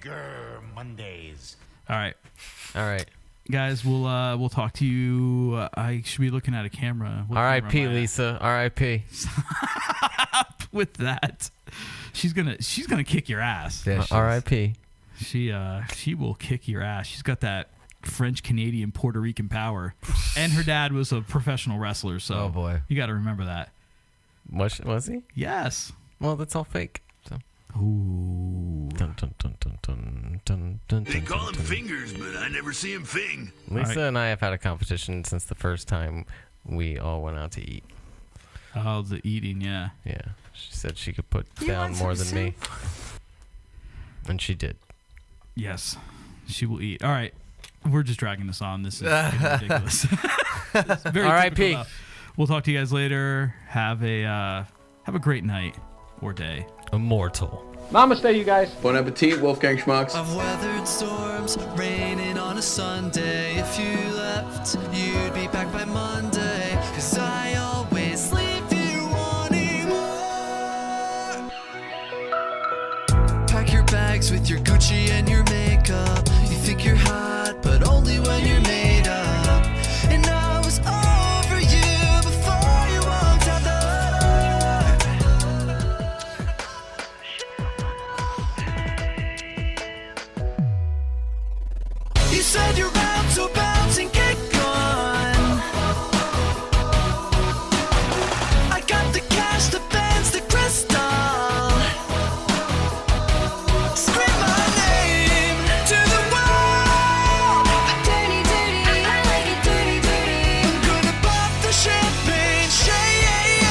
#Grr Mondays. All right. Guys, we'll talk to you. I should be looking at a camera. R.I.P. Lisa. R.I.P. With that, she's gonna kick your ass. Yeah, R.I.P. She will kick your ass. She's got that French, Canadian, Puerto Rican power, and her dad was a professional wrestler. So oh boy, you got to remember that. Was he? Yes. Well, that's all fake. So. Ooh. Dun, dun, dun, dun, dun, dun, dun, They call him fingers, but I never see him fing. Lisa and I have had a competition since the first time we all went out to eat. Oh, the eating, yeah. Yeah. She said she could put down more than me. And she did. Yes. She will eat. All right. We're just dragging this on. This is ridiculous. Very R.I.P. We'll talk to you guys later. Have a great night or day. Immortal. Namaste, you guys. Bon appetit, Wolfgang Schmucks. I've weathered storms, raining on a Sunday. If you left, you'd be back by Monday. 'Cause I always leave you wanting more. Pack your bags with your Gucci and your makeup. You think you're hot, but only when you're made up. And I was over you before you walked out the door. You said you're out, so bounce and get gone. I got the cash, the Benz, the crystal. Scream my name to the world. Dirty, dirty, I like it dirty, dirty. I'm gonna pop the champagne, champagne.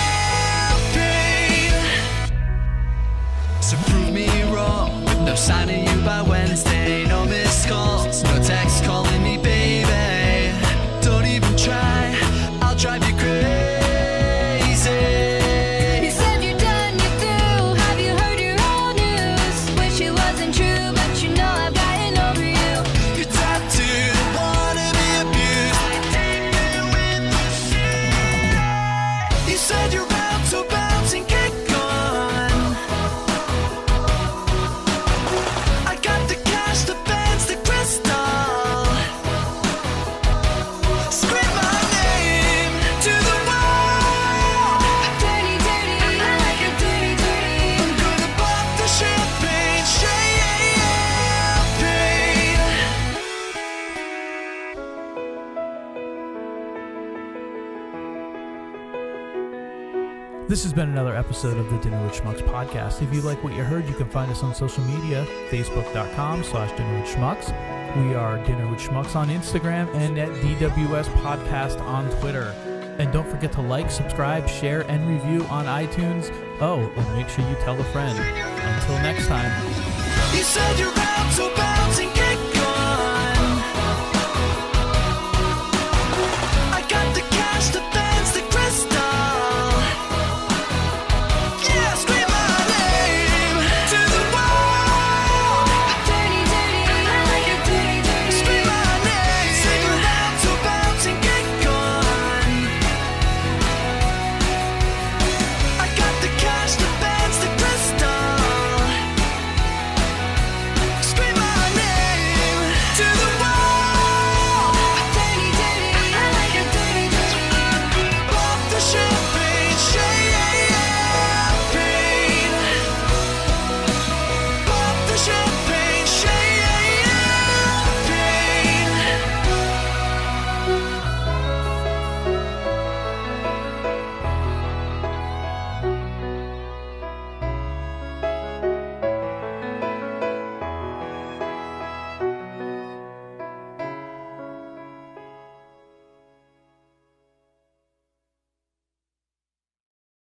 to prove me wrong. With no sign of you by Wednesday, no missed calls, no text calling me baby. Don't even try, I'll drive you crazy. You said you're done, you're through. Have you heard your old news? Wish it wasn't true, but you know I've gotten over you. You're tattooed, wanna be abused. You said you're out, so bounce and get gone. I got the cash, the bands, the crystal. Scream my name to the wall. Dirty, dirty, I like it dirty, dirty. I'm gonna pop the champagne, This has been another episode of the Dinner with Schmucks podcast. If you like what you heard, you can find us on social media, facebook.com/Dinner with Schmucks. We are Dinner with Schmucks on Instagram and at DWS Podcast on Twitter. And don't forget to like, subscribe, share, and review on iTunes. Oh, and make sure you tell a friend. Until next time. You said you're out, so